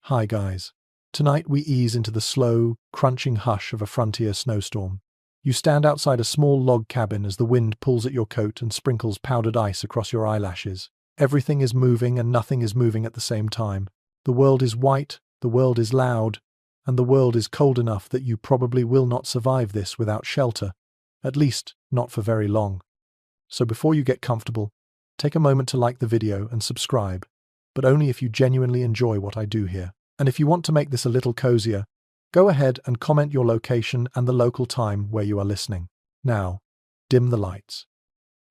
Hi guys. Tonight we ease into the slow, crunching hush of a frontier snowstorm. You stand outside a small log cabin as the wind pulls at your coat and sprinkles powdered ice across your eyelashes. Everything is moving and nothing is moving at the same time. The world is white, the world is loud, and the world is cold enough that you probably will not survive this without shelter. At least, not for very long. So before you get comfortable, take a moment to like the video and subscribe, but only if you genuinely enjoy what I do here. And if you want to make this a little cozier, go ahead and comment your location and the local time where you are listening. Now, dim the lights.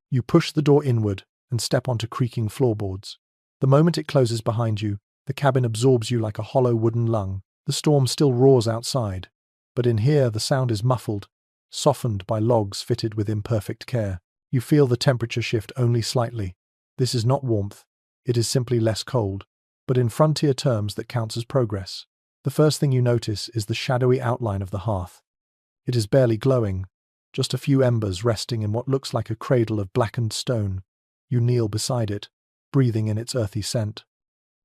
You push the door inward and step onto creaking floorboards. The moment it closes behind you, the cabin absorbs you like a hollow wooden lung. The storm still roars outside, but in here the sound is muffled, softened by logs fitted with imperfect care. You feel the temperature shift only slightly. This is not warmth, it is simply less cold, but in frontier terms that counts as progress. The first thing you notice is the shadowy outline of the hearth. It is barely glowing, just a few embers resting in what looks like a cradle of blackened stone. You kneel beside it, breathing in its earthy scent.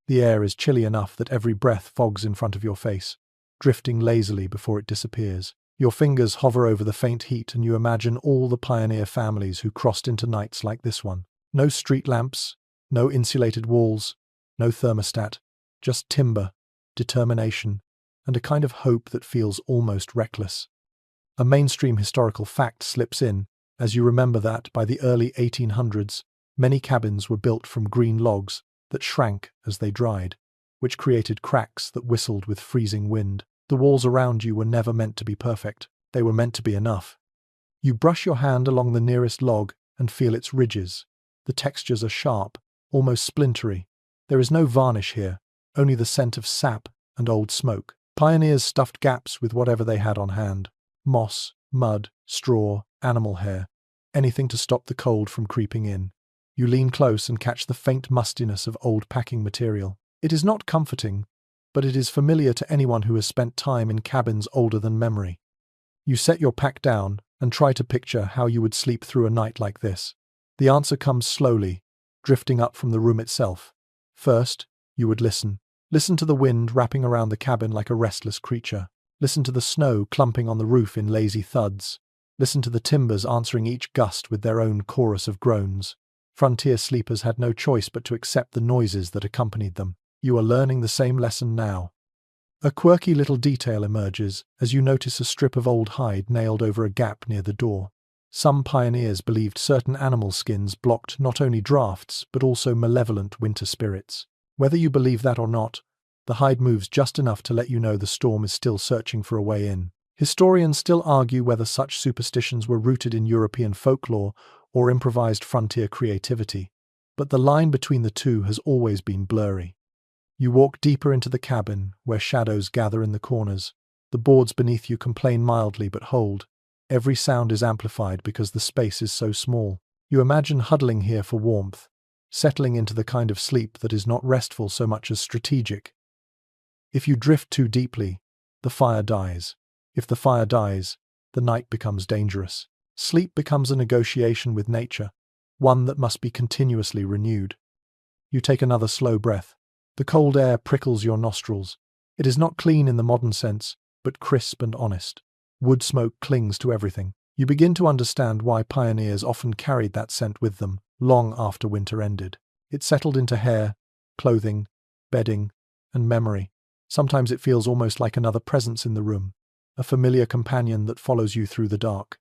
The air is chilly enough that every breath fogs in front of your face, drifting lazily before it disappears. Your fingers hover over the faint heat and you imagine all the pioneer families who crossed into nights like this one. No street lamps, no insulated walls, no thermostat, just timber, determination, and a kind of hope that feels almost reckless. A mainstream historical fact slips in, as you remember that, by the early 1800s, many cabins were built from green logs that shrank as they dried, which created cracks that whistled with freezing wind. The walls around you were never meant to be perfect. They were meant to be enough. You brush your hand along the nearest log and feel its ridges. The textures are sharp, almost splintery. There is no varnish here, only the scent of sap and old smoke. Pioneers stuffed gaps with whatever they had on hand. Moss, mud, straw, animal hair. Anything to stop the cold from creeping in. You lean close and catch the faint mustiness of old packing material. It is not comforting, but it is familiar to anyone who has spent time in cabins older than memory. You set your pack down and try to picture how you would sleep through a night like this. The answer comes slowly, drifting up from the room itself. First, you would listen. Listen to the wind wrapping around the cabin like a restless creature. Listen to the snow clumping on the roof in lazy thuds. Listen to the timbers answering each gust with their own chorus of groans. Frontier sleepers had no choice but to accept the noises that accompanied them. You are learning the same lesson now. A quirky little detail emerges as you notice a strip of old hide nailed over a gap near the door. Some pioneers believed certain animal skins blocked not only drafts but also malevolent winter spirits. Whether you believe that or not, the hide moves just enough to let you know the storm is still searching for a way in. Historians still argue whether such superstitions were rooted in European folklore or improvised frontier creativity, but the line between the two has always been blurry. You walk deeper into the cabin, where shadows gather in the corners. The boards beneath you complain mildly but hold. Every sound is amplified because the space is so small. You imagine huddling here for warmth, settling into the kind of sleep that is not restful so much as strategic. If you drift too deeply, the fire dies. If the fire dies, the night becomes dangerous. Sleep becomes a negotiation with nature, one that must be continuously renewed. You take another slow breath. The cold air prickles your nostrils. It is not clean in the modern sense, but crisp and honest. Wood smoke clings to everything. You begin to understand why pioneers often carried that scent with them, long after winter ended. It settled into hair, clothing, bedding, and memory. Sometimes it feels almost like another presence in the room, a familiar companion that follows you through the dark.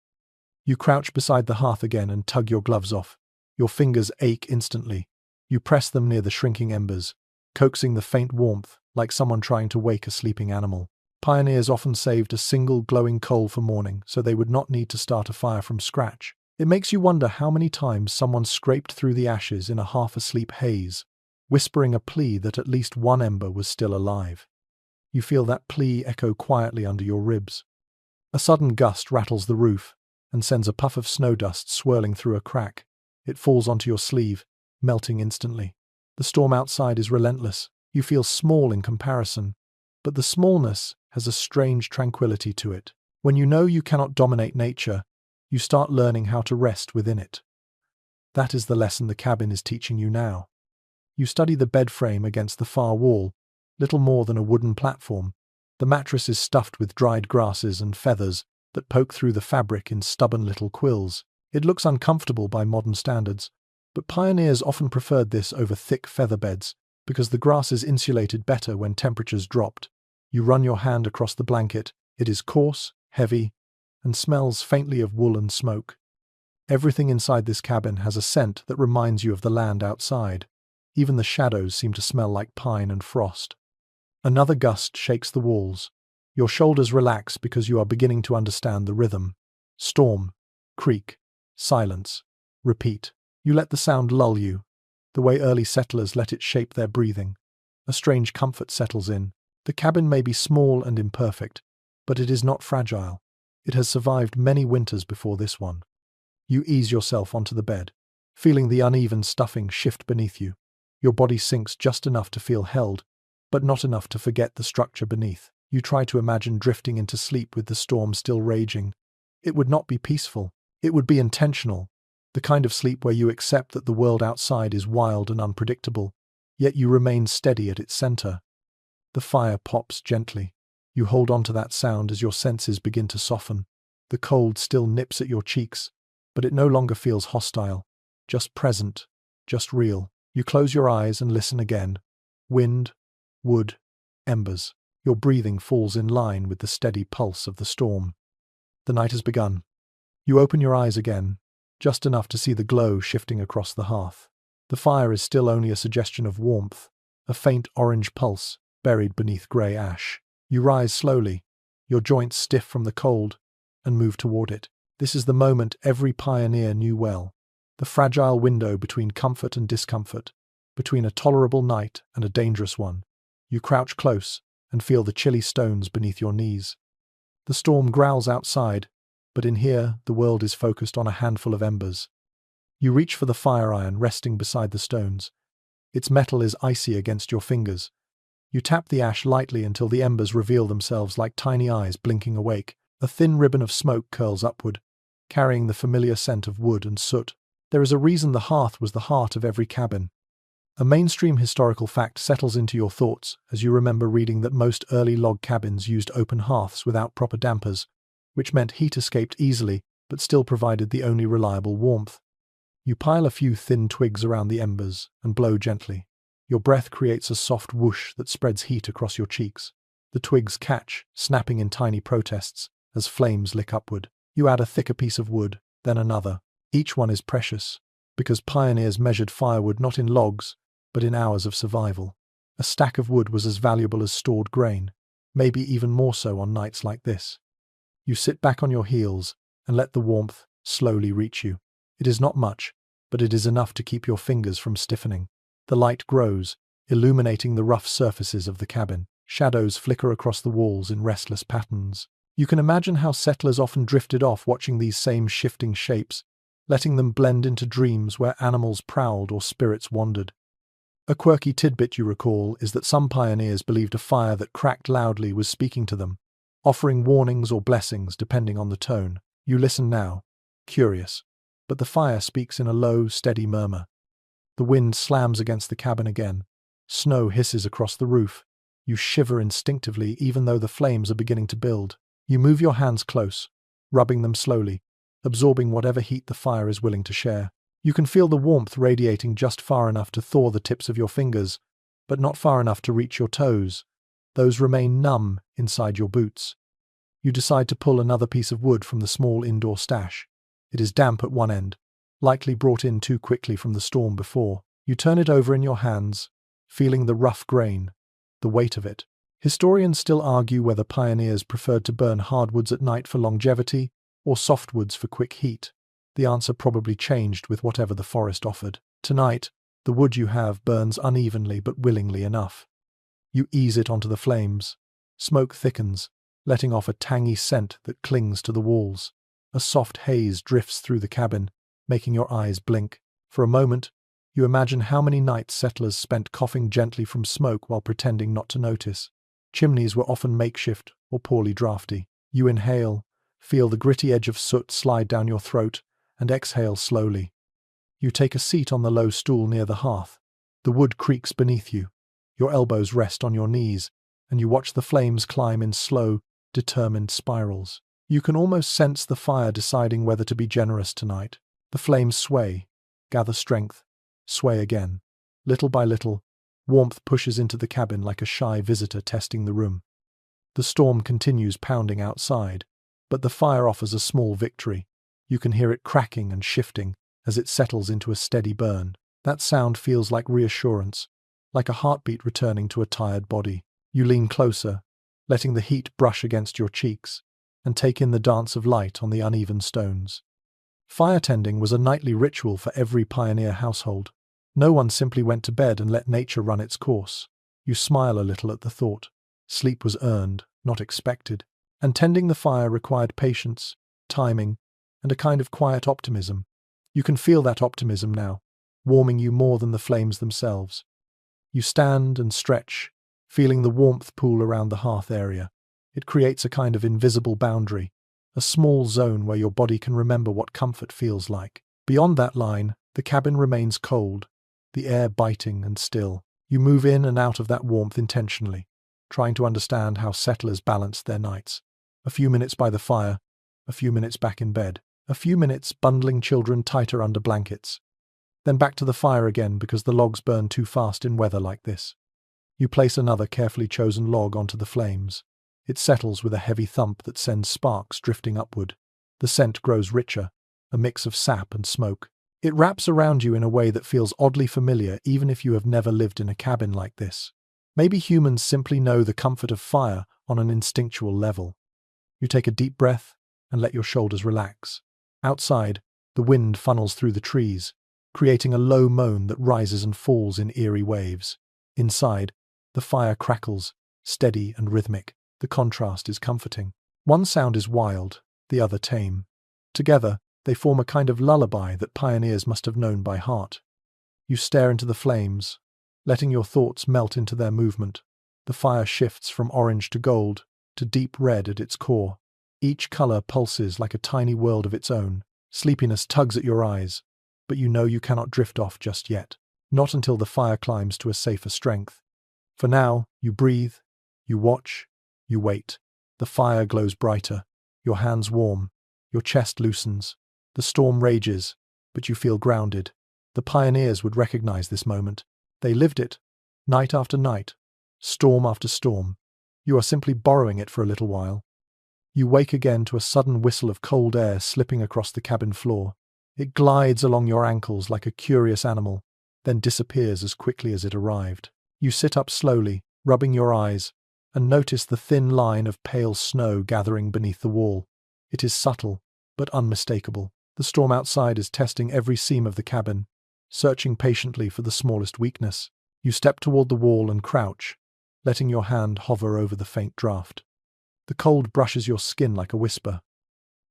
You crouch beside the hearth again and tug your gloves off. Your fingers ache instantly. You press them near the shrinking embers, coaxing the faint warmth like someone trying to wake a sleeping animal. Pioneers often saved a single glowing coal for morning so they would not need to start a fire from scratch. It makes you wonder how many times someone scraped through the ashes in a half-asleep haze, whispering a plea that at least one ember was still alive. You feel that plea echo quietly under your ribs. A sudden gust rattles the roof and sends a puff of snow dust swirling through a crack. It falls onto your sleeve, melting instantly. The storm outside is relentless. You feel small in comparison, but the smallness has a strange tranquility to it. When you know you cannot dominate nature, you start learning how to rest within it. That is the lesson the cabin is teaching you now. You study the bed frame against the far wall, little more than a wooden platform. The mattress is stuffed with dried grasses and feathers that poke through the fabric in stubborn little quills. It looks uncomfortable by modern standards, but pioneers often preferred this over thick feather beds because the grass is insulated better when temperatures dropped. You run your hand across the blanket. It is coarse, heavy, and smells faintly of wool and smoke. Everything inside this cabin has a scent that reminds you of the land outside. Even the shadows seem to smell like pine and frost. Another gust shakes the walls. Your shoulders relax because you are beginning to understand the rhythm. Storm, creak, silence, repeat. You let the sound lull you, the way early settlers let it shape their breathing. A strange comfort settles in. The cabin may be small and imperfect, but it is not fragile. It has survived many winters before this one. You ease yourself onto the bed, feeling the uneven stuffing shift beneath you. Your body sinks just enough to feel held, but not enough to forget the structure beneath. You try to imagine drifting into sleep with the storm still raging. It would not be peaceful. It would be intentional. The kind of sleep where you accept that the world outside is wild and unpredictable, yet you remain steady at its center. The fire pops gently. You hold on to that sound as your senses begin to soften. The cold still nips at your cheeks, but it no longer feels hostile, just present, just real. You close your eyes and listen again. Wind, wood, embers. Your breathing falls in line with the steady pulse of the storm. The night has begun. You open your eyes again, just enough to see the glow shifting across the hearth. The fire is still only a suggestion of warmth, a faint orange pulse buried beneath grey ash. You rise slowly, your joints stiff from the cold, and move toward it. This is the moment every pioneer knew well. The fragile window between comfort and discomfort, between a tolerable night and a dangerous one. You crouch close and feel the chilly stones beneath your knees. The storm growls outside, but in here the world is focused on a handful of embers. You reach for the fire iron resting beside the stones. Its metal is icy against your fingers. You tap the ash lightly until the embers reveal themselves like tiny eyes blinking awake. A thin ribbon of smoke curls upward, carrying the familiar scent of wood and soot. There is a reason the hearth was the heart of every cabin. A mainstream historical fact settles into your thoughts as you remember reading that most early log cabins used open hearths without proper dampers, which meant heat escaped easily but still provided the only reliable warmth. You pile a few thin twigs around the embers and blow gently. Your breath creates a soft whoosh that spreads heat across your cheeks. The twigs catch, snapping in tiny protests, as flames lick upward. You add a thicker piece of wood, then another. Each one is precious, because pioneers measured firewood not in logs, but in hours of survival. A stack of wood was as valuable as stored grain, maybe even more so on nights like this. You sit back on your heels and let the warmth slowly reach you. It is not much, but it is enough to keep your fingers from stiffening. The light grows, illuminating the rough surfaces of the cabin. Shadows flicker across the walls in restless patterns. You can imagine how settlers often drifted off watching these same shifting shapes, letting them blend into dreams where animals prowled or spirits wandered. A quirky tidbit you recall is that some pioneers believed a fire that cracked loudly was speaking to them, offering warnings or blessings depending on the tone. You listen now, curious, but the fire speaks in a low, steady murmur. The wind slams against the cabin again. Snow hisses across the roof. You shiver instinctively even though the flames are beginning to build. You move your hands close, rubbing them slowly, absorbing whatever heat the fire is willing to share. You can feel the warmth radiating just far enough to thaw the tips of your fingers, but not far enough to reach your toes. Those remain numb inside your boots. You decide to pull another piece of wood from the small indoor stash. It is damp at one end, likely brought in too quickly from the storm before. You turn it over in your hands, feeling the rough grain, the weight of it. Historians still argue whether pioneers preferred to burn hardwoods at night for longevity or softwoods for quick heat. The answer probably changed with whatever the forest offered. Tonight, the wood you have burns unevenly but willingly enough. You ease it onto the flames. Smoke thickens, letting off a tangy scent that clings to the walls. A soft haze drifts through the cabin, making your eyes blink. For a moment, you imagine how many nights settlers spent coughing gently from smoke while pretending not to notice. Chimneys were often makeshift or poorly drafty. You inhale, feel the gritty edge of soot slide down your throat, and exhale slowly. You take a seat on the low stool near the hearth. The wood creaks beneath you. Your elbows rest on your knees, and you watch the flames climb in slow, determined spirals. You can almost sense the fire deciding whether to be generous tonight. The flames sway, gather strength, sway again. Little by little, warmth pushes into the cabin like a shy visitor testing the room. The storm continues pounding outside, but the fire offers a small victory. You can hear it cracking and shifting as it settles into a steady burn. That sound feels like reassurance, like a heartbeat returning to a tired body. You lean closer, letting the heat brush against your cheeks, and take in the dance of light on the uneven stones. Fire tending was a nightly ritual for every pioneer household. No one simply went to bed and let nature run its course. You smile a little at the thought. Sleep was earned, not expected, and tending the fire required patience, timing, and a kind of quiet optimism. You can feel that optimism now, warming you more than the flames themselves. You stand and stretch, feeling the warmth pool around the hearth area. It creates a kind of invisible boundary, a small zone where your body can remember what comfort feels like. Beyond that line, the cabin remains cold, the air biting and still. You move in and out of that warmth intentionally, trying to understand how settlers balance their nights. A few minutes by the fire, a few minutes back in bed, a few minutes bundling children tighter under blankets. Then back to the fire again because the logs burn too fast in weather like this. You place another carefully chosen log onto the flames. It settles with a heavy thump that sends sparks drifting upward. The scent grows richer, a mix of sap and smoke. It wraps around you in a way that feels oddly familiar even if you have never lived in a cabin like this. Maybe humans simply know the comfort of fire on an instinctual level. You take a deep breath and let your shoulders relax. Outside, the wind funnels through the trees, creating a low moan that rises and falls in eerie waves. Inside, the fire crackles, steady and rhythmic. The contrast is comforting. One sound is wild, the other tame. Together, they form a kind of lullaby that pioneers must have known by heart. You stare into the flames, letting your thoughts melt into their movement. The fire shifts from orange to gold, to deep red at its core. Each color pulses like a tiny world of its own. Sleepiness tugs at your eyes, but you know you cannot drift off just yet. Not until the fire climbs to a safer strength. For now, you breathe, you watch, you wait. The fire glows brighter, your hands warm, your chest loosens. The storm rages, but you feel grounded. The pioneers would recognize this moment. They lived it, night after night, storm after storm. You are simply borrowing it for a little while. You wake again to a sudden whistle of cold air slipping across the cabin floor. It glides along your ankles like a curious animal, then disappears as quickly as it arrived. You sit up slowly, rubbing your eyes, and notice the thin line of pale snow gathering beneath the wall. It is subtle, but unmistakable. The storm outside is testing every seam of the cabin, searching patiently for the smallest weakness. You step toward the wall and crouch, letting your hand hover over the faint draft. The cold brushes your skin like a whisper.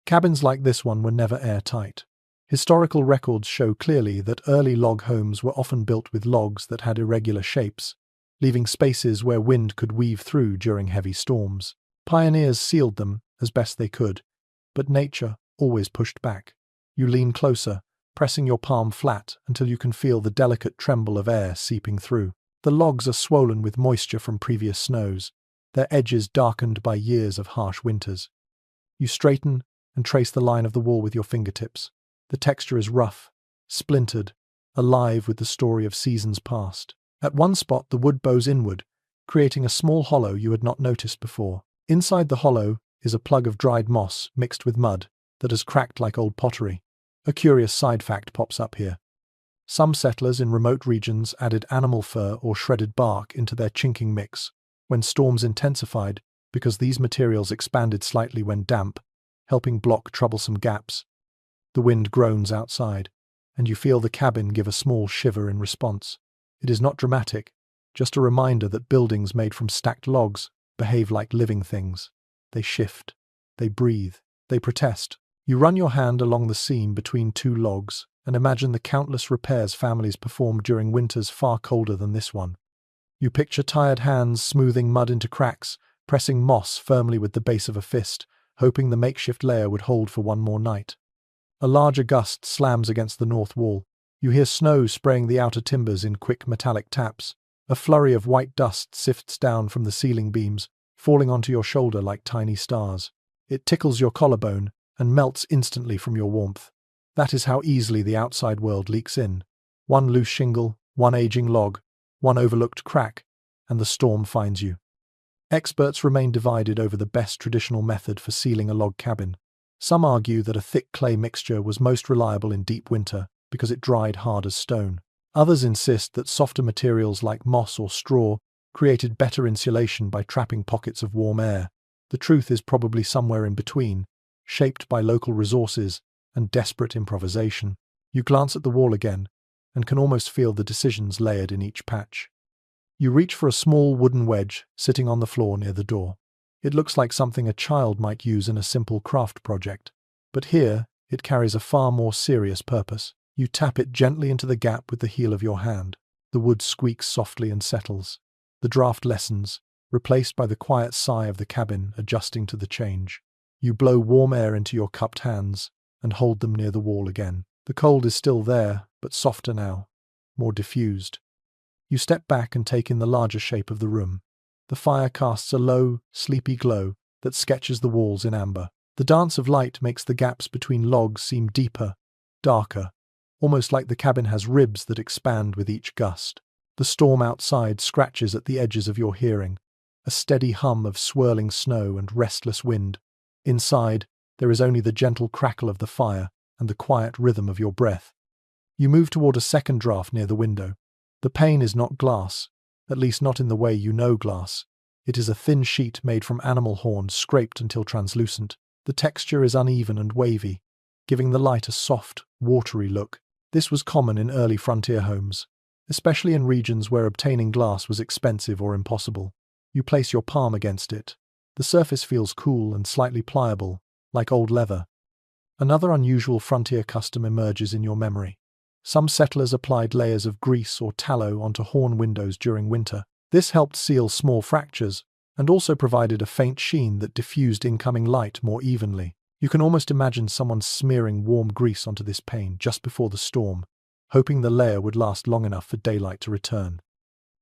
Cabins like this one were never airtight. Historical records show clearly that early log homes were often built with logs that had irregular shapes, leaving spaces where wind could weave through during heavy storms. Pioneers sealed them as best they could, but nature always pushed back. You lean closer, pressing your palm flat until you can feel the delicate tremble of air seeping through. The logs are swollen with moisture from previous snows, their edges darkened by years of harsh winters. You straighten and trace the line of the wall with your fingertips. The texture is rough, splintered, alive with the story of seasons past. At one spot, the wood bows inward, creating a small hollow you had not noticed before. Inside the hollow is a plug of dried moss mixed with mud that has cracked like old pottery. A curious side fact pops up here. Some settlers in remote regions added animal fur or shredded bark into their chinking mix when storms intensified because these materials expanded slightly when damp, helping block troublesome gaps. The wind groans outside, and you feel the cabin give a small shiver in response. It is not dramatic, just a reminder that buildings made from stacked logs behave like living things. They shift, they breathe, they protest. You run your hand along the seam between two logs and imagine the countless repairs families performed during winters far colder than this one. You picture tired hands smoothing mud into cracks, pressing moss firmly with the base of a fist, hoping the makeshift layer would hold for one more night. A larger gust slams against the north wall. You hear snow spraying the outer timbers in quick metallic taps, A flurry of white dust sifts down from the ceiling beams, falling onto your shoulder like tiny stars. It tickles your collarbone and melts instantly from your warmth. That is how easily the outside world leaks in. One loose shingle, one aging log, one overlooked crack, and the storm finds you. Experts remain divided over the best traditional method for sealing a log cabin. Some argue that a thick clay mixture was most reliable in deep winter because it dried hard as stone. Others insist that softer materials like moss or straw created better insulation by trapping pockets of warm air. The truth is probably somewhere in between, shaped by local resources and desperate improvisation. You glance at the wall again and can almost feel the decisions layered in each patch. You reach for a small wooden wedge sitting on the floor near the door. It looks like something a child might use in a simple craft project, but here it carries a far more serious purpose. You tap it gently into the gap with the heel of your hand. The wood squeaks softly and settles. The draft lessens, replaced by the quiet sigh of the cabin adjusting to the change. You blow warm air into your cupped hands and hold them near the wall again. The cold is still there, but softer now, more diffused. You step back and take in the larger shape of the room. The fire casts a low, sleepy glow that sketches the walls in amber. The dance of light makes the gaps between logs seem deeper, darker, almost like the cabin has ribs that expand with each gust. The storm outside scratches at the edges of your hearing, a steady hum of swirling snow and restless wind. Inside, there is only the gentle crackle of the fire and the quiet rhythm of your breath. You move toward a second draft near the window. The pane is not glass, at least not in the way you know glass. It is a thin sheet made from animal horns scraped until translucent. The texture is uneven and wavy, giving the light a soft, watery look. This was common in early frontier homes, especially in regions where obtaining glass was expensive or impossible. You place your palm against it. The surface feels cool and slightly pliable, like old leather. Another unusual frontier custom emerges in your memory. Some settlers applied layers of grease or tallow onto horn windows during winter. This helped seal small fractures and also provided a faint sheen that diffused incoming light more evenly. You can almost imagine someone smearing warm grease onto this pane just before the storm, hoping the layer would last long enough for daylight to return.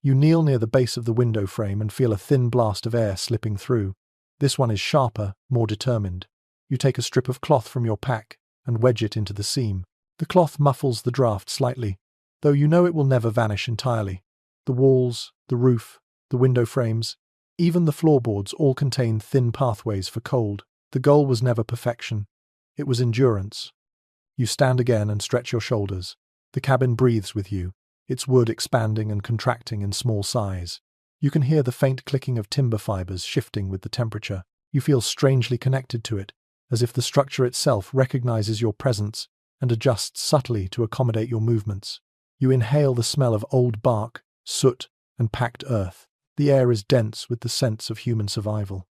You kneel near the base of the window frame and feel a thin blast of air slipping through. This one is sharper, more determined. You take a strip of cloth from your pack and wedge it into the seam. The cloth muffles the draft slightly, though you know it will never vanish entirely. The walls, the roof, the window frames, even the floorboards all contain thin pathways for cold. The goal was never perfection. It was endurance. You stand again and stretch your shoulders. The cabin breathes with you, its wood expanding and contracting in small sighs. You can hear the faint clicking of timber fibers shifting with the temperature. You feel strangely connected to it, as if the structure itself recognizes your presence and adjusts subtly to accommodate your movements. You inhale the smell of old bark, soot, and packed earth. The air is dense with the sense of human survival.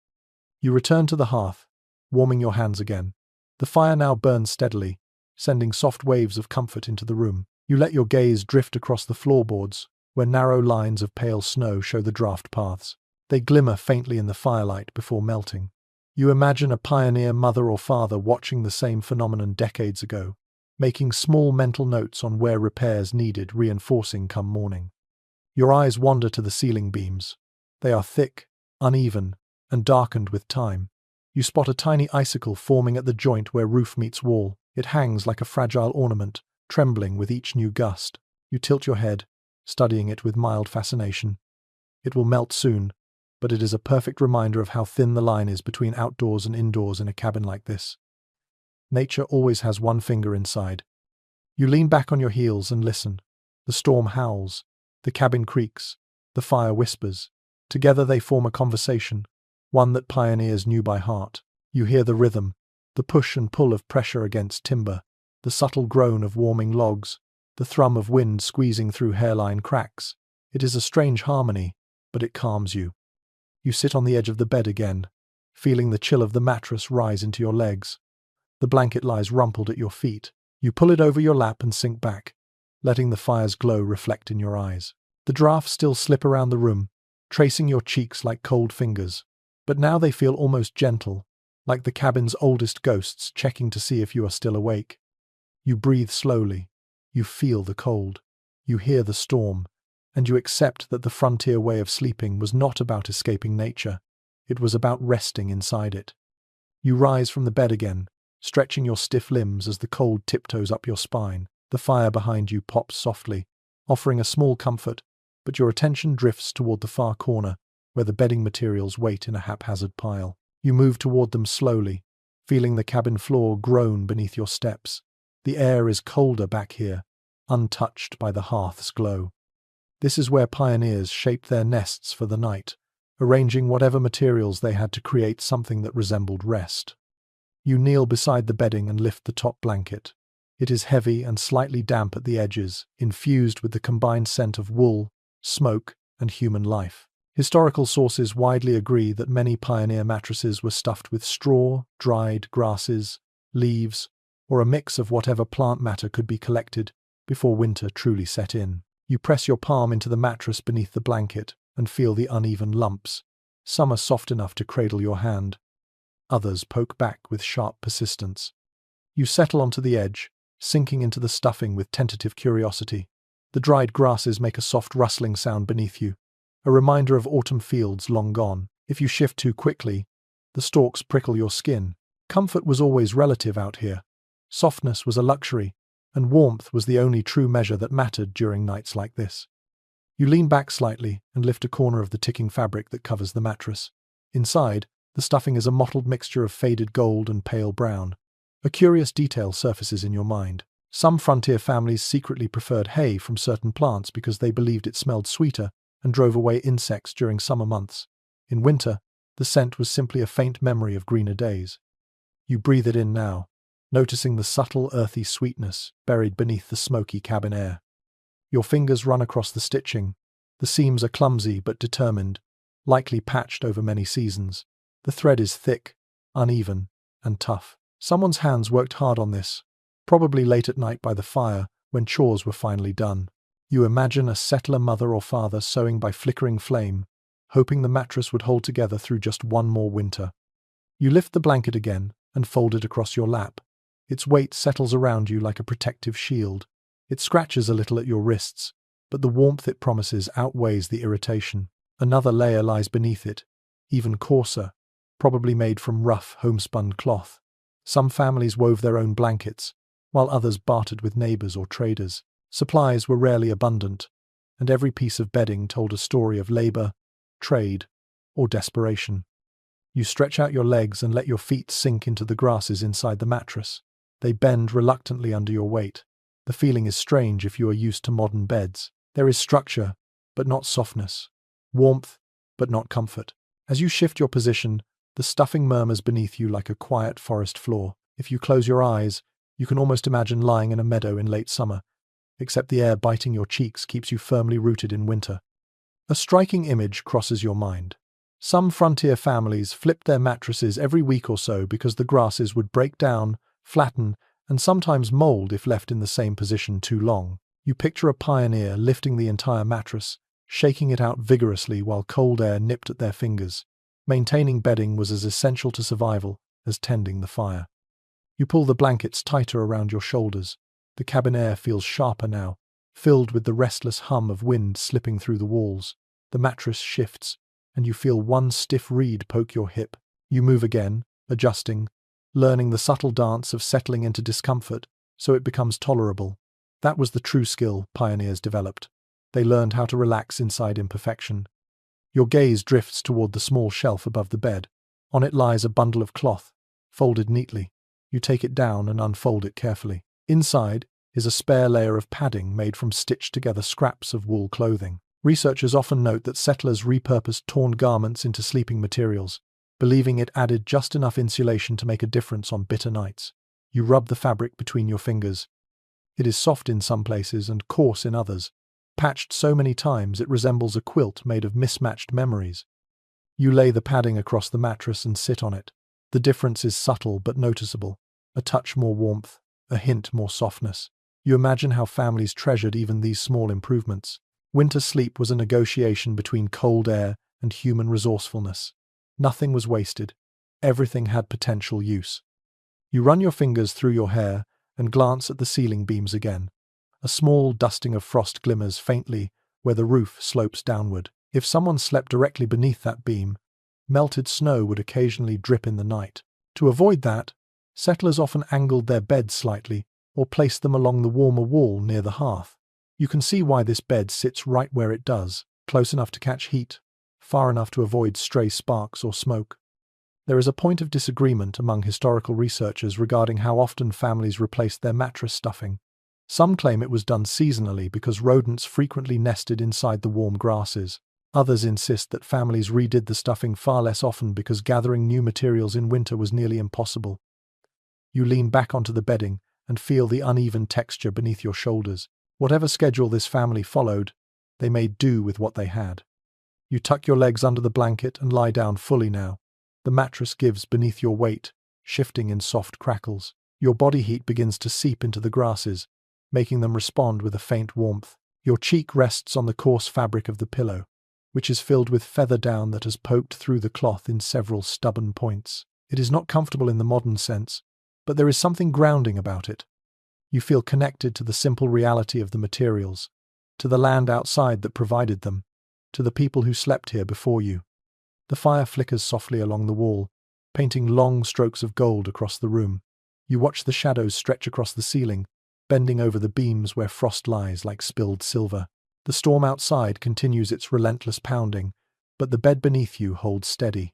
You return to the hearth, warming your hands again. The fire now burns steadily, sending soft waves of comfort into the room. You let your gaze drift across the floorboards, where narrow lines of pale snow show the draft paths. They glimmer faintly in the firelight before melting. You imagine a pioneer mother or father watching the same phenomenon decades ago, making small mental notes on where repairs needed reinforcing come morning. Your eyes wander to the ceiling beams. They are thick, uneven, and darkened with time. You spot a tiny icicle forming at the joint where roof meets wall. It hangs like a fragile ornament, trembling with each new gust. You tilt your head, studying it with mild fascination. It will melt soon, but it is a perfect reminder of how thin the line is between outdoors and indoors in a cabin like this. Nature always has one finger inside. You lean back on your heels and listen. The storm howls, the cabin creaks, the fire whispers. Together they form a conversation, one that pioneers knew by heart. You hear the rhythm, the push and pull of pressure against timber, the subtle groan of warming logs, the thrum of wind squeezing through hairline cracks. It is a strange harmony, but it calms you. You sit on the edge of the bed again, feeling the chill of the mattress rise into your legs. The blanket lies rumpled at your feet. You pull it over your lap and sink back, letting the fire's glow reflect in your eyes. The drafts still slip around the room, tracing your cheeks like cold fingers. But now they feel almost gentle, like the cabin's oldest ghosts checking to see if you are still awake. You breathe slowly. You feel the cold. You hear the storm, and you accept that the frontier way of sleeping was not about escaping nature. It was about resting inside it. You rise from the bed again, stretching your stiff limbs as the cold tiptoes up your spine. The fire behind you pops softly, offering a small comfort, but your attention drifts toward the far corner, where the bedding materials wait in a haphazard pile. You move toward them slowly, feeling the cabin floor groan beneath your steps. The air is colder back here, untouched by the hearth's glow. This is where pioneers shaped their nests for the night, arranging whatever materials they had to create something that resembled rest. You kneel beside the bedding and lift the top blanket. It is heavy and slightly damp at the edges, infused with the combined scent of wool, smoke, and human life. Historical sources widely agree that many pioneer mattresses were stuffed with straw, dried grasses, leaves, or a mix of whatever plant matter could be collected before winter truly set in. You press your palm into the mattress beneath the blanket and feel the uneven lumps. Some are soft enough to cradle your hand. Others poke back with sharp persistence. You settle onto the edge, sinking into the stuffing with tentative curiosity. The dried grasses make a soft rustling sound beneath you, a reminder of autumn fields long gone. If you shift too quickly, the stalks prickle your skin. Comfort was always relative out here. Softness was a luxury, and warmth was the only true measure that mattered during nights like this. You lean back slightly and lift a corner of the ticking fabric that covers the mattress. Inside, the stuffing is a mottled mixture of faded gold and pale brown. A curious detail surfaces in your mind. Some frontier families secretly preferred hay from certain plants because they believed it smelled sweeter and drove away insects during summer months. In winter, the scent was simply a faint memory of greener days. You breathe it in now, noticing the subtle earthy sweetness buried beneath the smoky cabin air. Your fingers run across the stitching. The seams are clumsy but determined, likely patched over many seasons. The thread is thick, uneven, and tough. Someone's hands worked hard on this, probably late at night by the fire when chores were finally done. You imagine a settler mother or father sewing by flickering flame, hoping the mattress would hold together through just one more winter. You lift the blanket again and fold it across your lap. Its weight settles around you like a protective shield. It scratches a little at your wrists, but the warmth it promises outweighs the irritation. Another layer lies beneath it, even coarser, probably made from rough, homespun cloth. Some families wove their own blankets, while others bartered with neighbors or traders. Supplies were rarely abundant, and every piece of bedding told a story of labor, trade, or desperation. You stretch out your legs and let your feet sink into the grasses inside the mattress. They bend reluctantly under your weight. The feeling is strange if you are used to modern beds. There is structure, but not softness. Warmth, but not comfort. As you shift your position, the stuffing murmurs beneath you like a quiet forest floor. If you close your eyes, you can almost imagine lying in a meadow in late summer, except the air biting your cheeks keeps you firmly rooted in winter. A striking image crosses your mind. Some frontier families flipped their mattresses every week or so because the grasses would break down, flatten, and sometimes mold if left in the same position too long. You picture a pioneer lifting the entire mattress, shaking it out vigorously while cold air nipped at their fingers. Maintaining bedding was as essential to survival as tending the fire. You pull the blankets tighter around your shoulders. The cabin air feels sharper now, filled with the restless hum of wind slipping through the walls. The mattress shifts, and you feel one stiff reed poke your hip. You move again, adjusting, learning the subtle dance of settling into discomfort so it becomes tolerable. That was the true skill pioneers developed. They learned how to relax inside imperfection. Your gaze drifts toward the small shelf above the bed. On it lies a bundle of cloth, folded neatly. You take it down and unfold it carefully. Inside is a spare layer of padding made from stitched-together scraps of wool clothing. Researchers often note that settlers repurposed torn garments into sleeping materials, believing it added just enough insulation to make a difference on bitter nights. You rub the fabric between your fingers. It is soft in some places and coarse in others, patched so many times it resembles a quilt made of mismatched memories. You lay the padding across the mattress and sit on it. The difference is subtle but noticeable. A touch more warmth, a hint more softness. You imagine how families treasured even these small improvements. Winter sleep was a negotiation between cold air and human resourcefulness. Nothing was wasted. Everything had potential use. You run your fingers through your hair and glance at the ceiling beams again. A small dusting of frost glimmers faintly where the roof slopes downward. If someone slept directly beneath that beam, melted snow would occasionally drip in the night. To avoid that, settlers often angled their beds slightly or placed them along the warmer wall near the hearth. You can see why this bed sits right where it does, close enough to catch heat, far enough to avoid stray sparks or smoke. There is a point of disagreement among historical researchers regarding how often families replaced their mattress stuffing. Some claim it was done seasonally because rodents frequently nested inside the warm grasses. Others insist that families redid the stuffing far less often because gathering new materials in winter was nearly impossible. You lean back onto the bedding and feel the uneven texture beneath your shoulders. Whatever schedule this family followed, they made do with what they had. You tuck your legs under the blanket and lie down fully now. The mattress gives beneath your weight, shifting in soft crackles. Your body heat begins to seep into the grasses, making them respond with a faint warmth. Your cheek rests on the coarse fabric of the pillow, which is filled with feather down that has poked through the cloth in several stubborn points. It is not comfortable in the modern sense, but there is something grounding about it. You feel connected to the simple reality of the materials, to the land outside that provided them, to the people who slept here before you. The fire flickers softly along the wall, painting long strokes of gold across the room. You watch the shadows stretch across the ceiling, bending over the beams where frost lies like spilled silver. The storm outside continues its relentless pounding, but the bed beneath you holds steady.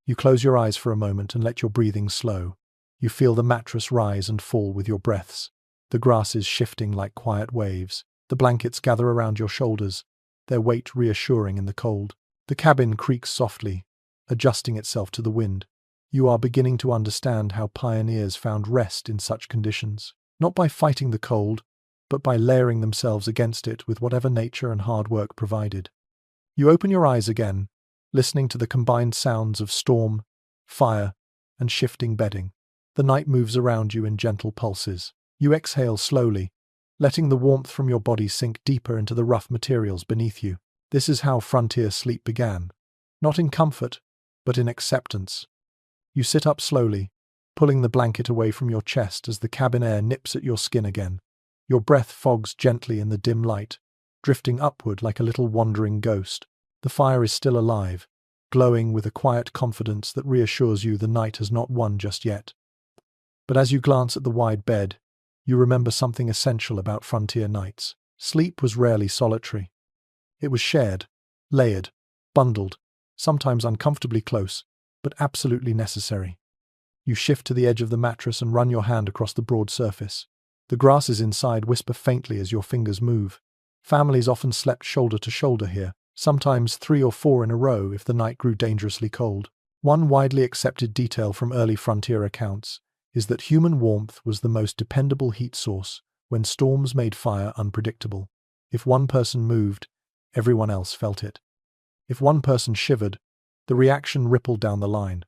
You close your eyes for a moment and let your breathing slow. You feel the mattress rise and fall with your breaths, the grasses shifting like quiet waves. The blankets gather around your shoulders, their weight reassuring in the cold. The cabin creaks softly, adjusting itself to the wind. You are beginning to understand how pioneers found rest in such conditions, not by fighting the cold, but by layering themselves against it with whatever nature and hard work provided. You open your eyes again, listening to the combined sounds of storm, fire, and shifting bedding. The night moves around you in gentle pulses. You exhale slowly, letting the warmth from your body sink deeper into the rough materials beneath you. This is how frontier sleep began, not in comfort, but in acceptance. You sit up slowly, pulling the blanket away from your chest as the cabin air nips at your skin again. Your breath fogs gently in the dim light, drifting upward like a little wandering ghost. The fire is still alive, glowing with a quiet confidence that reassures you the night has not won just yet. But as you glance at the wide bed, you remember something essential about frontier nights. Sleep was rarely solitary. It was shared, layered, bundled, sometimes uncomfortably close, but absolutely necessary. You shift to the edge of the mattress and run your hand across the broad surface. The grasses inside whisper faintly as your fingers move. Families often slept shoulder to shoulder here, sometimes 3 or 4 in a row if the night grew dangerously cold. One widely accepted detail from early frontier accounts is that human warmth was the most dependable heat source when storms made fire unpredictable. If one person moved, everyone else felt it. If one person shivered, the reaction rippled down the line.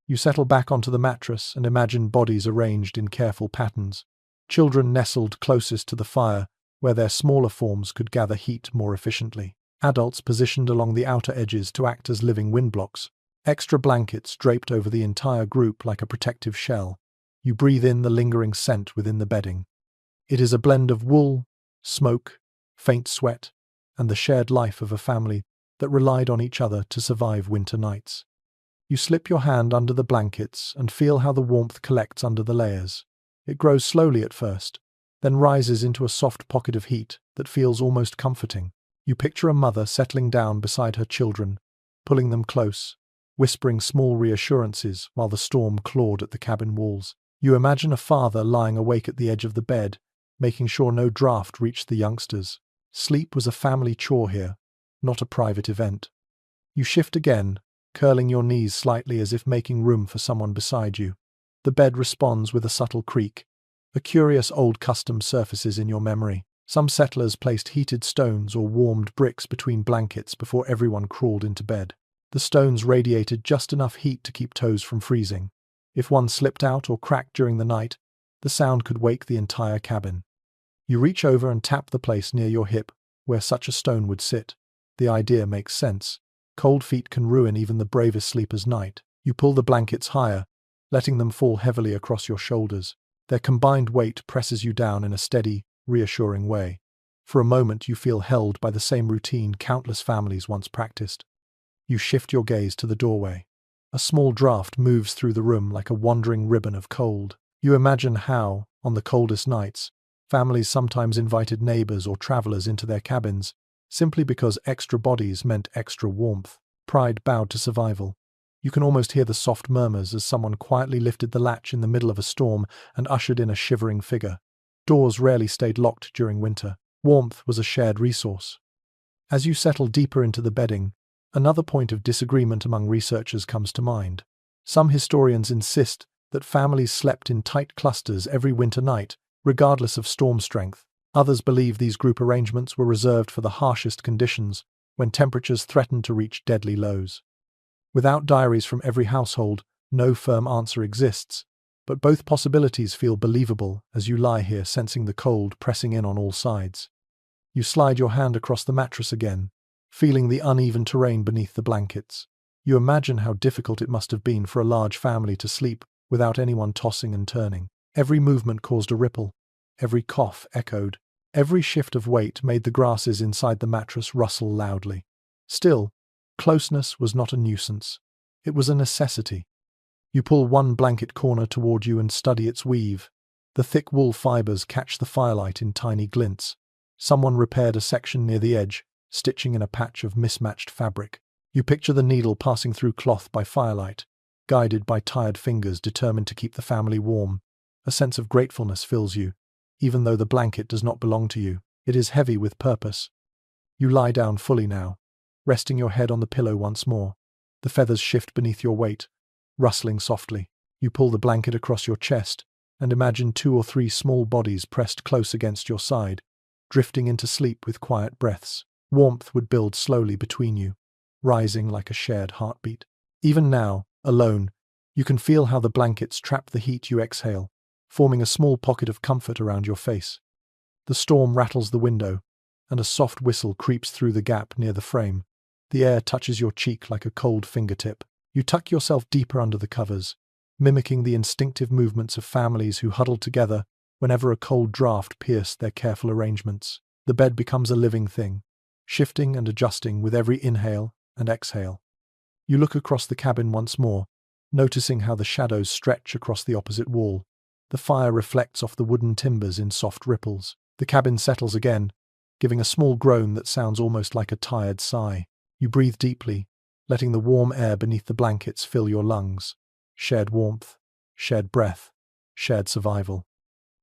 You settle back onto the mattress and imagine bodies arranged in careful patterns. Children nestled closest to the fire, where their smaller forms could gather heat more efficiently. Adults positioned along the outer edges to act as living windblocks. Extra blankets draped over the entire group like a protective shell. You breathe in the lingering scent within the bedding. It is a blend of wool, smoke, faint sweat, and the shared life of a family that relied on each other to survive winter nights. You slip your hand under the blankets and feel how the warmth collects under the layers. It grows slowly at first, then rises into a soft pocket of heat that feels almost comforting. You picture a mother settling down beside her children, pulling them close, whispering small reassurances while the storm clawed at the cabin walls. You imagine a father lying awake at the edge of the bed, making sure no draft reached the youngsters. Sleep was a family chore here, not a private event. You shift again, curling your knees slightly as if making room for someone beside you. The bed responds with a subtle creak. A curious old custom surfaces in your memory. Some settlers placed heated stones or warmed bricks between blankets before everyone crawled into bed. The stones radiated just enough heat to keep toes from freezing. If one slipped out or cracked during the night, the sound could wake the entire cabin. You reach over and tap the place near your hip where such a stone would sit. The idea makes sense. Cold feet can ruin even the bravest sleeper's night. You pull the blankets higher, letting them fall heavily across your shoulders. Their combined weight presses you down in a steady, reassuring way. For a moment you feel held by the same routine countless families once practiced. You shift your gaze to the doorway. A small draft moves through the room like a wandering ribbon of cold. You imagine how, on the coldest nights, families sometimes invited neighbors or travelers into their cabins, simply because extra bodies meant extra warmth. Pride bowed to survival. You can almost hear the soft murmurs as someone quietly lifted the latch in the middle of a storm and ushered in a shivering figure. Doors rarely stayed locked during winter. Warmth was a shared resource. As you settle deeper into the bedding, another point of disagreement among researchers comes to mind. Some historians insist that families slept in tight clusters every winter night, regardless of storm strength. Others believe these group arrangements were reserved for the harshest conditions, when temperatures threatened to reach deadly lows. Without diaries from every household, no firm answer exists, but both possibilities feel believable as you lie here sensing the cold pressing in on all sides. You slide your hand across the mattress again, feeling the uneven terrain beneath the blankets. You imagine how difficult it must have been for a large family to sleep without anyone tossing and turning. Every movement caused a ripple. Every cough echoed. Every shift of weight made the grasses inside the mattress rustle loudly. Still, closeness was not a nuisance. It was a necessity. You pull one blanket corner toward you and study its weave. The thick wool fibers catch the firelight in tiny glints. Someone repaired a section near the edge, stitching in a patch of mismatched fabric. You picture the needle passing through cloth by firelight, guided by tired fingers determined to keep the family warm. A sense of gratefulness fills you, even though the blanket does not belong to you. It is heavy with purpose. You lie down fully now, resting your head on the pillow once more. The feathers shift beneath your weight, rustling softly. You pull the blanket across your chest and imagine 2 or 3 small bodies pressed close against your side, drifting into sleep with quiet breaths. Warmth would build slowly between you, rising like a shared heartbeat. Even now, alone, you can feel how the blankets trap the heat you exhale, forming a small pocket of comfort around your face. The storm rattles the window, and a soft whistle creeps through the gap near the frame. The air touches your cheek like a cold fingertip. You tuck yourself deeper under the covers, mimicking the instinctive movements of families who huddled together whenever a cold draft pierced their careful arrangements. The bed becomes a living thing, shifting and adjusting with every inhale and exhale. You look across the cabin once more, noticing how the shadows stretch across the opposite wall. The fire reflects off the wooden timbers in soft ripples. The cabin settles again, giving a small groan that sounds almost like a tired sigh. You breathe deeply, letting the warm air beneath the blankets fill your lungs. Shared warmth, shared breath, shared survival.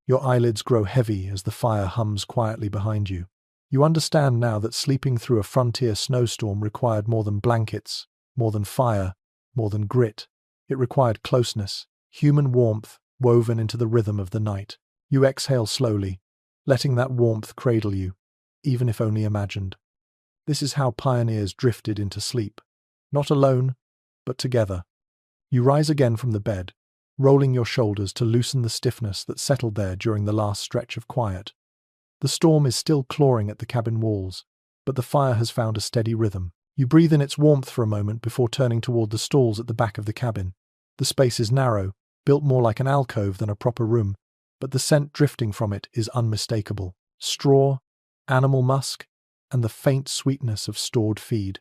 Your eyelids grow heavy as the fire hums quietly behind you. You understand now that sleeping through a frontier snowstorm required more than blankets, more than fire, more than grit. It required closeness, human warmth woven into the rhythm of the night. You exhale slowly, letting that warmth cradle you, even if only imagined. This is how pioneers drifted into sleep, not alone, but together. You rise again from the bed, rolling your shoulders to loosen the stiffness that settled there during the last stretch of quiet. The storm is still clawing at the cabin walls, but the fire has found a steady rhythm. You breathe in its warmth for a moment before turning toward the stalls at the back of the cabin. The space is narrow, built more like an alcove than a proper room, but the scent drifting from it is unmistakable. Straw, animal musk, and the faint sweetness of stored feed.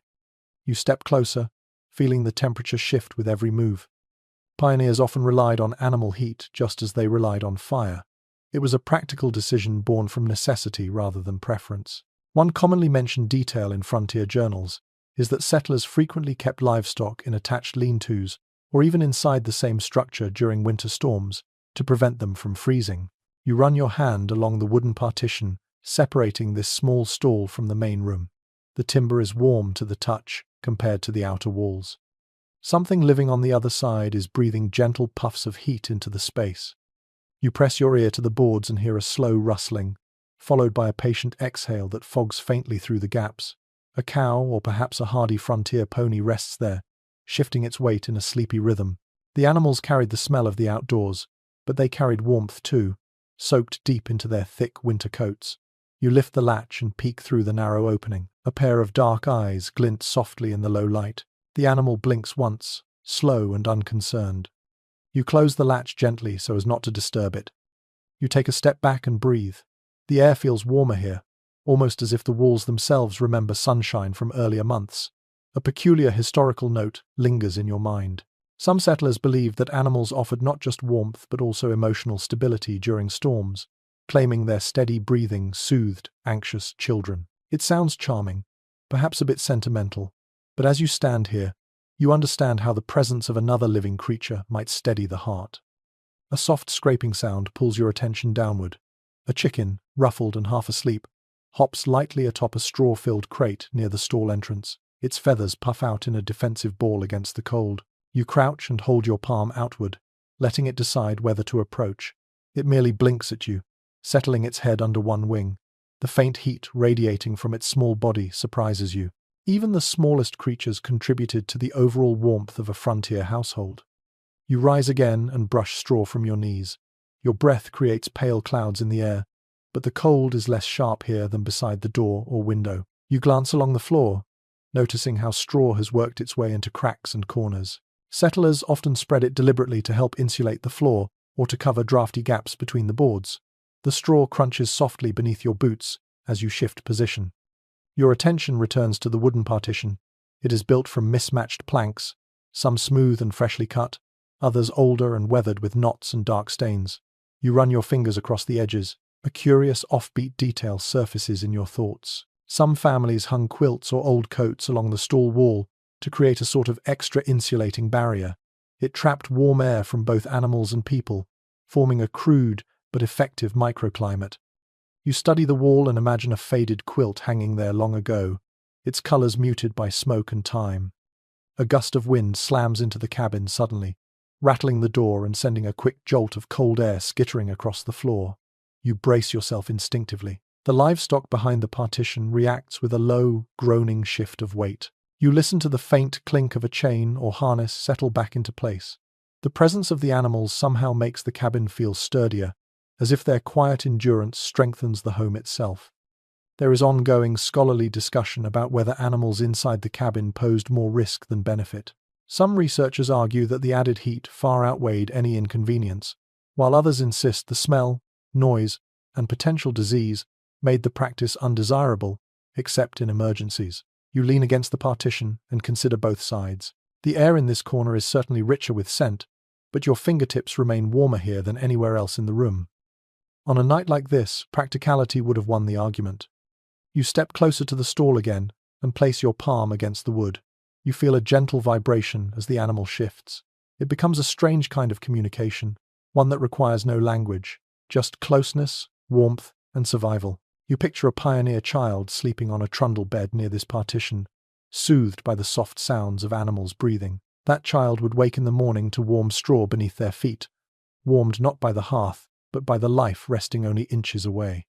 You step closer, feeling the temperature shift with every move. Pioneers often relied on animal heat just as they relied on fire. It was a practical decision born from necessity rather than preference. One commonly mentioned detail in frontier journals is that settlers frequently kept livestock in attached lean-tos or even inside the same structure during winter storms to prevent them from freezing. You run your hand along the wooden partition, separating this small stall from the main room. The timber is warm to the touch compared to the outer walls. Something living on the other side is breathing gentle puffs of heat into the space. You press your ear to the boards and hear a slow rustling, followed by a patient exhale that fogs faintly through the gaps. A cow, or perhaps a hardy frontier pony, rests there, shifting its weight in a sleepy rhythm. The animals carried the smell of the outdoors, but they carried warmth too, soaked deep into their thick winter coats. You lift the latch and peek through the narrow opening. A pair of dark eyes glint softly in the low light. The animal blinks once, slow and unconcerned. You close the latch gently so as not to disturb it. You take a step back and breathe. The air feels warmer here, almost as if the walls themselves remember sunshine from earlier months. A peculiar historical note lingers in your mind. Some settlers believed that animals offered not just warmth but also emotional stability during storms, claiming their steady breathing soothed anxious children. It sounds charming, perhaps a bit sentimental, but as you stand here, you understand how the presence of another living creature might steady the heart. A soft scraping sound pulls your attention downward. A chicken, ruffled and half asleep, hops lightly atop a straw-filled crate near the stall entrance. Its feathers puff out in a defensive ball against the cold. You crouch and hold your palm outward, letting it decide whether to approach. It merely blinks at you, settling its head under one wing. The faint heat radiating from its small body surprises you. Even the smallest creatures contributed to the overall warmth of a frontier household. You rise again and brush straw from your knees. Your breath creates pale clouds in the air, but the cold is less sharp here than beside the door or window. You glance along the floor, noticing how straw has worked its way into cracks and corners. Settlers often spread it deliberately to help insulate the floor or to cover drafty gaps between the boards. The straw crunches softly beneath your boots as you shift position. Your attention returns to the wooden partition. It is built from mismatched planks, some smooth and freshly cut, others older and weathered with knots and dark stains. You run your fingers across the edges. A curious offbeat detail surfaces in your thoughts. Some families hung quilts or old coats along the stall wall to create a sort of extra insulating barrier. It trapped warm air from both animals and people, forming a crude but effective microclimate. You study the wall and imagine a faded quilt hanging there long ago, its colors muted by smoke and time. A gust of wind slams into the cabin suddenly, rattling the door and sending a quick jolt of cold air skittering across the floor. You brace yourself instinctively. The livestock behind the partition reacts with a low, groaning shift of weight. You listen to the faint clink of a chain or harness settle back into place. The presence of the animals somehow makes the cabin feel sturdier, as if their quiet endurance strengthens the home itself. There is ongoing scholarly discussion about whether animals inside the cabin posed more risk than benefit. Some researchers argue that the added heat far outweighed any inconvenience, while others insist the smell, noise, and potential disease made the practice undesirable, except in emergencies. You lean against the partition and consider both sides. The air in this corner is certainly richer with scent, but your fingertips remain warmer here than anywhere else in the room. On a night like this, practicality would have won the argument. You step closer to the stall again and place your palm against the wood. You feel a gentle vibration as the animal shifts. It becomes a strange kind of communication, one that requires no language, just closeness, warmth, and survival. You picture a pioneer child sleeping on a trundle bed near this partition, soothed by the soft sounds of animals breathing. That child would wake in the morning to warm straw beneath their feet, warmed not by the hearth, but by the life resting only inches away.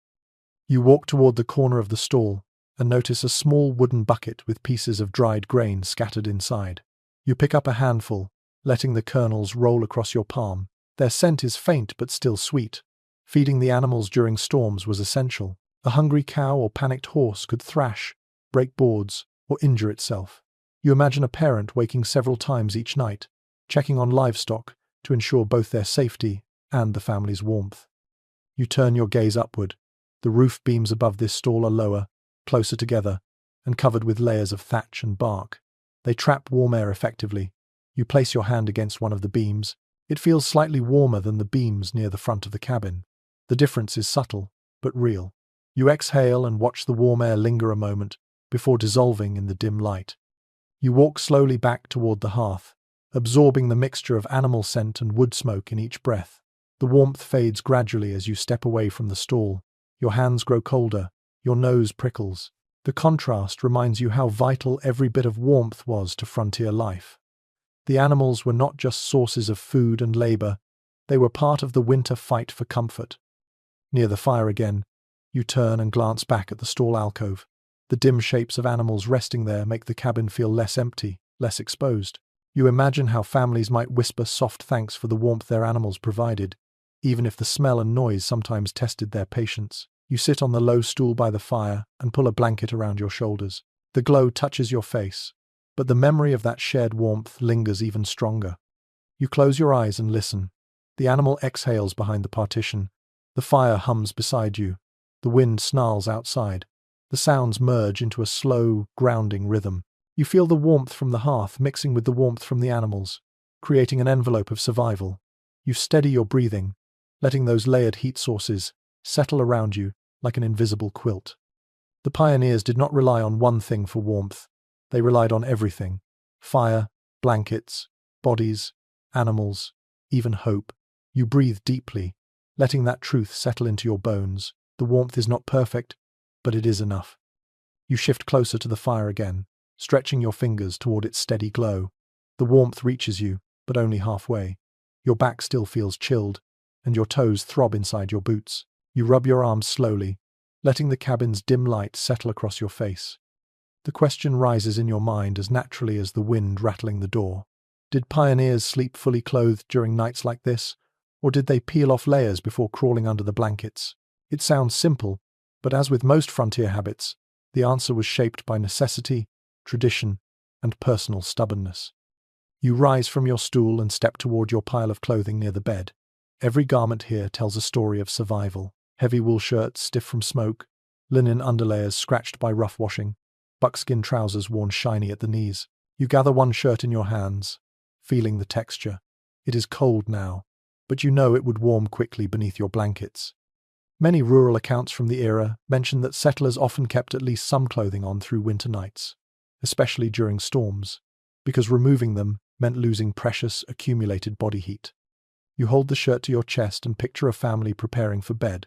You walk toward the corner of the stall and notice a small wooden bucket with pieces of dried grain scattered inside. You pick up a handful, letting the kernels roll across your palm. Their scent is faint but still sweet. Feeding the animals during storms was essential. A hungry cow or panicked horse could thrash, break boards, or injure itself. You imagine a parent waking several times each night, checking on livestock to ensure both their safety and the family's warmth. You turn your gaze upward. The roof beams above this stall are lower, closer together, and covered with layers of thatch and bark. They trap warm air effectively. You place your hand against one of the beams. It feels slightly warmer than the beams near the front of the cabin. The difference is subtle, but real. You exhale and watch the warm air linger a moment before dissolving in the dim light. You walk slowly back toward the hearth, absorbing the mixture of animal scent and wood smoke in each breath. The warmth fades gradually as you step away from the stall. Your hands grow colder, your nose prickles. The contrast reminds you how vital every bit of warmth was to frontier life. The animals were not just sources of food and labor, they were part of the winter fight for comfort. Near the fire again, you turn and glance back at the stall alcove. The dim shapes of animals resting there make the cabin feel less empty, less exposed. You imagine how families might whisper soft thanks for the warmth their animals provided, even if the smell and noise sometimes tested their patience. You sit on the low stool by the fire and pull a blanket around your shoulders. The glow touches your face, but the memory of that shared warmth lingers even stronger. You close your eyes and listen. The animal exhales behind the partition. The fire hums beside you. The wind snarls outside. The sounds merge into a slow, grounding rhythm. You feel the warmth from the hearth mixing with the warmth from the animals, creating an envelope of survival. You steady your breathing, letting those layered heat sources settle around you like an invisible quilt. The pioneers did not rely on one thing for warmth. They relied on everything: fire, blankets, bodies, animals, even hope. You breathe deeply, letting that truth settle into your bones. The warmth is not perfect, but it is enough. You shift closer to the fire again, stretching your fingers toward its steady glow. The warmth reaches you, but only halfway. Your back still feels chilled, and your toes throb inside your boots. You rub your arms slowly, letting the cabin's dim light settle across your face. The question rises in your mind as naturally as the wind rattling the door. Did pioneers sleep fully clothed during nights like this, or did they peel off layers before crawling under the blankets? It sounds simple, but as with most frontier habits, the answer was shaped by necessity, tradition, and personal stubbornness. You rise from your stool and step toward your pile of clothing near the bed. Every garment here tells a story of survival. Heavy wool shirts stiff from smoke, linen underlayers scratched by rough washing, buckskin trousers worn shiny at the knees. You gather one shirt in your hands, feeling the texture. It is cold now, but you know it would warm quickly beneath your blankets. Many rural accounts from the era mention that settlers often kept at least some clothing on through winter nights, especially during storms, because removing them meant losing precious, accumulated body heat. You hold the shirt to your chest and picture a family preparing for bed,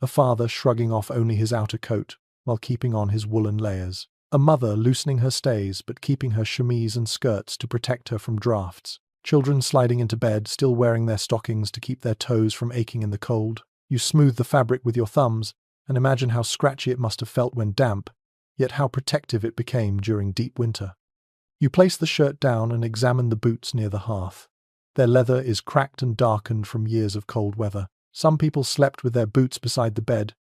a father shrugging off only his outer coat while keeping on his woolen layers, a mother loosening her stays but keeping her chemise and skirts to protect her from drafts, children sliding into bed still wearing their stockings to keep their toes from aching in the cold. You smooth the fabric with your thumbs and imagine how scratchy it must have felt when damp, yet how protective it became during deep winter. You place the shirt down and examine the boots near the hearth. Their leather is cracked and darkened from years of cold weather. Some people slept with their boots beside the bed,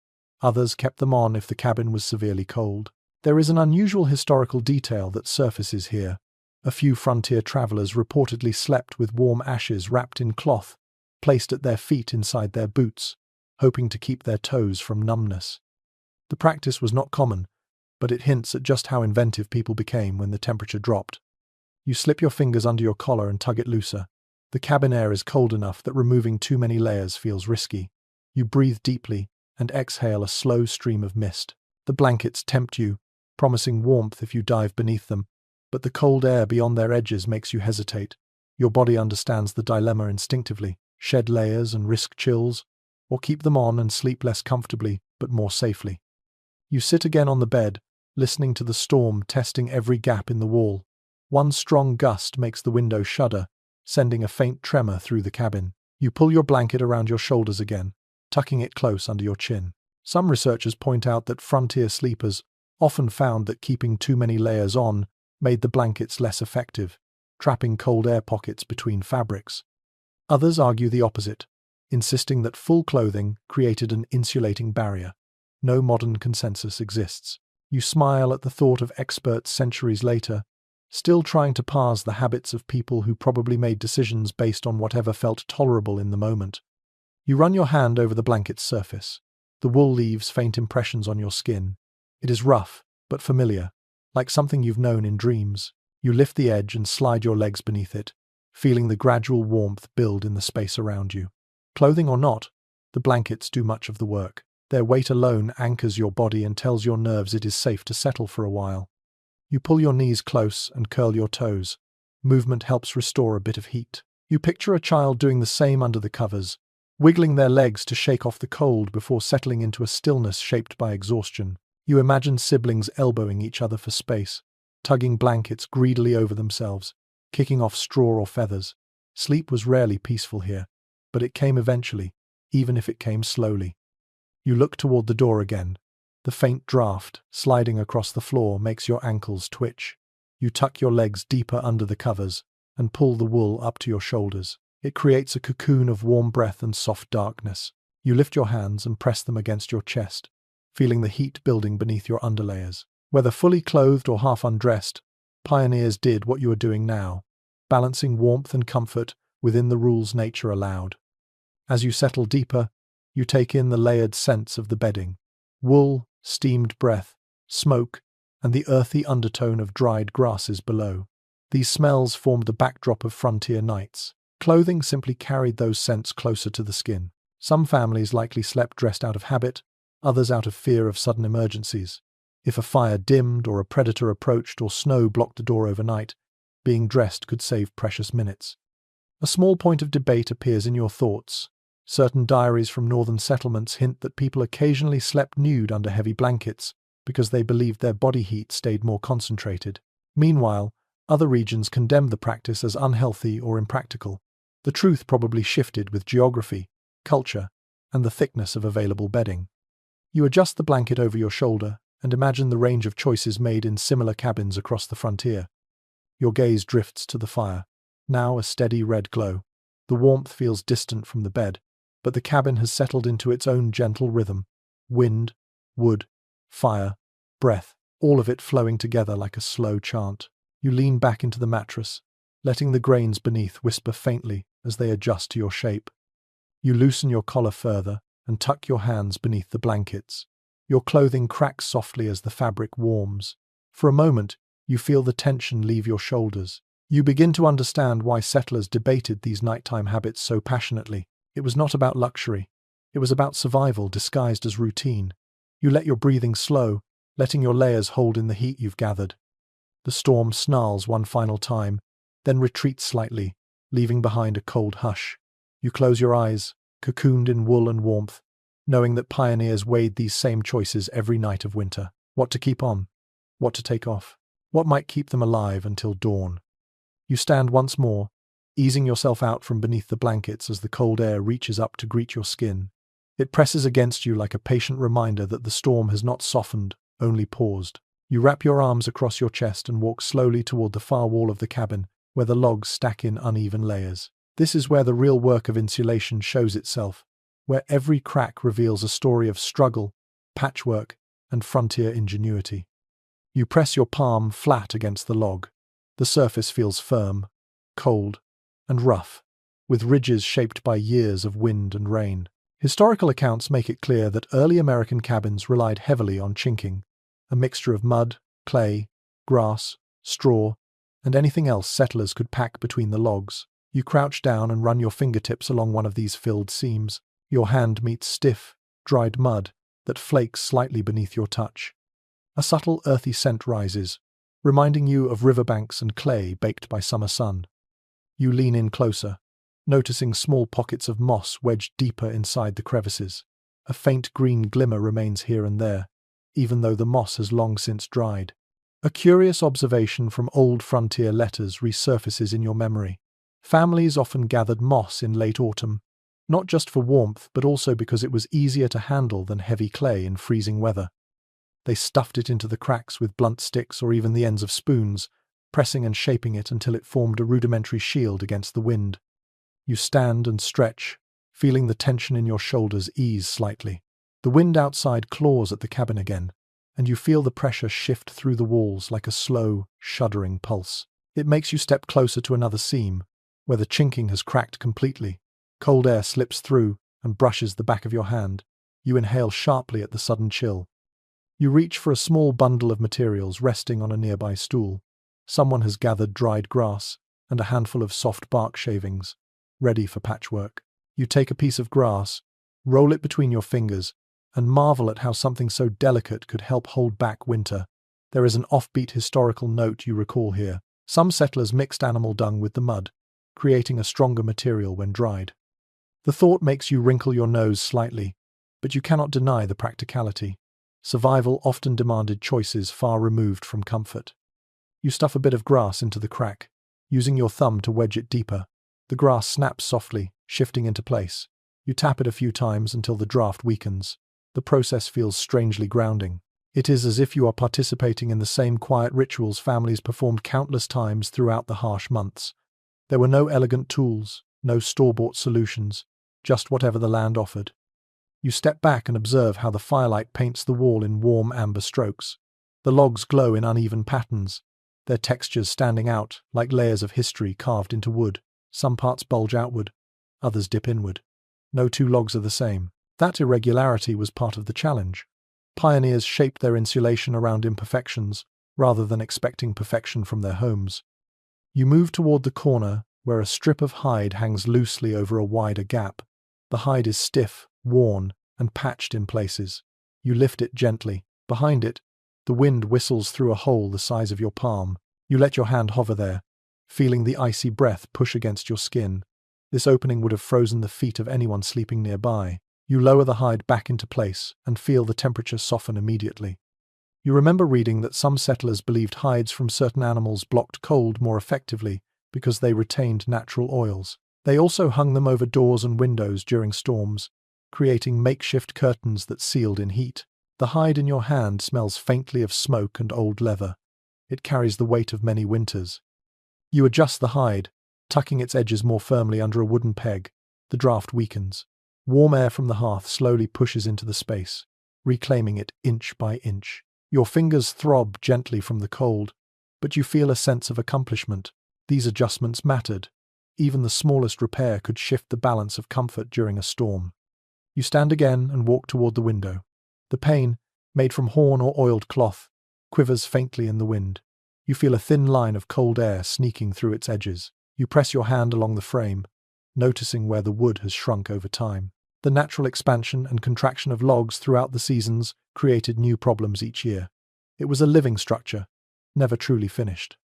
others kept them on if the cabin was severely cold. There is an unusual historical detail that surfaces here. A few frontier travelers reportedly slept with warm ashes wrapped in cloth, placed at their feet inside their boots, hoping to keep their toes from numbness. The practice was not common, but it hints at just how inventive people became when the temperature dropped. You slip your fingers under your collar and tug it looser. The cabin air is cold enough that removing too many layers feels risky. You breathe deeply and exhale a slow stream of mist. The blankets tempt you, promising warmth if you dive beneath them, but the cold air beyond their edges makes you hesitate. Your body understands the dilemma instinctively: shed layers and risk chills, or keep them on and sleep less comfortably but more safely. You sit again on the bed, listening to the storm testing every gap in the wall. One strong gust makes the window shudder, sending a faint tremor through the cabin. You pull your blanket around your shoulders again, tucking it close under your chin. Some researchers point out that frontier sleepers often found that keeping too many layers on made the blankets less effective, trapping cold air pockets between fabrics. Others argue the opposite, insisting that full clothing created an insulating barrier. No modern consensus exists. You smile at the thought of experts centuries later, still trying to parse the habits of people who probably made decisions based on whatever felt tolerable in the moment. You run your hand over the blanket's surface. The wool leaves faint impressions on your skin. It is rough, but familiar, like something you've known in dreams. You lift the edge and slide your legs beneath it, feeling the gradual warmth build in the space around you. Clothing or not, the blankets do much of the work. Their weight alone anchors your body and tells your nerves it is safe to settle for a while. You pull your knees close and curl your toes. Movement helps restore a bit of heat. You picture a child doing the same under the covers, wiggling their legs to shake off the cold before settling into a stillness shaped by exhaustion. You imagine siblings elbowing each other for space, tugging blankets greedily over themselves, kicking off straw or feathers. Sleep was rarely peaceful here, but it came eventually, even if it came slowly. You look toward the door again. The faint draft, sliding across the floor, makes your ankles twitch. You tuck your legs deeper under the covers and pull the wool up to your shoulders. It creates a cocoon of warm breath and soft darkness. You lift your hands and press them against your chest, feeling the heat building beneath your underlayers. Whether fully clothed or half undressed, pioneers did what you are doing now, balancing warmth and comfort within the rules nature allowed. As you settle deeper, you take in the layered scents of the bedding: wool, steamed breath, smoke, and the earthy undertone of dried grasses below. These smells formed the backdrop of frontier nights. Clothing simply carried those scents closer to the skin. Some families likely slept dressed out of habit, others out of fear of sudden emergencies. If a fire dimmed or a predator approached or snow blocked the door overnight, being dressed could save precious minutes. A small point of debate appears in your thoughts. Certain diaries from northern settlements hint that people occasionally slept nude under heavy blankets because they believed their body heat stayed more concentrated. Meanwhile, other regions condemned the practice as unhealthy or impractical. The truth probably shifted with geography, culture, and the thickness of available bedding. You adjust the blanket over your shoulder and imagine the range of choices made in similar cabins across the frontier. Your gaze drifts to the fire, now a steady red glow. The warmth feels distant from the bed, but the cabin has settled into its own gentle rhythm. Wind, wood, fire, breath, all of it flowing together like a slow chant. You lean back into the mattress, letting the grains beneath whisper faintly as they adjust to your shape. You loosen your collar further and tuck your hands beneath the blankets. Your clothing cracks softly as the fabric warms. For a moment, you feel the tension leave your shoulders. You begin to understand why settlers debated these nighttime habits so passionately. It was not about luxury. It was about survival disguised as routine. You let your breathing slow, letting your layers hold in the heat you've gathered. The storm snarls one final time, then retreats slightly, leaving behind a cold hush. You close your eyes, cocooned in wool and warmth, knowing that pioneers weighed these same choices every night of winter. What to keep on, what to take off, what might keep them alive until dawn. You stand once more, easing yourself out from beneath the blankets as the cold air reaches up to greet your skin. It presses against you like a patient reminder that the storm has not softened, only paused. You wrap your arms across your chest and walk slowly toward the far wall of the cabin, where the logs stack in uneven layers. This is where the real work of insulation shows itself, where every crack reveals a story of struggle, patchwork, and frontier ingenuity. You press your palm flat against the log. The surface feels firm, cold, and rough, with ridges shaped by years of wind and rain. Historical accounts make it clear that early American cabins relied heavily on chinking, a mixture of mud, clay, grass, straw, and anything else settlers could pack between the logs. You crouch down and run your fingertips along one of these filled seams. Your hand meets stiff, dried mud that flakes slightly beneath your touch. A subtle earthy scent rises, reminding you of riverbanks and clay baked by summer sun. You lean in closer, noticing small pockets of moss wedged deeper inside the crevices. A faint green glimmer remains here and there, even though the moss has long since dried. A curious observation from old frontier letters resurfaces in your memory. Families often gathered moss in late autumn, not just for warmth but also because it was easier to handle than heavy clay in freezing weather. They stuffed it into the cracks with blunt sticks or even the ends of spoons, pressing and shaping it until it formed a rudimentary shield against the wind. You stand and stretch, feeling the tension in your shoulders ease slightly. The wind outside claws at the cabin again, and you feel the pressure shift through the walls like a slow, shuddering pulse. It makes you step closer to another seam, where the chinking has cracked completely. Cold air slips through and brushes the back of your hand. You inhale sharply at the sudden chill. You reach for a small bundle of materials resting on a nearby stool. Someone has gathered dried grass and a handful of soft bark shavings, ready for patchwork. You take a piece of grass, roll it between your fingers, and marvel at how something so delicate could help hold back winter. There is an offbeat historical note you recall here. Some settlers mixed animal dung with the mud, creating a stronger material when dried. The thought makes you wrinkle your nose slightly, but you cannot deny the practicality. Survival often demanded choices far removed from comfort. You stuff a bit of grass into the crack, using your thumb to wedge it deeper. The grass snaps softly, shifting into place. You tap it a few times until the draft weakens. The process feels strangely grounding. It is as if you are participating in the same quiet rituals families performed countless times throughout the harsh months. There were no elegant tools, no store-bought solutions, just whatever the land offered. You step back and observe how the firelight paints the wall in warm amber strokes. The logs glow in uneven patterns, their textures standing out like layers of history carved into wood. Some parts bulge outward, others dip inward. No two logs are the same. That irregularity was part of the challenge. Pioneers shaped their insulation around imperfections, rather than expecting perfection from their homes. You move toward the corner, where a strip of hide hangs loosely over a wider gap. The hide is stiff, worn, and patched in places. You lift it gently. Behind it, the wind whistles through a hole the size of your palm. You let your hand hover there, feeling the icy breath push against your skin. This opening would have frozen the feet of anyone sleeping nearby. You lower the hide back into place and feel the temperature soften immediately. You remember reading that some settlers believed hides from certain animals blocked cold more effectively because they retained natural oils. They also hung them over doors and windows during storms, creating makeshift curtains that sealed in heat. The hide in your hand smells faintly of smoke and old leather. It carries the weight of many winters. You adjust the hide, tucking its edges more firmly under a wooden peg. The draft weakens. Warm air from the hearth slowly pushes into the space, reclaiming it inch by inch. Your fingers throb gently from the cold, but you feel a sense of accomplishment. These adjustments mattered. Even the smallest repair could shift the balance of comfort during a storm. You stand again and walk toward the window. The pane, made from horn or oiled cloth, quivers faintly in the wind. You feel a thin line of cold air sneaking through its edges. You press your hand along the frame, noticing where the wood has shrunk over time. The natural expansion and contraction of logs throughout the seasons created new problems each year. It was a living structure, never truly finished.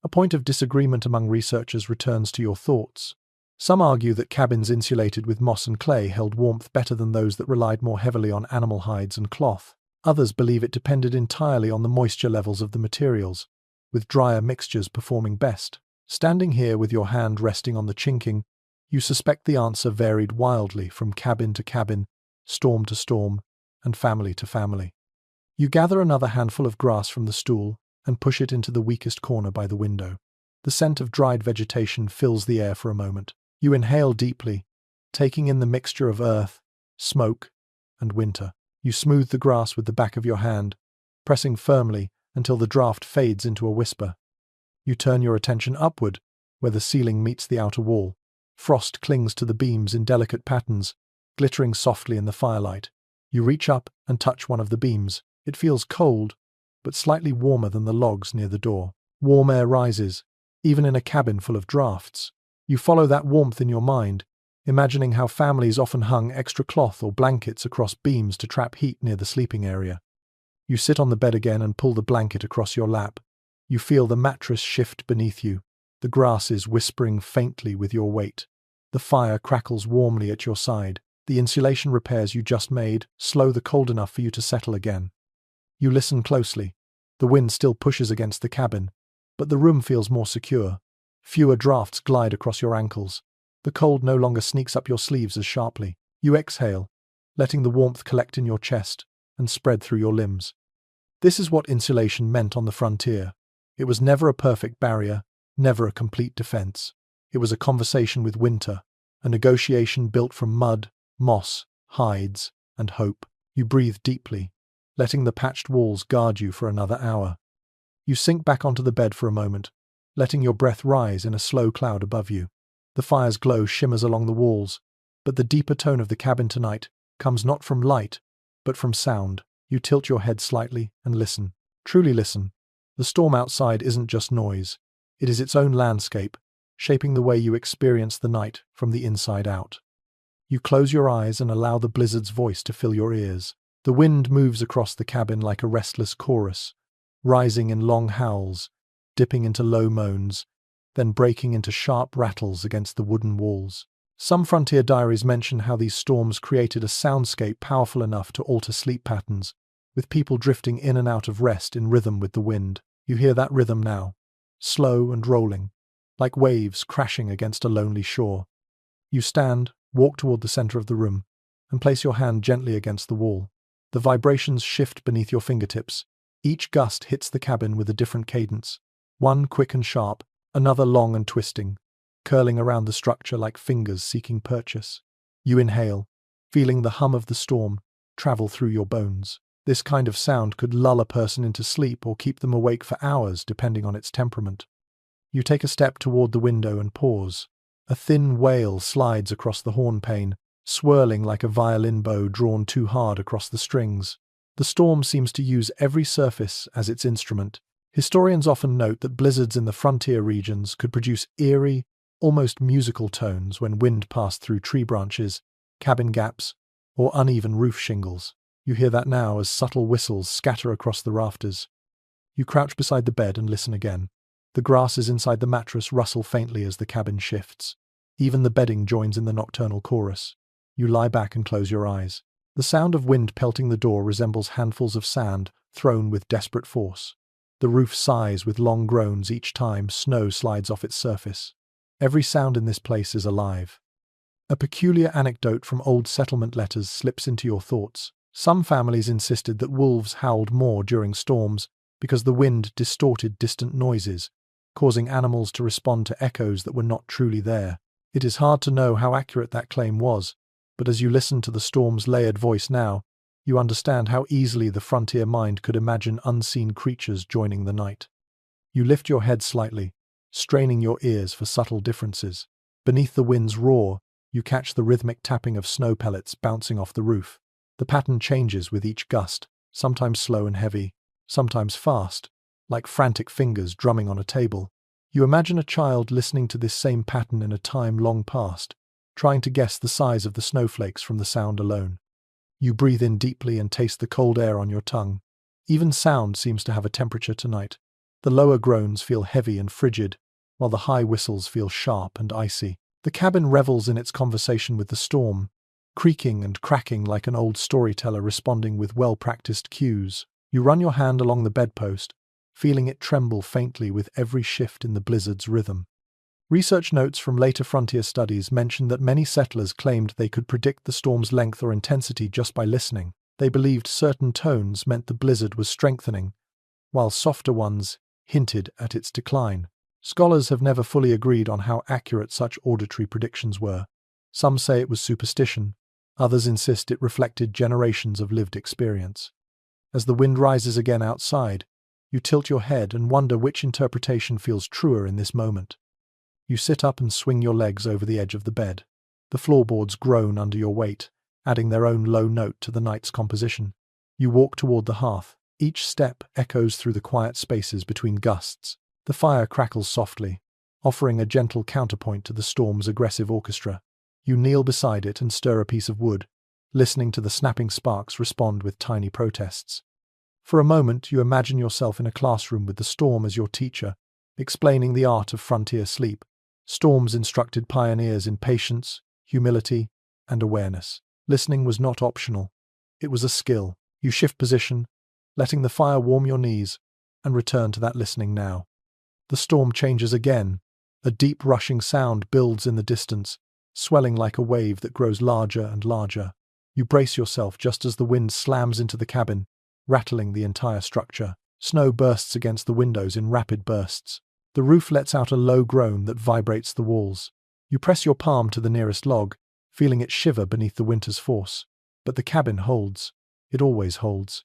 A point of disagreement among researchers returns to your thoughts. Some argue that cabins insulated with moss and clay held warmth better than those that relied more heavily on animal hides and cloth. Others believe it depended entirely on the moisture levels of the materials, with drier mixtures performing best. Standing here with your hand resting on the chinking, you suspect the answer varied wildly from cabin to cabin, storm to storm, and family to family. You gather another handful of grass from the stool and push it into the weakest corner by the window. The scent of dried vegetation fills the air for a moment. You inhale deeply, taking in the mixture of earth, smoke, and winter. You smooth the grass with the back of your hand, pressing firmly until the draft fades into a whisper. You turn your attention upward, where the ceiling meets the outer wall. Frost clings to the beams in delicate patterns, glittering softly in the firelight. You reach up and touch one of the beams. It feels cold, but slightly warmer than the logs near the door. Warm air rises, even in a cabin full of drafts. You follow that warmth in your mind, imagining how families often hung extra cloth or blankets across beams to trap heat near the sleeping area. You sit on the bed again and pull the blanket across your lap. You feel the mattress shift beneath you, the grasses whispering faintly with your weight. The fire crackles warmly at your side. The insulation repairs you just made slow the cold enough for you to settle again. You listen closely. The wind still pushes against the cabin, but the room feels more secure. Fewer drafts glide across your ankles. The cold no longer sneaks up your sleeves as sharply. You exhale, letting the warmth collect in your chest and spread through your limbs. This is what insulation meant on the frontier. It was never a perfect barrier, never a complete defense. It was a conversation with winter, a negotiation built from mud, moss, hides, and hope. You breathe deeply, letting the patched walls guard you for another hour. You sink back onto the bed for a moment, letting your breath rise in a slow cloud above you. The fire's glow shimmers along the walls, but the deeper tone of the cabin tonight comes not from light, but from sound. You tilt your head slightly and listen. Truly listen. The storm outside isn't just noise. It is its own landscape, shaping the way you experience the night from the inside out. You close your eyes and allow the blizzard's voice to fill your ears. The wind moves across the cabin like a restless chorus, rising in long howls, dipping into low moans, then breaking into sharp rattles against the wooden walls. Some frontier diaries mention how these storms created a soundscape powerful enough to alter sleep patterns, with people drifting in and out of rest in rhythm with the wind. You hear that rhythm now, slow and rolling, like waves crashing against a lonely shore. You stand, walk toward the center of the room, and place your hand gently against the wall. The vibrations shift beneath your fingertips. Each gust hits the cabin with a different cadence, one quick and sharp, another long and twisting, curling around the structure like fingers seeking purchase. You inhale, feeling the hum of the storm travel through your bones. This kind of sound could lull a person into sleep or keep them awake for hours, depending on its temperament. You take a step toward the window and pause. A thin wail slides across the horn pane, swirling like a violin bow drawn too hard across the strings. The storm seems to use every surface as its instrument. Historians often note that blizzards in the frontier regions could produce eerie, almost musical tones when wind passed through tree branches, cabin gaps, or uneven roof shingles. You hear that now as subtle whistles scatter across the rafters. You crouch beside the bed and listen again. The grasses inside the mattress rustle faintly as the cabin shifts. Even the bedding joins in the nocturnal chorus. You lie back and close your eyes. The sound of wind pelting the door resembles handfuls of sand thrown with desperate force. The roof sighs with long groans each time snow slides off its surface. Every sound in this place is alive. A peculiar anecdote from old settlement letters slips into your thoughts. Some families insisted that wolves howled more during storms because the wind distorted distant noises, causing animals to respond to echoes that were not truly there. It is hard to know how accurate that claim was, but as you listen to the storm's layered voice now, you understand how easily the frontier mind could imagine unseen creatures joining the night. You lift your head slightly, straining your ears for subtle differences. Beneath the wind's roar, you catch the rhythmic tapping of snow pellets bouncing off the roof. The pattern changes with each gust, sometimes slow and heavy, sometimes fast, like frantic fingers drumming on a table. You imagine a child listening to this same pattern in a time long past, trying to guess the size of the snowflakes from the sound alone. You breathe in deeply and taste the cold air on your tongue. Even sound seems to have a temperature tonight. The lower groans feel heavy and frigid, while the high whistles feel sharp and icy. The cabin revels in its conversation with the storm, creaking and cracking like an old storyteller responding with well-practiced cues. You run your hand along the bedpost, feeling it tremble faintly with every shift in the blizzard's rhythm. Research notes from later frontier studies mention that many settlers claimed they could predict the storm's length or intensity just by listening. They believed certain tones meant the blizzard was strengthening, while softer ones hinted at its decline. Scholars have never fully agreed on how accurate such auditory predictions were. Some say it was superstition, others insist it reflected generations of lived experience. As the wind rises again outside, you tilt your head and wonder which interpretation feels truer in this moment. You sit up and swing your legs over the edge of the bed. The floorboards groan under your weight, adding their own low note to the night's composition. You walk toward the hearth. Each step echoes through the quiet spaces between gusts. The fire crackles softly, offering a gentle counterpoint to the storm's aggressive orchestra. You kneel beside it and stir a piece of wood, listening to the snapping sparks respond with tiny protests. For a moment, you imagine yourself in a classroom with the storm as your teacher, explaining the art of frontier sleep. Storms instructed pioneers in patience, humility, and awareness. Listening was not optional. It was a skill. You shift position, letting the fire warm your knees, and return to that listening now. The storm changes again. A deep rushing sound builds in the distance, swelling like a wave that grows larger and larger. You brace yourself just as the wind slams into the cabin, rattling the entire structure. Snow bursts against the windows in rapid bursts. The roof lets out a low groan that vibrates the walls. You press your palm to the nearest log, feeling it shiver beneath the winter's force. But the cabin holds. It always holds.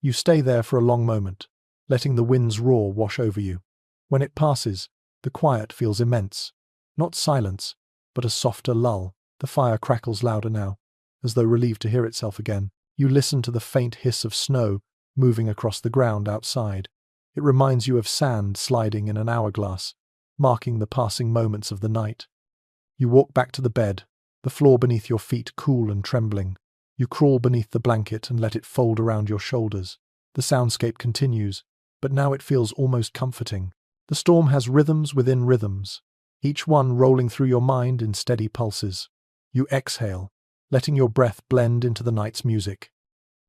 You stay there for a long moment, letting the wind's roar wash over you. When it passes, the quiet feels immense. Not silence, but a softer lull. The fire crackles louder now, as though relieved to hear itself again. You listen to the faint hiss of snow moving across the ground outside. It reminds you of sand sliding in an hourglass, marking the passing moments of the night. You walk back to the bed, the floor beneath your feet cool and trembling. You crawl beneath the blanket and let it fold around your shoulders. The soundscape continues, but now it feels almost comforting. The storm has rhythms within rhythms, each one rolling through your mind in steady pulses. You exhale, letting your breath blend into the night's music.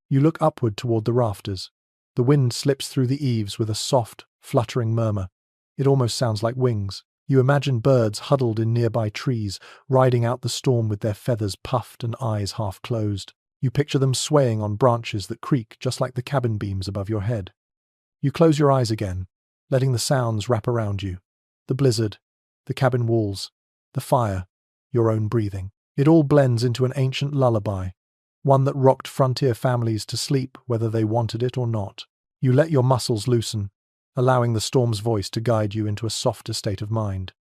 You look upward toward the rafters. The wind slips through the eaves with a soft, fluttering murmur. It almost sounds like wings. You imagine birds huddled in nearby trees, riding out the storm with their feathers puffed and eyes half closed. You picture them swaying on branches that creak just like the cabin beams above your head. You close your eyes again, letting the sounds wrap around you. The blizzard, the cabin walls, the fire, your own breathing. It all blends into an ancient lullaby, one that rocked frontier families to sleep whether they wanted it or not. You let your muscles loosen, allowing the storm's voice to guide you into a softer state of mind.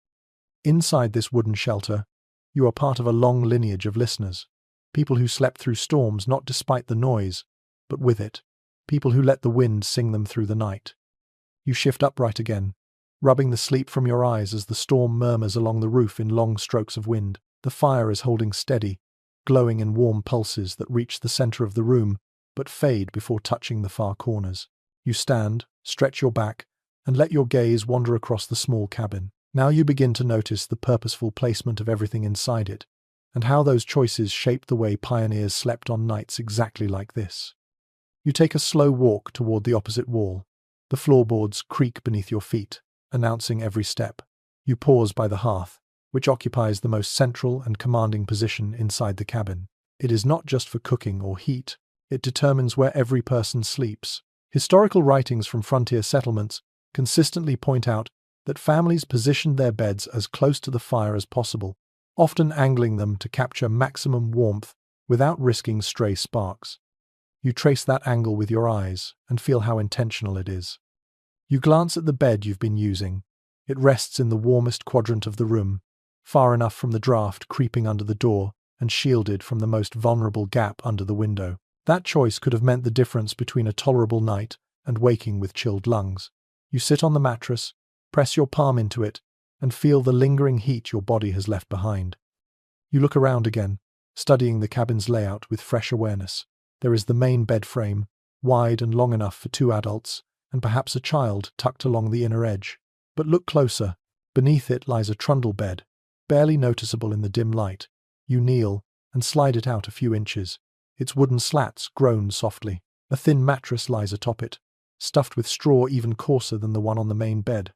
Inside this wooden shelter, you are part of a long lineage of listeners, people who slept through storms not despite the noise, but with it. people who let the wind sing them through the night. You shift upright again, rubbing the sleep from your eyes as the storm murmurs along the roof in long strokes of wind. The fire is holding steady, glowing in warm pulses that reach the center of the room, but fade before touching the far corners. You stand, stretch your back, and let your gaze wander across the small cabin. Now you begin to notice the purposeful placement of everything inside it, and how those choices shaped the way pioneers slept on nights exactly like this. You take a slow walk toward the opposite wall. The floorboards creak beneath your feet, announcing every step. You pause by the hearth, which occupies the most central and commanding position inside the cabin. It is not just for cooking or heat, it determines where every person sleeps. Historical writings from frontier settlements consistently point out that families positioned their beds as close to the fire as possible, often angling them to capture maximum warmth without risking stray sparks. You trace that angle with your eyes and feel how intentional it is. You glance at the bed you've been using. It rests in the warmest quadrant of the room, far enough from the draft creeping under the door and shielded from the most vulnerable gap under the window. That choice could have meant the difference between a tolerable night and waking with chilled lungs. You sit on the mattress, press your palm into it, and feel the lingering heat your body has left behind. You look around again, studying the cabin's layout with fresh awareness. There is the main bed frame, wide and long enough for 2 adults, and perhaps a child tucked along the inner edge. But look closer. Beneath it lies a trundle bed, barely noticeable in the dim light. You kneel and slide it out a few inches. Its wooden slats groan softly. A thin mattress lies atop it, stuffed with straw even coarser than the one on the main bed.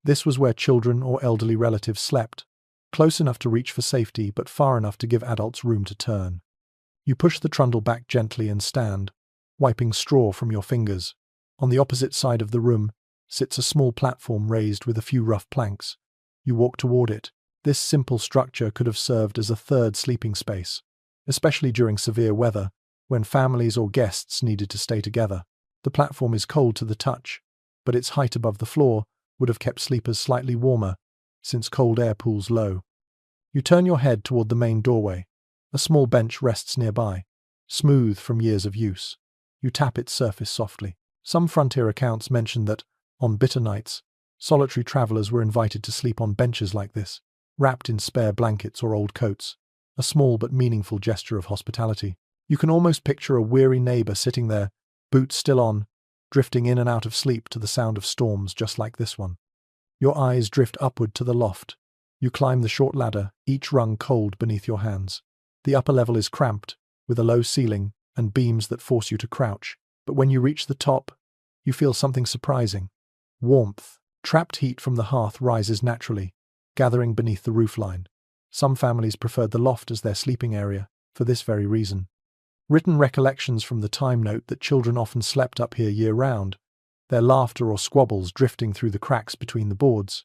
This was where children or elderly relatives slept, close enough to reach for safety but far enough to give adults room to turn. You push the trundle back gently and stand, wiping straw from your fingers. On the opposite side of the room sits a small platform raised with a few rough planks. You walk toward it. This simple structure could have served as a third sleeping space, especially during severe weather, when families or guests needed to stay together. The platform is cold to the touch, but its height above the floor would have kept sleepers slightly warmer, since cold air pools low. You turn your head toward the main doorway. A small bench rests nearby, smooth from years of use. You tap its surface softly. Some frontier accounts mention that, on bitter nights, solitary travelers were invited to sleep on benches like this, wrapped in spare blankets or old coats, a small but meaningful gesture of hospitality. You can almost picture a weary neighbor sitting there, boots still on, drifting in and out of sleep to the sound of storms just like this one. Your eyes drift upward to the loft. You climb the short ladder, each rung cold beneath your hands. The upper level is cramped, with a low ceiling and beams that force you to crouch. But when you reach the top, you feel something surprising. Warmth. Trapped heat from the hearth rises naturally, gathering beneath the roofline. Some families preferred the loft as their sleeping area, for this very reason. Written recollections from the time note that children often slept up here year-round, their laughter or squabbles drifting through the cracks between the boards.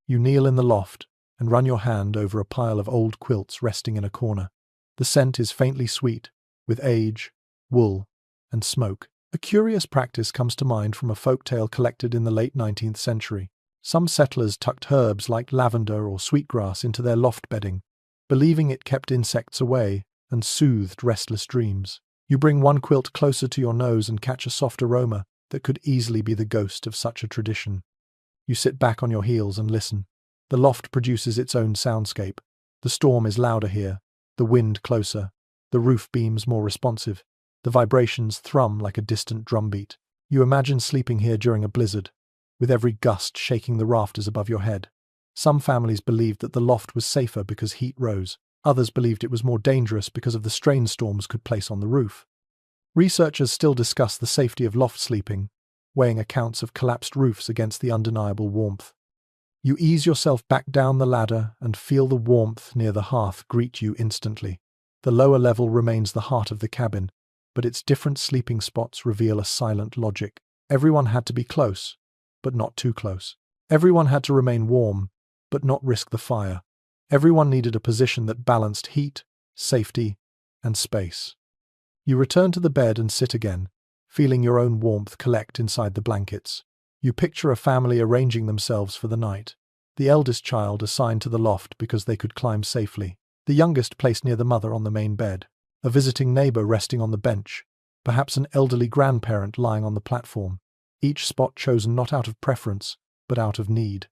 You kneel in the loft and run your hand over a pile of old quilts resting in a corner. The scent is faintly sweet, with age, wool, and smoke. A curious practice comes to mind from a folktale collected in the late 19th century. Some settlers tucked herbs like lavender or sweetgrass into their loft bedding, believing it kept insects away and soothed restless dreams. You bring one quilt closer to your nose and catch a soft aroma that could easily be the ghost of such a tradition. You sit back on your heels and listen. The loft produces its own soundscape. The storm is louder here, the wind closer, the roof beams more responsive. The vibrations thrum like a distant drumbeat. You imagine sleeping here during a blizzard, with every gust shaking the rafters above your head. Some families believed that the loft was safer because heat rose. Others believed it was more dangerous because of the strain storms could place on the roof. Researchers still discuss the safety of loft sleeping, weighing accounts of collapsed roofs against the undeniable warmth. You ease yourself back down the ladder and feel the warmth near the hearth greet you instantly. The lower level remains the heart of the cabin, but its different sleeping spots reveal a silent logic. Everyone had to be close, but not too close. Everyone had to remain warm, but not risk the fire. Everyone needed a position that balanced heat, safety, and space. You return to the bed and sit again, feeling your own warmth collect inside the blankets. You picture a family arranging themselves for the night. The eldest child assigned to the loft because they could climb safely. The youngest placed near the mother on the main bed. A visiting neighbor resting on the bench, perhaps an elderly grandparent lying on the platform, each spot chosen not out of preference, but out of need.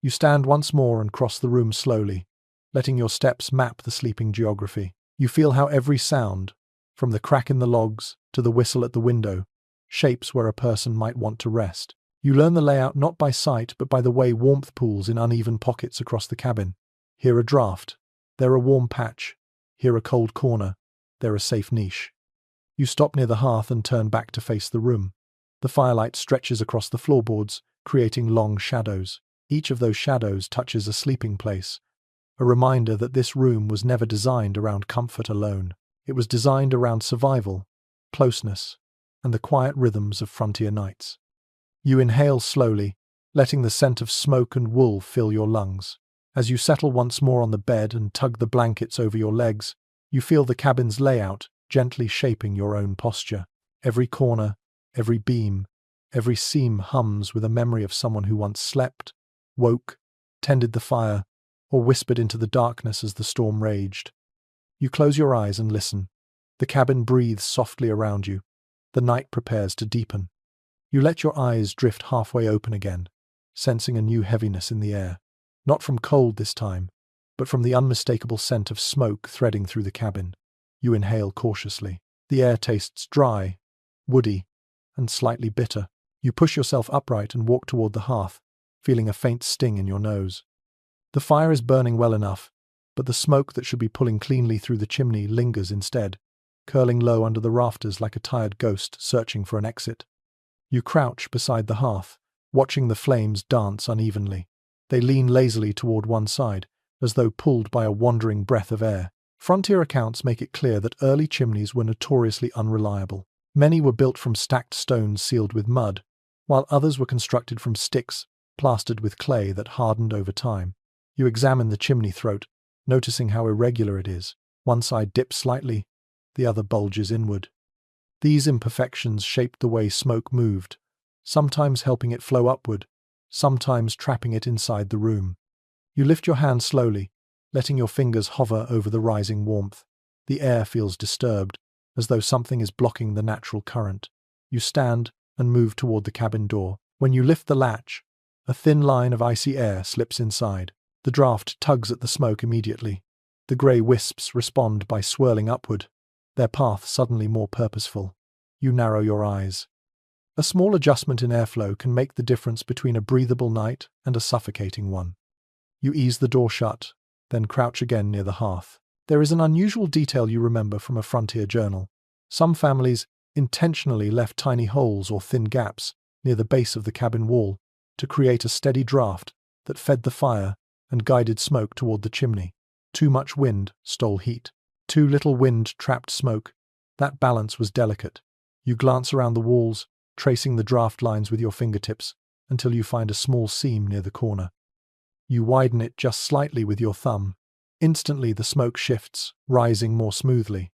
You stand once more and cross the room slowly, letting your steps map the sleeping geography. You feel how every sound, from the crack in the logs to the whistle at the window, shapes where a person might want to rest. You learn the layout not by sight but by the way warmth pools in uneven pockets across the cabin. Here a draft, there a warm patch, here a cold corner, there a safe niche. You stop near the hearth and turn back to face the room. The firelight stretches across the floorboards, creating long shadows. Each of those shadows touches a sleeping place, a reminder that this room was never designed around comfort alone. It was designed around survival, closeness, and the quiet rhythms of frontier nights. You inhale slowly, letting the scent of smoke and wool fill your lungs. As you settle once more on the bed and tug the blankets over your legs, you feel the cabin's layout gently shaping your own posture. Every corner, every beam, every seam hums with a memory of someone who once slept, woke, tended the fire, or whispered into the darkness as the storm raged. You close your eyes and listen. The cabin breathes softly around you. The night prepares to deepen. You let your eyes drift halfway open again, sensing a new heaviness in the air. Not from cold this time, but from the unmistakable scent of smoke threading through the cabin. You inhale cautiously. The air tastes dry, woody, and slightly bitter. You push yourself upright and walk toward the hearth, feeling a faint sting in your nose. The fire is burning well enough, but the smoke that should be pulling cleanly through the chimney lingers instead, curling low under the rafters like a tired ghost searching for an exit. You crouch beside the hearth, watching the flames dance unevenly. They lean lazily toward one side, as though pulled by a wandering breath of air. Frontier accounts make it clear that early chimneys were notoriously unreliable. Many were built from stacked stones sealed with mud, while others were constructed from sticks plastered with clay that hardened over time. You examine the chimney throat, noticing how irregular it is. One side dips slightly, the other bulges inward. These imperfections shaped the way smoke moved, sometimes helping it flow upward, sometimes trapping it inside the room. You lift your hand slowly, letting your fingers hover over the rising warmth. The air feels disturbed, as though something is blocking the natural current. You stand and move toward the cabin door. When you lift the latch, a thin line of icy air slips inside. The draft tugs at the smoke immediately. The grey wisps respond by swirling upward, their path suddenly more purposeful. You narrow your eyes. A small adjustment in airflow can make the difference between a breathable night and a suffocating one. You ease the door shut, then crouch again near the hearth. There is an unusual detail you remember from a frontier journal. Some families intentionally left tiny holes or thin gaps near the base of the cabin wall to create a steady draft that fed the fire and guided smoke toward the chimney. Too much wind stole heat. Too little wind trapped smoke. That balance was delicate. You glance around the walls, tracing the draft lines with your fingertips until you find a small seam near the corner. You widen it just slightly with your thumb. Instantly the smoke shifts, rising more smoothly.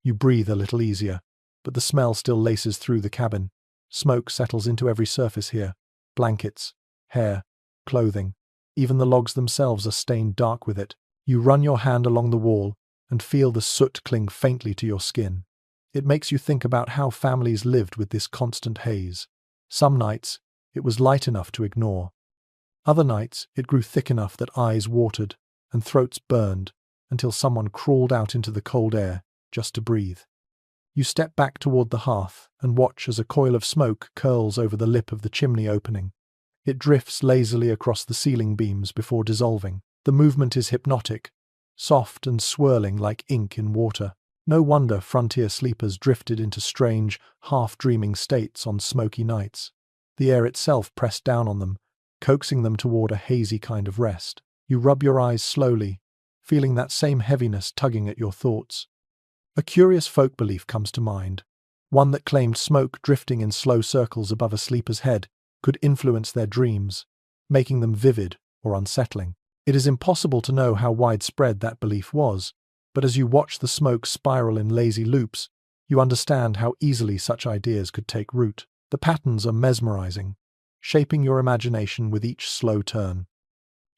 You breathe a little easier, but the smell still laces through the cabin. Smoke settles into every surface here. Blankets, hair, clothing. Even the logs themselves are stained dark with it. You run your hand along the wall and feel the soot cling faintly to your skin. It makes you think about how families lived with this constant haze. Some nights, it was light enough to ignore. Other nights, it grew thick enough that eyes watered and throats burned until someone crawled out into the cold air just to breathe. You step back toward the hearth and watch as a coil of smoke curls over the lip of the chimney opening. It drifts lazily across the ceiling beams before dissolving. The movement is hypnotic, soft and swirling like ink in water. No wonder frontier sleepers drifted into strange, half-dreaming states on smoky nights. The air itself pressed down on them, coaxing them toward a hazy kind of rest. You rub your eyes slowly, feeling that same heaviness tugging at your thoughts. A curious folk belief comes to mind, one that claimed smoke drifting in slow circles above a sleeper's head could influence their dreams, making them vivid or unsettling. It is impossible to know how widespread that belief was, but as you watch the smoke spiral in lazy loops, you understand how easily such ideas could take root. The patterns are mesmerizing, shaping your imagination with each slow turn.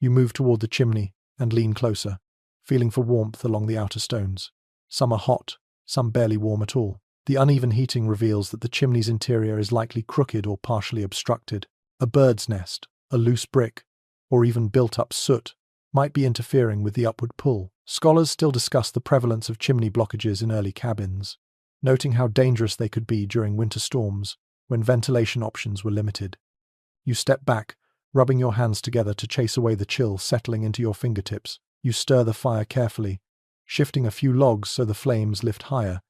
You move toward the chimney and lean closer, feeling for warmth along the outer stones. Some are hot, some barely warm at all. The uneven heating reveals that the chimney's interior is likely crooked or partially obstructed. A bird's nest, a loose brick, or even built-up soot might be interfering with the upward pull. Scholars still discuss the prevalence of chimney blockages in early cabins, noting how dangerous they could be during winter storms when ventilation options were limited. You step back, rubbing your hands together to chase away the chill settling into your fingertips. You stir the fire carefully, shifting a few logs so the flames lift higher,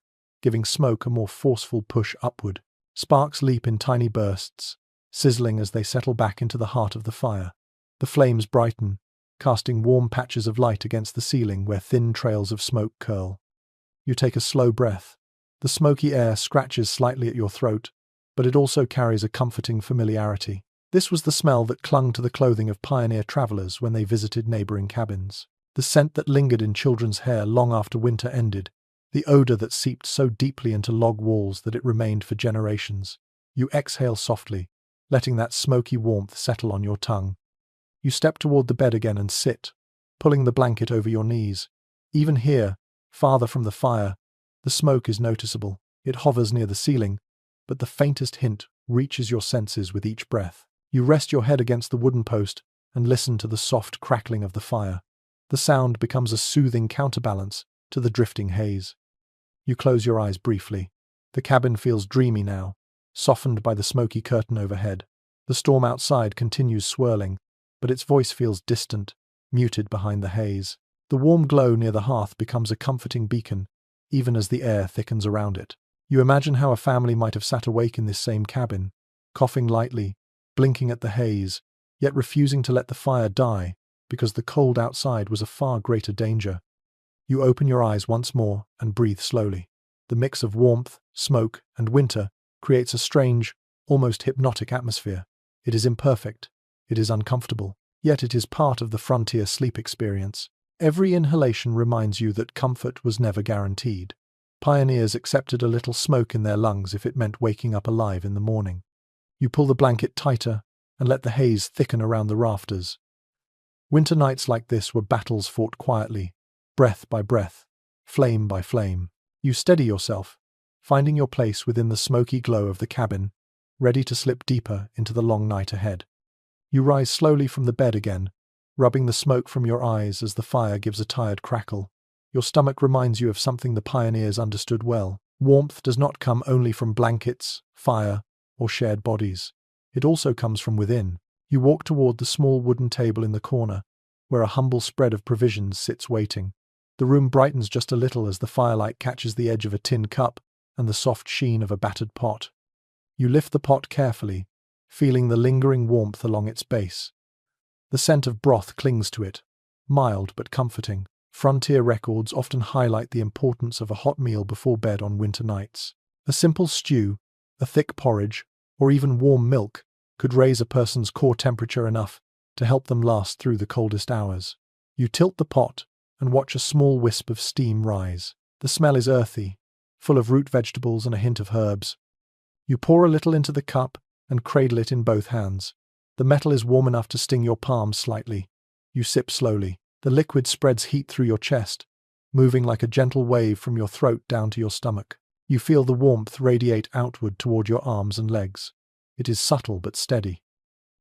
giving smoke a more forceful push upward. Sparks leap in tiny bursts, sizzling as they settle back into the heart of the fire. The flames brighten, casting warm patches of light against the ceiling where thin trails of smoke curl. You take a slow breath. The smoky air scratches slightly at your throat, but it also carries a comforting familiarity. This was the smell that clung to the clothing of pioneer travelers when they visited neighboring cabins. The scent that lingered in children's hair long after winter ended. The odor that seeped so deeply into log walls that it remained for generations. You exhale softly, letting that smoky warmth settle on your tongue. You step toward the bed again and sit, pulling the blanket over your knees. Even here, farther from the fire, the smoke is noticeable. It hovers near the ceiling, but the faintest hint reaches your senses with each breath. You rest your head against the wooden post and listen to the soft crackling of the fire. The sound becomes a soothing counterbalance to the drifting haze. You close your eyes briefly. The cabin feels dreamy now, softened by the smoky curtain overhead. The storm outside continues swirling, but its voice feels distant, muted behind the haze. The warm glow near the hearth becomes a comforting beacon, even as the air thickens around it. You imagine how a family might have sat awake in this same cabin, coughing lightly, blinking at the haze, yet refusing to let the fire die because the cold outside was a far greater danger. You open your eyes once more and breathe slowly. The mix of warmth, smoke, and winter creates a strange, almost hypnotic atmosphere. It is imperfect, it is uncomfortable, yet it is part of the frontier sleep experience. Every inhalation reminds you that comfort was never guaranteed. Pioneers accepted a little smoke in their lungs if it meant waking up alive in the morning. You pull the blanket tighter and let the haze thicken around the rafters. Winter nights like this were battles fought quietly, breath by breath, flame by flame. You steady yourself, finding your place within the smoky glow of the cabin, ready to slip deeper into the long night ahead. You rise slowly from the bed again, rubbing the smoke from your eyes as the fire gives a tired crackle. Your stomach reminds you of something the pioneers understood well. Warmth does not come only from blankets, fire, or shared bodies. It also comes from within. You walk toward the small wooden table in the corner, where a humble spread of provisions sits waiting. The room brightens just a little as the firelight catches the edge of a tin cup and the soft sheen of a battered pot. You lift the pot carefully, feeling the lingering warmth along its base. The scent of broth clings to it, mild but comforting. Frontier records often highlight the importance of a hot meal before bed on winter nights. A simple stew, a thick porridge, or even warm milk could raise a person's core temperature enough to help them last through the coldest hours. You tilt the pot and watch a small wisp of steam rise. The smell is earthy, full of root vegetables and a hint of herbs. You pour a little into the cup and cradle it in both hands. The metal is warm enough to sting your palms slightly. You sip slowly. The liquid spreads heat through your chest, moving like a gentle wave from your throat down to your stomach. You feel the warmth radiate outward toward your arms and legs. It is subtle but steady.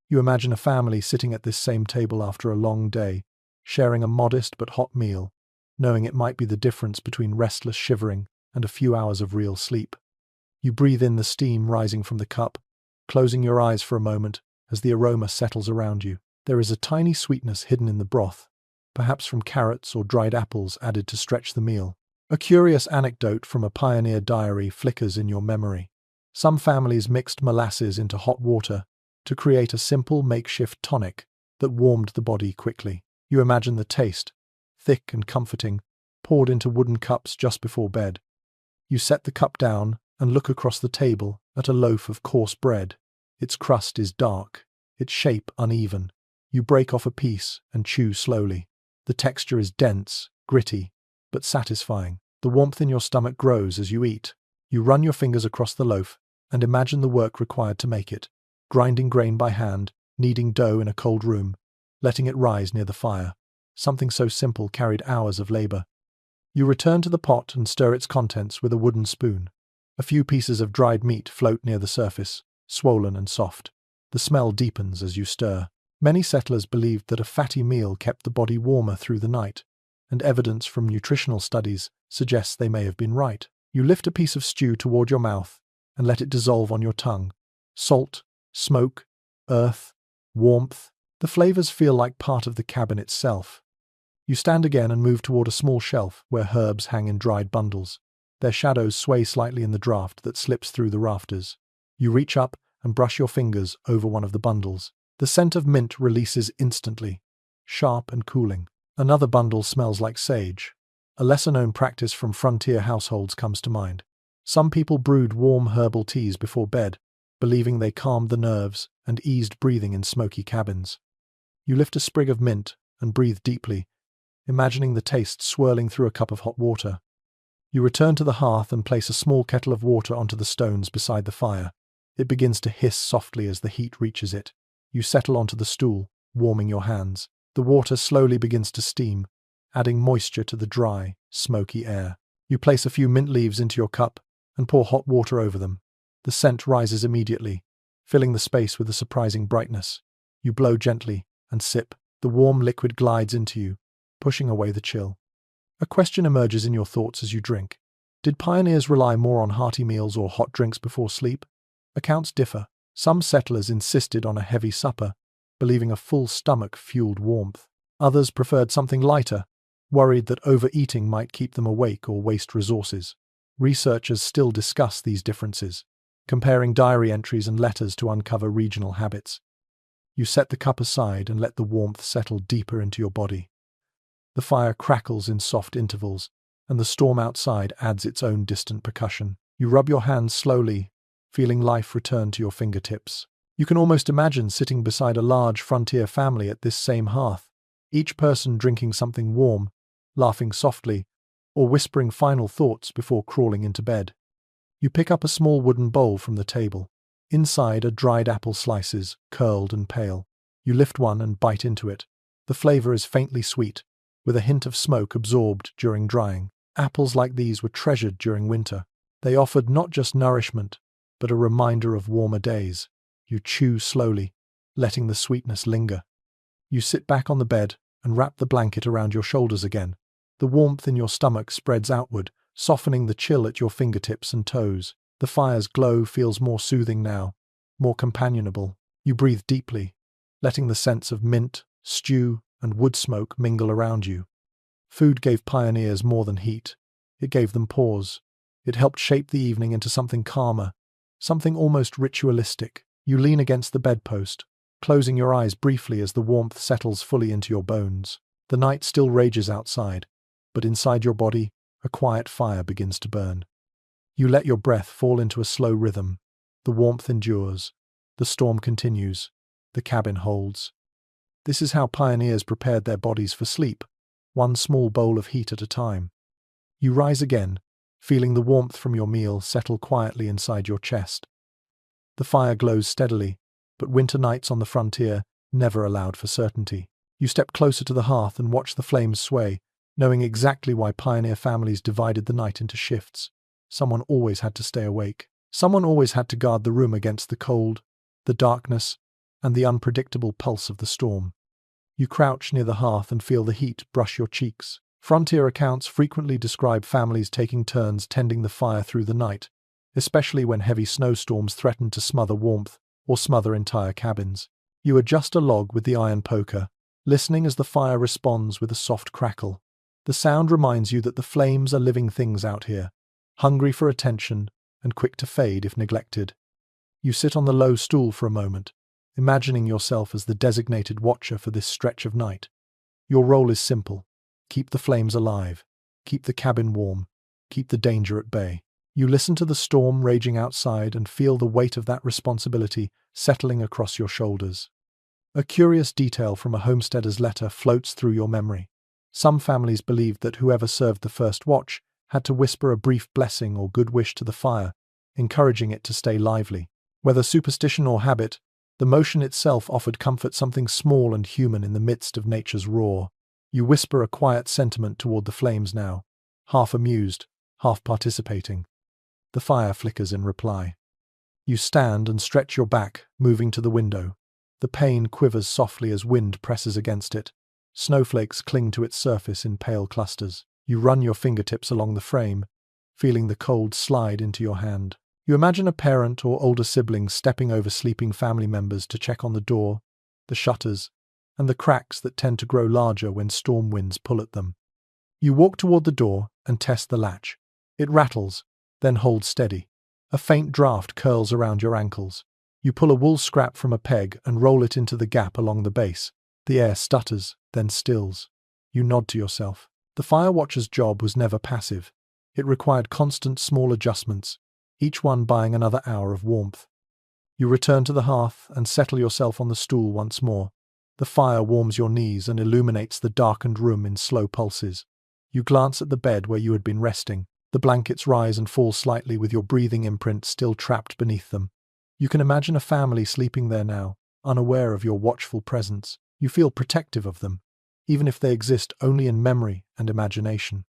You imagine a family sitting at this same table after a long day, sharing a modest but hot meal, knowing it might be the difference between restless shivering and a few hours of real sleep. You breathe in the steam rising from the cup, closing your eyes for a moment as the aroma settles around you. There is a tiny sweetness hidden in the broth, perhaps from carrots or dried apples added to stretch the meal. A curious anecdote from a pioneer diary flickers in your memory. Some families mixed molasses into hot water to create a simple makeshift tonic that warmed the body quickly. You imagine the taste, thick and comforting, poured into wooden cups just before bed. You set the cup down and look across the table at a loaf of coarse bread. Its crust is dark, its shape uneven. You break off a piece and chew slowly. The texture is dense, gritty, but satisfying. The warmth in your stomach grows as you eat. You run your fingers across the loaf and imagine the work required to make it. Grinding grain by hand, kneading dough in a cold room, letting it rise near the fire. Something so simple carried hours of labor. You return to the pot and stir its contents with a wooden spoon. A few pieces of dried meat float near the surface, swollen and soft. The smell deepens as you stir. Many settlers believed that a fatty meal kept the body warmer through the night, and evidence from nutritional studies suggests they may have been right. You lift a piece of stew toward your mouth and let it dissolve on your tongue. Salt, smoke, earth, warmth. The flavors feel like part of the cabin itself. You stand again and move toward a small shelf where herbs hang in dried bundles. Their shadows sway slightly in the draft that slips through the rafters. You reach up and brush your fingers over one of the bundles. The scent of mint releases instantly, sharp and cooling. Another bundle smells like sage. A lesser-known practice from frontier households comes to mind. Some people brewed warm herbal teas before bed, believing they calmed the nerves and eased breathing in smoky cabins. You lift a sprig of mint and breathe deeply, imagining the taste swirling through a cup of hot water. You return to the hearth and place a small kettle of water onto the stones beside the fire. It begins to hiss softly as the heat reaches it. You settle onto the stool, warming your hands. The water slowly begins to steam, adding moisture to the dry, smoky air. You place a few mint leaves into your cup and pour hot water over them. The scent rises immediately, filling the space with a surprising brightness. You blow gently and sip. The warm liquid glides into you, pushing away the chill. A question emerges in your thoughts as you drink. Did pioneers rely more on hearty meals or hot drinks before sleep? Accounts differ. Some settlers insisted on a heavy supper, believing a full stomach fueled warmth. Others preferred something lighter, worried that overeating might keep them awake or waste resources. Researchers still discuss these differences, comparing diary entries and letters to uncover regional habits. You set the cup aside and let the warmth settle deeper into your body. The fire crackles in soft intervals, and the storm outside adds its own distant percussion. You rub your hands slowly, feeling life return to your fingertips. You can almost imagine sitting beside a large frontier family at this same hearth, each person drinking something warm, laughing softly, or whispering final thoughts before crawling into bed. You pick up a small wooden bowl from the table. Inside are dried apple slices, curled and pale. You lift one and bite into it. The flavor is faintly sweet, with a hint of smoke absorbed during drying. Apples like these were treasured during winter. They offered not just nourishment, but a reminder of warmer days. You chew slowly, letting the sweetness linger. You sit back on the bed and wrap the blanket around your shoulders again. The warmth in your stomach spreads outward, softening the chill at your fingertips and toes. The fire's glow feels more soothing now, more companionable. You breathe deeply, letting the scents of mint, stew, and wood smoke mingle around you. Food gave pioneers more than heat. It gave them pause. It helped shape the evening into something calmer, something almost ritualistic. You lean against the bedpost, closing your eyes briefly as the warmth settles fully into your bones. The night still rages outside, but inside your body, a quiet fire begins to burn. You let your breath fall into a slow rhythm. The warmth endures. The storm continues. The cabin holds. This is how pioneers prepared their bodies for sleep, one small bowl of heat at a time. You rise again, feeling the warmth from your meal settle quietly inside your chest. The fire glows steadily, but winter nights on the frontier never allowed for certainty. You step closer to the hearth and watch the flames sway, knowing exactly why pioneer families divided the night into shifts. Someone always had to stay awake. Someone always had to guard the room against the cold, the darkness, and the unpredictable pulse of the storm. You crouch near the hearth and feel the heat brush your cheeks. Frontier accounts frequently describe families taking turns tending the fire through the night, especially when heavy snowstorms threatened to smother warmth or smother entire cabins. You adjust a log with the iron poker, listening as the fire responds with a soft crackle. The sound reminds you that the flames are living things out here, hungry for attention and quick to fade if neglected. You sit on the low stool for a moment, imagining yourself as the designated watcher for this stretch of night. Your role is simple. Keep the flames alive. Keep the cabin warm. Keep the danger at bay. You listen to the storm raging outside and feel the weight of that responsibility settling across your shoulders. A curious detail from a homesteader's letter floats through your memory. Some families believed that whoever served the first watch had to whisper a brief blessing or good wish to the fire, encouraging it to stay lively. Whether superstition or habit, the motion itself offered comfort, something small and human in the midst of nature's roar. You whisper a quiet sentiment toward the flames now, half amused, half participating. The fire flickers in reply. You stand and stretch your back, moving to the window. The pane quivers softly as wind presses against it. Snowflakes cling to its surface in pale clusters. You run your fingertips along the frame, feeling the cold slide into your hand. You imagine a parent or older sibling stepping over sleeping family members to check on the door, the shutters, and the cracks that tend to grow larger when storm winds pull at them. You walk toward the door and test the latch. It rattles, then holds steady. A faint draft curls around your ankles. You pull a wool scrap from a peg and roll it into the gap along the base. The air stutters, then stills. You nod to yourself. The fire watcher's job was never passive. It required constant small adjustments, each one buying another hour of warmth. You return to the hearth and settle yourself on the stool once more. The fire warms your knees and illuminates the darkened room in slow pulses. You glance at the bed where you had been resting. The blankets rise and fall slightly with your breathing imprint still trapped beneath them. You can imagine a family sleeping there now, unaware of your watchful presence. You feel protective of them, even if they exist only in memory and imagination.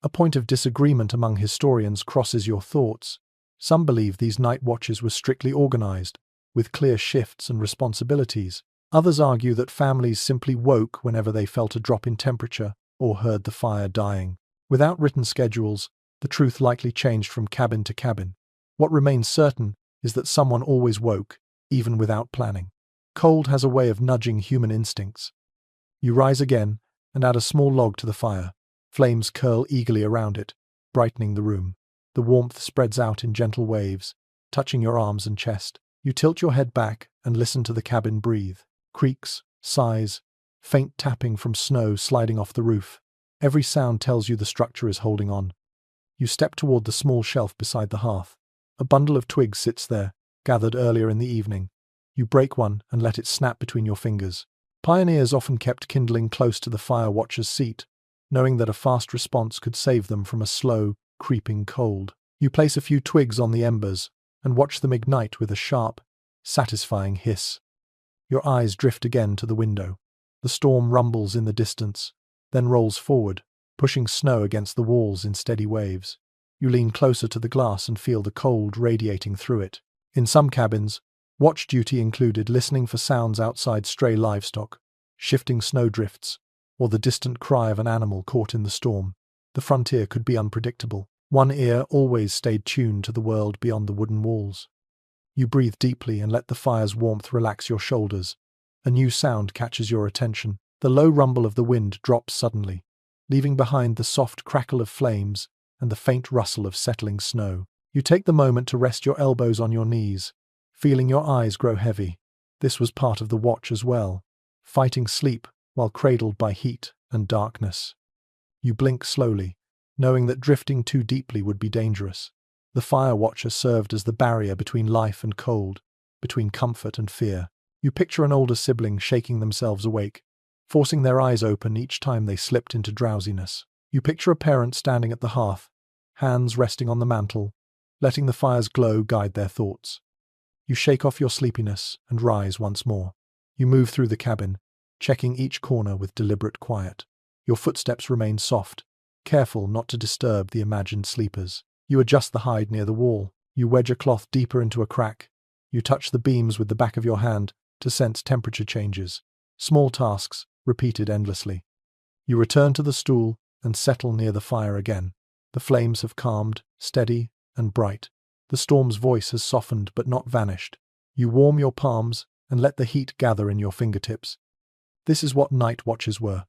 A point of disagreement among historians crosses your thoughts. Some believe these night watches were strictly organized, with clear shifts and responsibilities. Others argue that families simply woke whenever they felt a drop in temperature or heard the fire dying. Without written schedules, the truth likely changed from cabin to cabin. What remains certain is that someone always woke, even without planning. Cold has a way of nudging human instincts. You rise again and add a small log to the fire. Flames curl eagerly around it, brightening the room. The warmth spreads out in gentle waves, touching your arms and chest. You tilt your head back and listen to the cabin breathe. Creaks, sighs, faint tapping from snow sliding off the roof. Every sound tells you the structure is holding on. You step toward the small shelf beside the hearth. A bundle of twigs sits there, gathered earlier in the evening. You break one and let it snap between your fingers. Pioneers often kept kindling close to the fire watcher's seat, knowing that a fast response could save them from a slow, creeping cold. You place a few twigs on the embers and watch them ignite with a sharp, satisfying hiss. Your eyes drift again to the window. The storm rumbles in the distance, then rolls forward, pushing snow against the walls in steady waves. You lean closer to the glass and feel the cold radiating through it. In some cabins, watch duty included listening for sounds outside stray livestock, shifting snowdrifts, or the distant cry of an animal caught in the storm. The frontier could be unpredictable. One ear always stayed tuned to the world beyond the wooden walls. You breathe deeply and let the fire's warmth relax your shoulders. A new sound catches your attention. The low rumble of the wind drops suddenly, leaving behind the soft crackle of flames and the faint rustle of settling snow. You take the moment to rest your elbows on your knees, feeling your eyes grow heavy. This was part of the watch as well, fighting sleep while cradled by heat and darkness. You blink slowly, knowing that drifting too deeply would be dangerous. The fire watcher served as the barrier between life and cold, between comfort and fear. You picture an older sibling shaking themselves awake, forcing their eyes open each time they slipped into drowsiness. You picture a parent standing at the hearth, hands resting on the mantel, letting the fire's glow guide their thoughts. You shake off your sleepiness and rise once more. You move through the cabin, checking each corner with deliberate quiet. Your footsteps remain soft, careful not to disturb the imagined sleepers. You adjust the hide near the wall. You wedge a cloth deeper into a crack. You touch the beams with the back of your hand to sense temperature changes. Small tasks, repeated endlessly. You return to the stool and settle near the fire again. The flames have calmed, steady and bright. The storm's voice has softened but not vanished. You warm your palms and let the heat gather in your fingertips. This is what night watches were.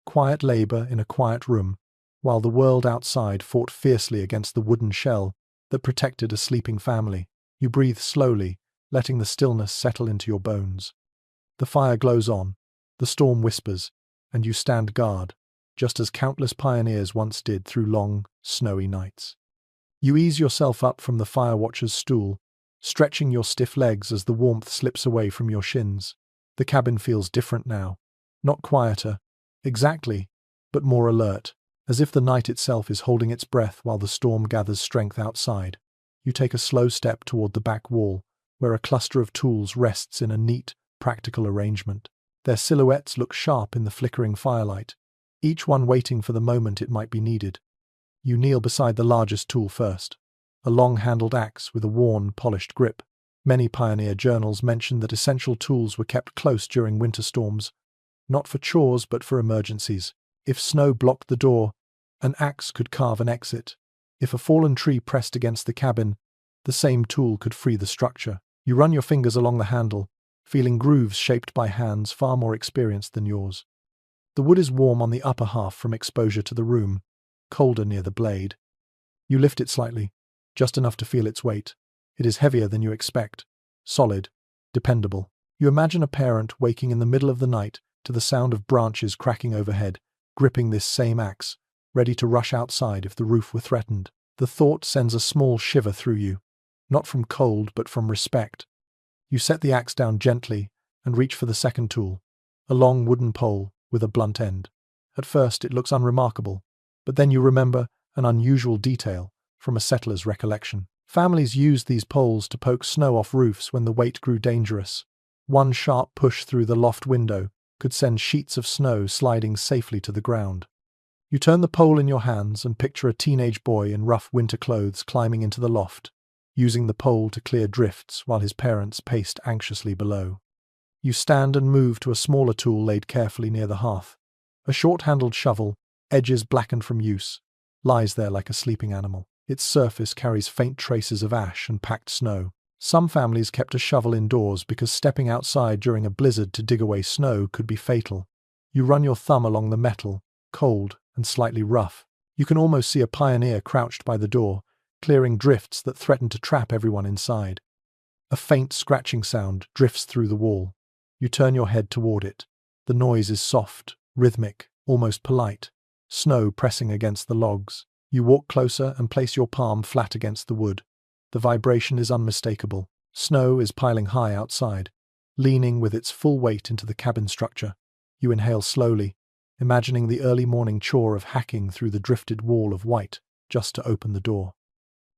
Quiet labor in a quiet room, while the world outside fought fiercely against the wooden shell that protected a sleeping family. You breathe slowly, letting the stillness settle into your bones. The fire glows on, the storm whispers, and you stand guard, just as countless pioneers once did through long, snowy nights. You ease yourself up from the fire watcher's stool, stretching your stiff legs as the warmth slips away from your shins. The cabin feels different now. Not quieter, exactly, but more alert, as if the night itself is holding its breath while the storm gathers strength outside. You take a slow step toward the back wall, where a cluster of tools rests in a neat, practical arrangement. Their silhouettes look sharp in the flickering firelight, each one waiting for the moment it might be needed. You kneel beside the largest tool first, a long-handled axe with a worn, polished grip. Many pioneer journals mention that essential tools were kept close during winter storms, not for chores but for emergencies. If snow blocked the door, an axe could carve an exit. If a fallen tree pressed against the cabin, the same tool could free the structure. You run your fingers along the handle, feeling grooves shaped by hands far more experienced than yours. The wood is warm on the upper half from exposure to the room, colder near the blade. You lift it slightly, just enough to feel its weight. It is heavier than you expect, solid, dependable. You imagine a parent waking in the middle of the night to the sound of branches cracking overhead, gripping this same axe, ready to rush outside if the roof were threatened. The thought sends a small shiver through you, not from cold but from respect. You set the axe down gently and reach for the second tool, a long wooden pole with a blunt end. At first it looks unremarkable, but then you remember an unusual detail from a settler's recollection. Families used these poles to poke snow off roofs when the weight grew dangerous. One sharp push through the loft window could send sheets of snow sliding safely to the ground. You turn the pole in your hands and picture a teenage boy in rough winter clothes climbing into the loft, using the pole to clear drifts while his parents paced anxiously below. You stand and move to a smaller tool laid carefully near the hearth. A short-handled shovel, edges blackened from use, lies there like a sleeping animal. Its surface carries faint traces of ash and packed snow. Some families kept a shovel indoors because stepping outside during a blizzard to dig away snow could be fatal. You run your thumb along the metal, cold and slightly rough. You can almost see a pioneer crouched by the door, clearing drifts that threaten to trap everyone inside. A faint scratching sound drifts through the wall. You turn your head toward it. The noise is soft, rhythmic, almost polite, snow pressing against the logs. You walk closer and place your palm flat against the wood. The vibration is unmistakable. Snow is piling high outside, leaning with its full weight into the cabin structure. You inhale slowly, imagining the early morning chore of hacking through the drifted wall of white just to open the door.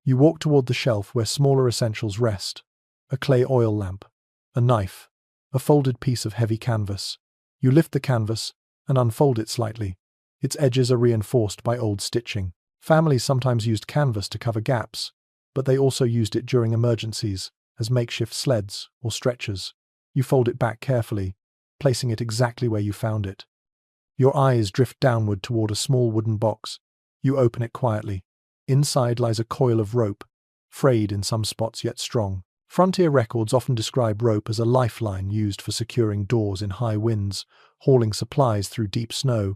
You walk toward the shelf where smaller essentials rest: a clay oil lamp, a knife, a folded piece of heavy canvas. You lift the canvas and unfold it slightly. Its edges are reinforced by old stitching. Families sometimes used canvas to cover gaps, but they also used it during emergencies, as makeshift sleds or stretchers. You fold it back carefully, placing it exactly where you found it. Your eyes drift downward toward a small wooden box. You open it quietly. Inside lies a coil of rope, frayed in some spots yet strong. Frontier records often describe rope as a lifeline used for securing doors in high winds, hauling supplies through deep snow,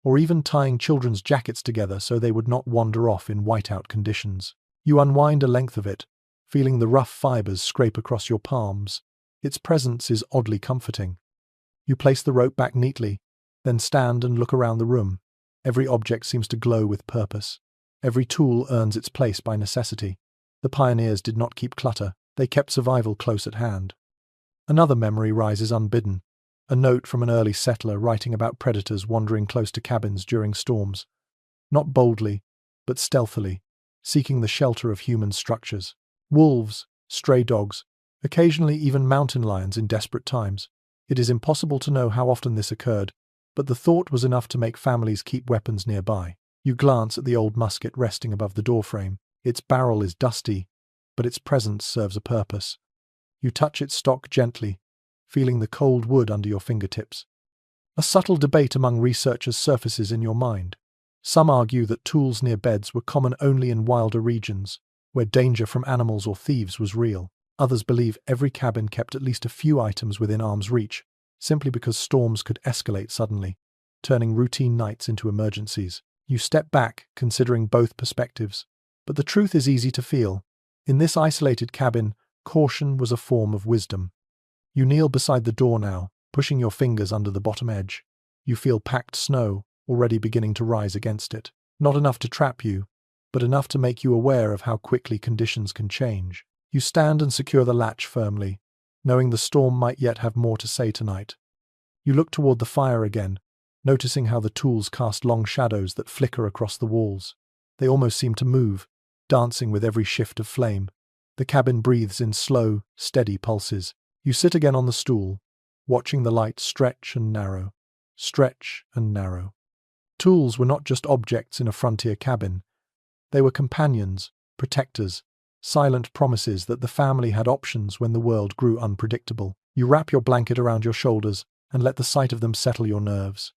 or even tying children's jackets together so they would not wander off in whiteout conditions. You unwind a length of it, feeling the rough fibers scrape across your palms. Its presence is oddly comforting. You place the rope back neatly, then stand and look around the room. Every object seems to glow with purpose. Every tool earns its place by necessity. The pioneers did not keep clutter. They kept survival close at hand. Another memory rises unbidden. A note from an early settler writing about predators wandering close to cabins during storms. Not boldly, but stealthily, seeking the shelter of human structures. Wolves, stray dogs, occasionally even mountain lions in desperate times. It is impossible to know how often this occurred, but the thought was enough to make families keep weapons nearby. You glance at the old musket resting above the doorframe. Its barrel is dusty, but its presence serves a purpose. You touch its stock gently, feeling the cold wood under your fingertips. A subtle debate among researchers surfaces in your mind. Some argue that tools near beds were common only in wilder regions, where danger from animals or thieves was real. Others believe every cabin kept at least a few items within arm's reach, simply because storms could escalate suddenly, turning routine nights into emergencies. You step back, considering both perspectives. But the truth is easy to feel. In this isolated cabin, caution was a form of wisdom. You kneel beside the door now, pushing your fingers under the bottom edge. You feel packed snow already beginning to rise against it. Not enough to trap you, but enough to make you aware of how quickly conditions can change. You stand and secure the latch firmly, knowing the storm might yet have more to say tonight. You look toward the fire again, noticing how the tools cast long shadows that flicker across the walls. They almost seem to move, dancing with every shift of flame. The cabin breathes in slow, steady pulses. You sit again on the stool, watching the light stretch and narrow, stretch and narrow. Tools were not just objects in a frontier cabin. They were companions, protectors, silent promises that the family had options when the world grew unpredictable. You wrap your blanket around your shoulders and let the sight of them settle your nerves.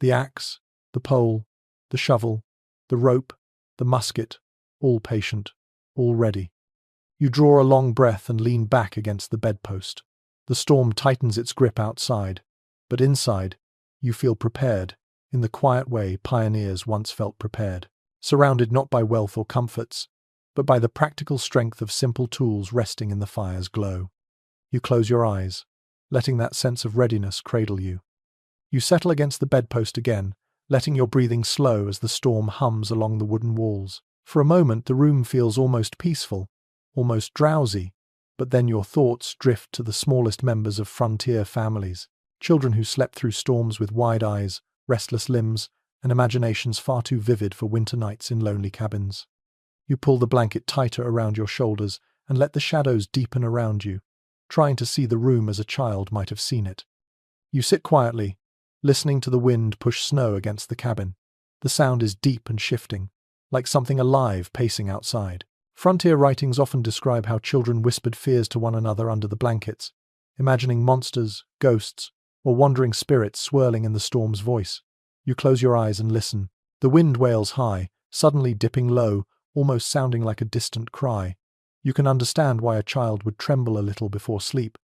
The axe, the pole, the shovel, the rope, the musket, all patient, all ready. You draw a long breath and lean back against the bedpost. The storm tightens its grip outside, but inside, you feel prepared, in the quiet way pioneers once felt prepared, surrounded not by wealth or comforts, but by the practical strength of simple tools resting in the fire's glow. You close your eyes, letting that sense of readiness cradle you. You settle against the bedpost again, letting your breathing slow as the storm hums along the wooden walls. For a moment the room feels almost peaceful, almost drowsy, but then your thoughts drift to the smallest members of frontier families, children who slept through storms with wide eyes, restless limbs, and imaginations far too vivid for winter nights in lonely cabins. You pull the blanket tighter around your shoulders and let the shadows deepen around you, trying to see the room as a child might have seen it. You sit quietly, listening to the wind push snow against the cabin. The sound is deep and shifting, like something alive pacing outside. Frontier writings often describe how children whispered fears to one another under the blankets, imagining monsters, ghosts, or wandering spirits swirling in the storm's voice. You close your eyes and listen. The wind wails high, suddenly dipping low, almost sounding like a distant cry. You can understand why a child would tremble a little before sleep.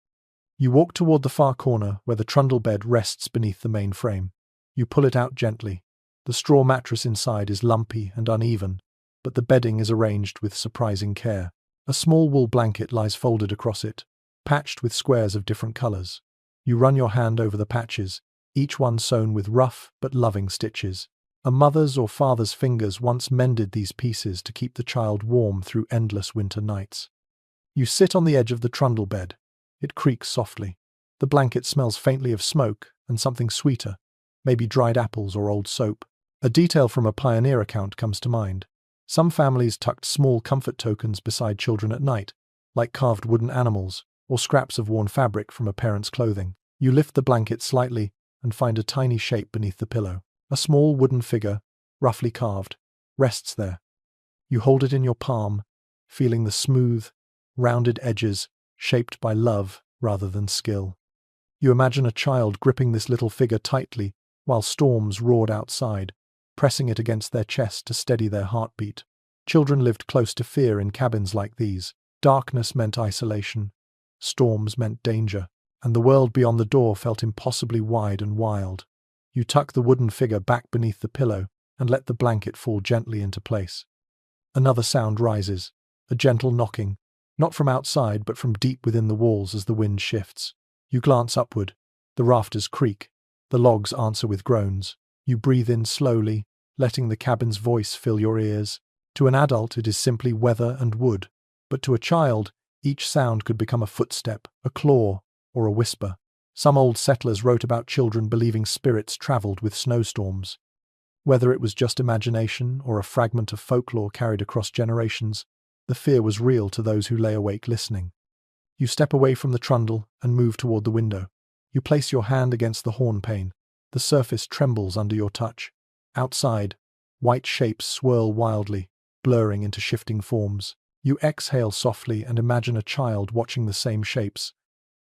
You walk toward the far corner where the trundle bed rests beneath the main frame. You pull it out gently. The straw mattress inside is lumpy and uneven, but the bedding is arranged with surprising care. A small wool blanket lies folded across it, patched with squares of different colors. You run your hand over the patches, each one sewn with rough but loving stitches. A mother's or father's fingers once mended these pieces to keep the child warm through endless winter nights. You sit on the edge of the trundle bed. It creaks softly. The blanket smells faintly of smoke and something sweeter, maybe dried apples or old soap. A detail from a pioneer account comes to mind. Some families tucked small comfort tokens beside children at night, like carved wooden animals or scraps of worn fabric from a parent's clothing. You lift the blanket slightly and find a tiny shape beneath the pillow. A small wooden figure, roughly carved, rests there. You hold it in your palm, feeling the smooth, rounded edges shaped by love rather than skill. You imagine a child gripping this little figure tightly while storms roared outside, pressing it against their chest to steady their heartbeat. Children lived close to fear in cabins like these. Darkness meant isolation, storms meant danger, and the world beyond the door felt impossibly wide and wild. You tuck the wooden figure back beneath the pillow and let the blanket fall gently into place. Another sound rises, a gentle knocking, not from outside but from deep within the walls as the wind shifts. You glance upward. The rafters creak. The logs answer with groans. You breathe in slowly, letting the cabin's voice fill your ears. To an adult it is simply weather and wood, but to a child, each sound could become a footstep, a claw, or a whisper. Some old settlers wrote about children believing spirits traveled with snowstorms. Whether it was just imagination or a fragment of folklore carried across generations, the fear was real to those who lay awake listening. You step away from the trundle and move toward the window. You place your hand against the horn pane. The surface trembles under your touch. Outside, white shapes swirl wildly, blurring into shifting forms. You exhale softly and imagine a child watching the same shapes,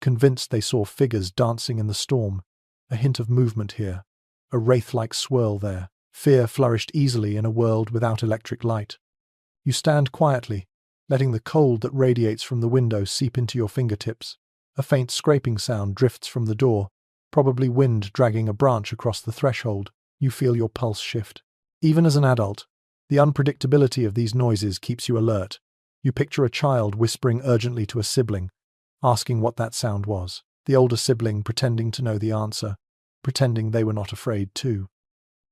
convinced they saw figures dancing in the storm. A hint of movement here, a wraith-like swirl there. Fear flourished easily in a world without electric light. You stand quietly, letting the cold that radiates from the window seep into your fingertips. A faint scraping sound drifts from the door, probably wind dragging a branch across the threshold. You feel your pulse shift. Even as an adult, the unpredictability of these noises keeps you alert. You picture a child whispering urgently to a sibling, asking what that sound was. The older sibling pretending to know the answer, pretending they were not afraid too.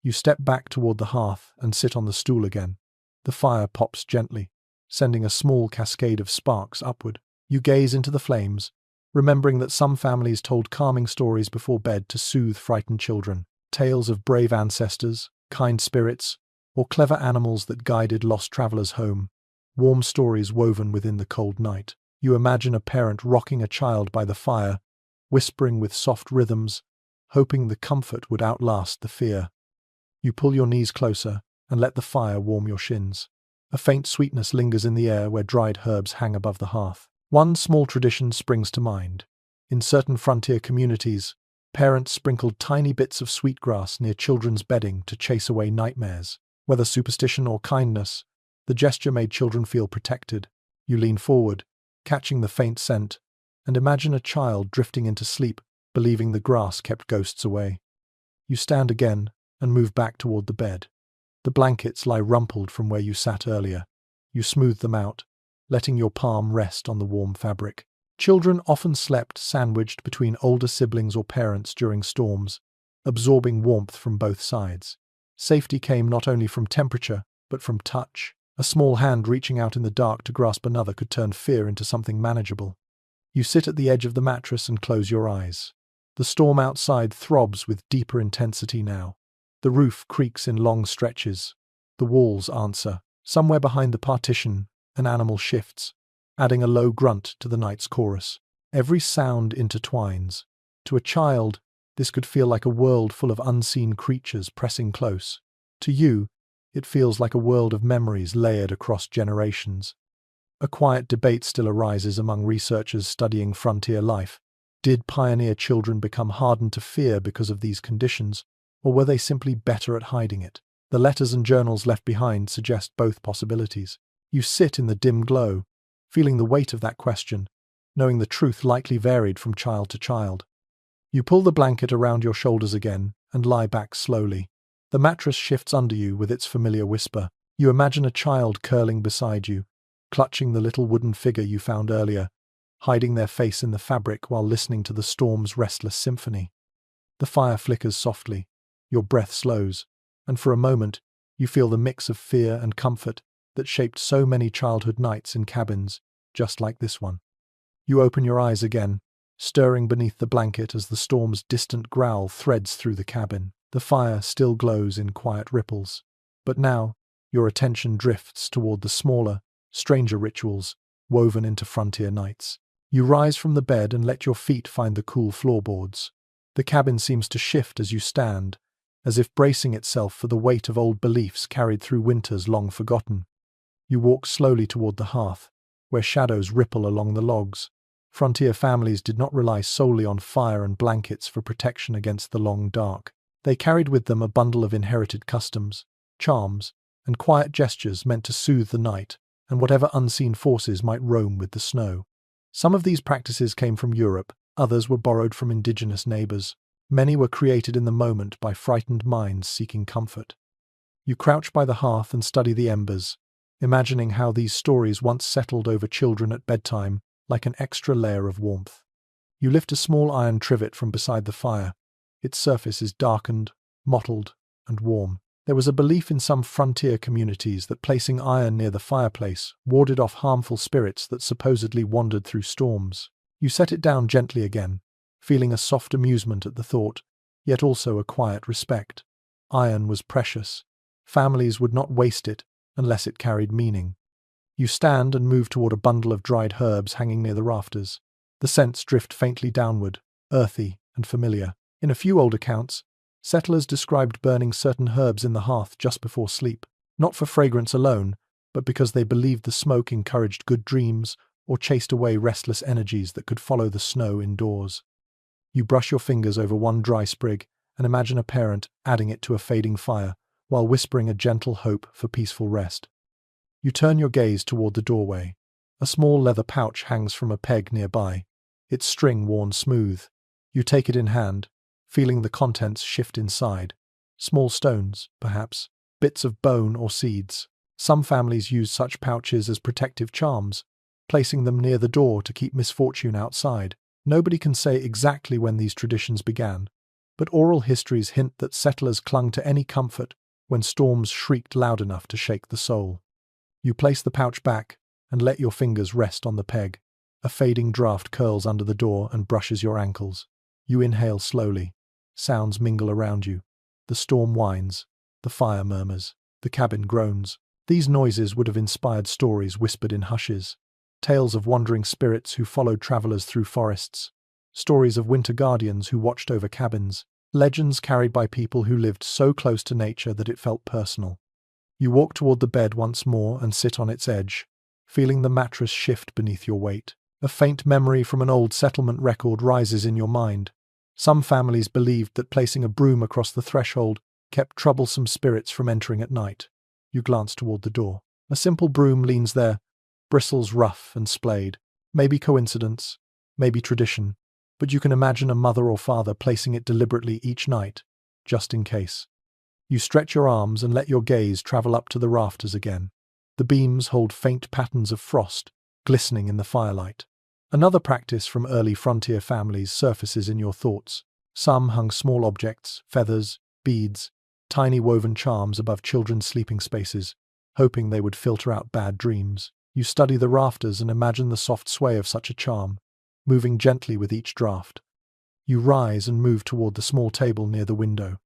You step back toward the hearth and sit on the stool again. The fire pops gently, sending a small cascade of sparks upward. You gaze into the flames, remembering that some families told calming stories before bed to soothe frightened children. Tales of brave ancestors, kind spirits, or clever animals that guided lost travelers home. Warm stories woven within the cold night. You imagine a parent rocking a child by the fire, whispering with soft rhythms, hoping the comfort would outlast the fear. You pull your knees closer and let the fire warm your shins. A faint sweetness lingers in the air where dried herbs hang above the hearth. One small tradition springs to mind. In certain frontier communities, parents sprinkled tiny bits of sweetgrass near children's bedding to chase away nightmares. Whether superstition or kindness, the gesture made children feel protected. You lean forward, catching the faint scent, and imagine a child drifting into sleep, believing the grass kept ghosts away. You stand again and move back toward the bed. The blankets lie rumpled from where you sat earlier. You smooth them out, letting your palm rest on the warm fabric. Children often slept sandwiched between older siblings or parents during storms, absorbing warmth from both sides. Safety came not only from temperature, but from touch. A small hand reaching out in the dark to grasp another could turn fear into something manageable. You sit at the edge of the mattress and close your eyes. The storm outside throbs with deeper intensity now. The roof creaks in long stretches. The walls answer. Somewhere behind the partition, an animal shifts, adding a low grunt to the night's chorus. Every sound intertwines. To a child, this could feel like a world full of unseen creatures pressing close. To you, it feels like a world of memories layered across generations. A quiet debate still arises among researchers studying frontier life. Did pioneer children become hardened to fear because of these conditions, or were they simply better at hiding it? The letters and journals left behind suggest both possibilities. You sit in the dim glow, feeling the weight of that question, knowing the truth likely varied from child to child. You pull the blanket around your shoulders again and lie back slowly. The mattress shifts under you with its familiar whisper. You imagine a child curling beside you, clutching the little wooden figure you found earlier, hiding their face in the fabric while listening to the storm's restless symphony. The fire flickers softly, your breath slows, and for a moment you feel the mix of fear and comfort that shaped so many childhood nights in cabins just like this one. You open your eyes again, stirring beneath the blanket as the storm's distant growl threads through the cabin. The fire still glows in quiet ripples, but now your attention drifts toward the smaller, stranger rituals woven into frontier nights. You rise from the bed and let your feet find the cool floorboards. The cabin seems to shift as you stand, as if bracing itself for the weight of old beliefs carried through winters long forgotten. You walk slowly toward the hearth, where shadows ripple along the logs. Frontier families did not rely solely on fire and blankets for protection against the long dark. They carried with them a bundle of inherited customs, charms, and quiet gestures meant to soothe the night and whatever unseen forces might roam with the snow. Some of these practices came from Europe, others were borrowed from indigenous neighbors. Many were created in the moment by frightened minds seeking comfort. You crouch by the hearth and study the embers, imagining how these stories once settled over children at bedtime like an extra layer of warmth. You lift a small iron trivet from beside the fire. Its surface is darkened, mottled, and warm. There was a belief in some frontier communities that placing iron near the fireplace warded off harmful spirits that supposedly wandered through storms. You set it down gently again, feeling a soft amusement at the thought, yet also a quiet respect. Iron was precious. Families would not waste it unless it carried meaning. You stand and move toward a bundle of dried herbs hanging near the rafters. The scents drift faintly downward, earthy and familiar. In a few old accounts, settlers described burning certain herbs in the hearth just before sleep, not for fragrance alone, but because they believed the smoke encouraged good dreams or chased away restless energies that could follow the snow indoors. You brush your fingers over one dry sprig and imagine a parent adding it to a fading fire while whispering a gentle hope for peaceful rest. You turn your gaze toward the doorway. A small leather pouch hangs from a peg nearby, its string worn smooth. You take it in hand, feeling the contents shift inside. Small stones, perhaps, bits of bone or seeds. Some families use such pouches as protective charms, placing them near the door to keep misfortune outside. Nobody can say exactly when these traditions began, but oral histories hint that settlers clung to any comfort when storms shrieked loud enough to shake the soul. You place the pouch back and let your fingers rest on the peg. A fading draft curls under the door and brushes your ankles. You inhale slowly. Sounds mingle around you. The storm whines. The fire murmurs. The cabin groans. These noises would have inspired stories whispered in hushes. Tales of wandering spirits who followed travelers through forests. Stories of winter guardians who watched over cabins. Legends carried by people who lived so close to nature that it felt personal. You walk toward the bed once more and sit on its edge, feeling the mattress shift beneath your weight. A faint memory from an old settlement record rises in your mind. Some families believed that placing a broom across the threshold kept troublesome spirits from entering at night. You glance toward the door. A simple broom leans there, bristles rough and splayed. Maybe coincidence, maybe tradition, but you can imagine a mother or father placing it deliberately each night, just in case. You stretch your arms and let your gaze travel up to the rafters again. The beams hold faint patterns of frost, glistening in the firelight. Another practice from early frontier families surfaces in your thoughts. Some hung small objects, feathers, beads, tiny woven charms above children's sleeping spaces, hoping they would filter out bad dreams. You study the rafters and imagine the soft sway of such a charm, moving gently with each draft. You rise and move toward the small table near the window.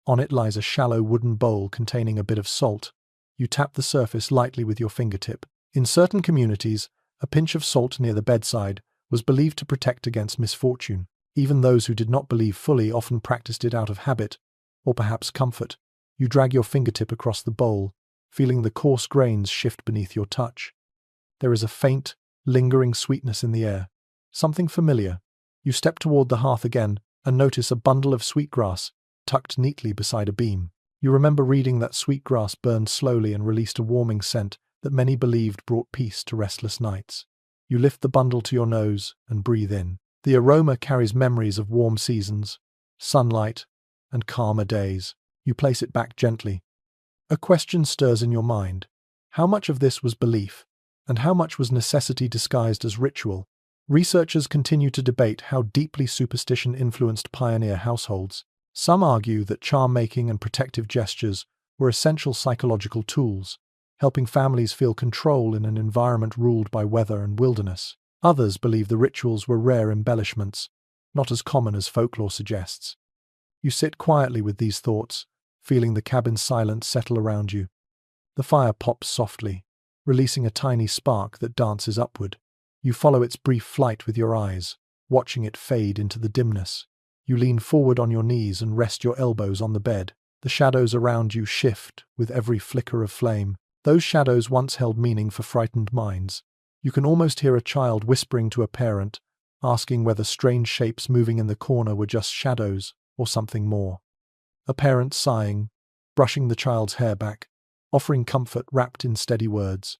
On it lies a shallow wooden bowl containing a bit of salt. You tap the surface lightly with your fingertip. In certain communities, a pinch of salt near the bedside was believed to protect against misfortune. Even those who did not believe fully often practiced it out of habit, or perhaps comfort. You drag your fingertip across the bowl, feeling the coarse grains shift beneath your touch. There is a faint, lingering sweetness in the air. Something familiar. You step toward the hearth again and notice a bundle of sweetgrass tucked neatly beside a beam. You remember reading that sweetgrass burned slowly and released a warming scent that many believed brought peace to restless nights. You lift the bundle to your nose and breathe in. The aroma carries memories of warm seasons, sunlight, and calmer days. You place it back gently. A question stirs in your mind. How much of this was belief, and how much was necessity disguised as ritual? Researchers continue to debate how deeply superstition influenced pioneer households. Some argue that charm-making and protective gestures were essential psychological tools, helping families feel control in an environment ruled by weather and wilderness. Others believe the rituals were rare embellishments, not as common as folklore suggests. You sit quietly with these thoughts, feeling the cabin's silence settle around you. The fire pops softly, releasing a tiny spark that dances upward. You follow its brief flight with your eyes, watching it fade into the dimness. You lean forward on your knees and rest your elbows on the bed. The shadows around you shift with every flicker of flame. Those shadows once held meaning for frightened minds. You can almost hear a child whispering to a parent, asking whether strange shapes moving in the corner were just shadows or something more. A parent sighing, brushing the child's hair back, offering comfort wrapped in steady words.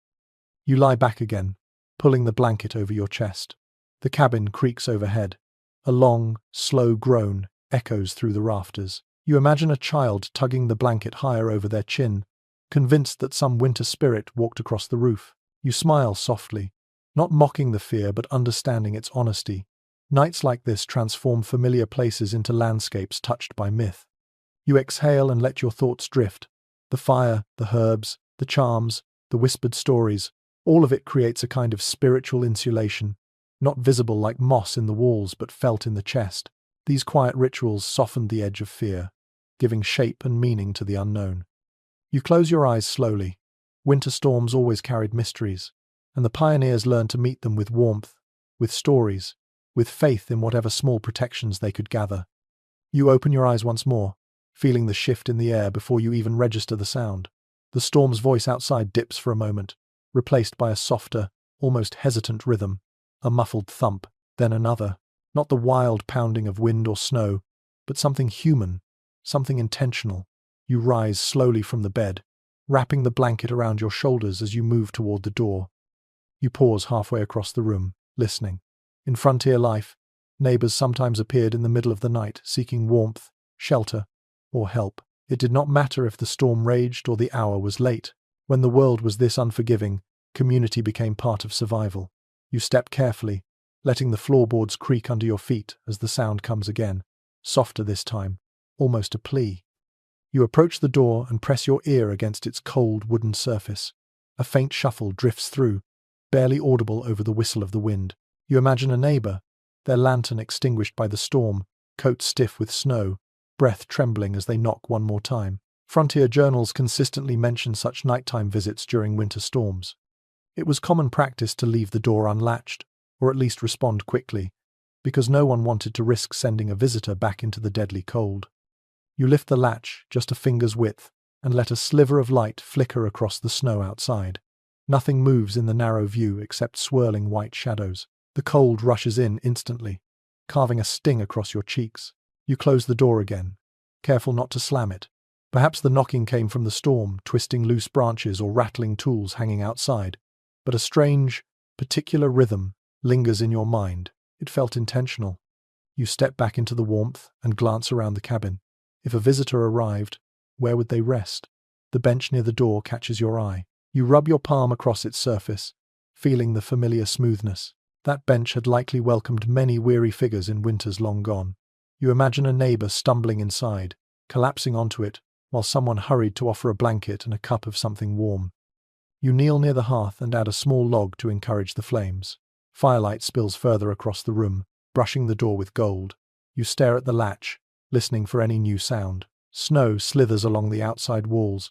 You lie back again, pulling the blanket over your chest. The cabin creaks overhead. A long, slow groan echoes through the rafters. You imagine a child tugging the blanket higher over their chin, convinced that some winter spirit walked across the roof. You smile softly, not mocking the fear but understanding its honesty. Nights like this transform familiar places into landscapes touched by myth. You exhale and let your thoughts drift. The fire, the herbs, the charms, the whispered stories, all of it creates a kind of spiritual insulation, not visible like moss in the walls but felt in the chest. These quiet rituals softened the edge of fear, giving shape and meaning to the unknown. You close your eyes slowly. Winter storms always carried mysteries, and the pioneers learned to meet them with warmth, with stories, with faith in whatever small protections they could gather. You open your eyes once more, feeling the shift in the air before you even register the sound. The storm's voice outside dips for a moment, replaced by a softer, almost hesitant rhythm, a muffled thump, then another. Not the wild pounding of wind or snow, but something human, something intentional. You rise slowly from the bed, wrapping the blanket around your shoulders as you move toward the door. You pause halfway across the room, listening. In frontier life, neighbors sometimes appeared in the middle of the night, seeking warmth, shelter, or help. It did not matter if the storm raged or the hour was late. When the world was this unforgiving, community became part of survival. You step carefully, letting the floorboards creak under your feet as the sound comes again, softer this time, almost a plea. You approach the door and press your ear against its cold wooden surface. A faint shuffle drifts through, barely audible over the whistle of the wind. You imagine a neighbor, their lantern extinguished by the storm, coat stiff with snow, breath trembling as they knock one more time. Frontier journals consistently mention such nighttime visits during winter storms. It was common practice to leave the door unlatched, or at least respond quickly, because no one wanted to risk sending a visitor back into the deadly cold. You lift the latch just a finger's width and let a sliver of light flicker across the snow outside. Nothing moves in the narrow view except swirling white shadows. The cold rushes in instantly, carving a sting across your cheeks. You close the door again, careful not to slam it. Perhaps the knocking came from the storm, twisting loose branches or rattling tools hanging outside. But a strange, particular rhythm lingers in your mind. It felt intentional. You step back into the warmth and glance around the cabin. If a visitor arrived, where would they rest? The bench near the door catches your eye. You rub your palm across its surface, feeling the familiar smoothness. That bench had likely welcomed many weary figures in winters long gone. You imagine a neighbor stumbling inside, collapsing onto it, while someone hurried to offer a blanket and a cup of something warm. You kneel near the hearth and add a small log to encourage the flames. Firelight spills further across the room, brushing the door with gold. You stare at the latch, listening for any new sound. Snow slithers along the outside walls,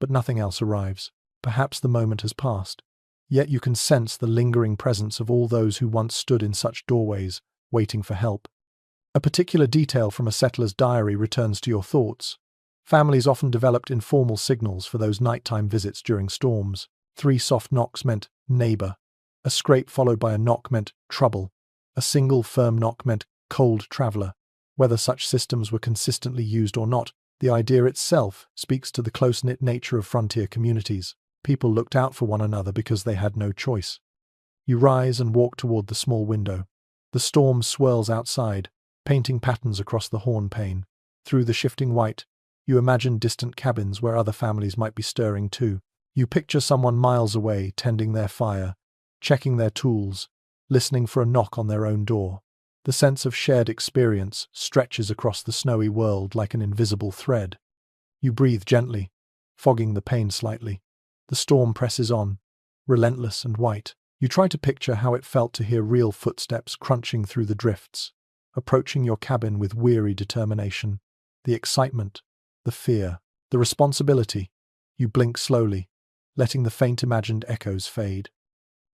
but nothing else arrives. Perhaps the moment has passed. Yet you can sense the lingering presence of all those who once stood in such doorways, waiting for help. A particular detail from a settler's diary returns to your thoughts. Families often developed informal signals for those nighttime visits during storms. 3 soft knocks meant neighbor. A scrape followed by a knock meant trouble. A single firm knock meant cold traveler. Whether such systems were consistently used or not, the idea itself speaks to the close-knit nature of frontier communities. People looked out for one another because they had no choice. You rise and walk toward the small window. The storm swirls outside, painting patterns across the horn pane. Through the shifting white, you imagine distant cabins where other families might be stirring too. You picture someone miles away tending their fire, checking their tools, listening for a knock on their own door. The sense of shared experience stretches across the snowy world like an invisible thread. You breathe gently, fogging the pain slightly. The storm presses on, relentless and white. You try to picture how it felt to hear real footsteps crunching through the drifts, approaching your cabin with weary determination. The excitement, the fear, the responsibility. You blink slowly, letting the faint imagined echoes fade.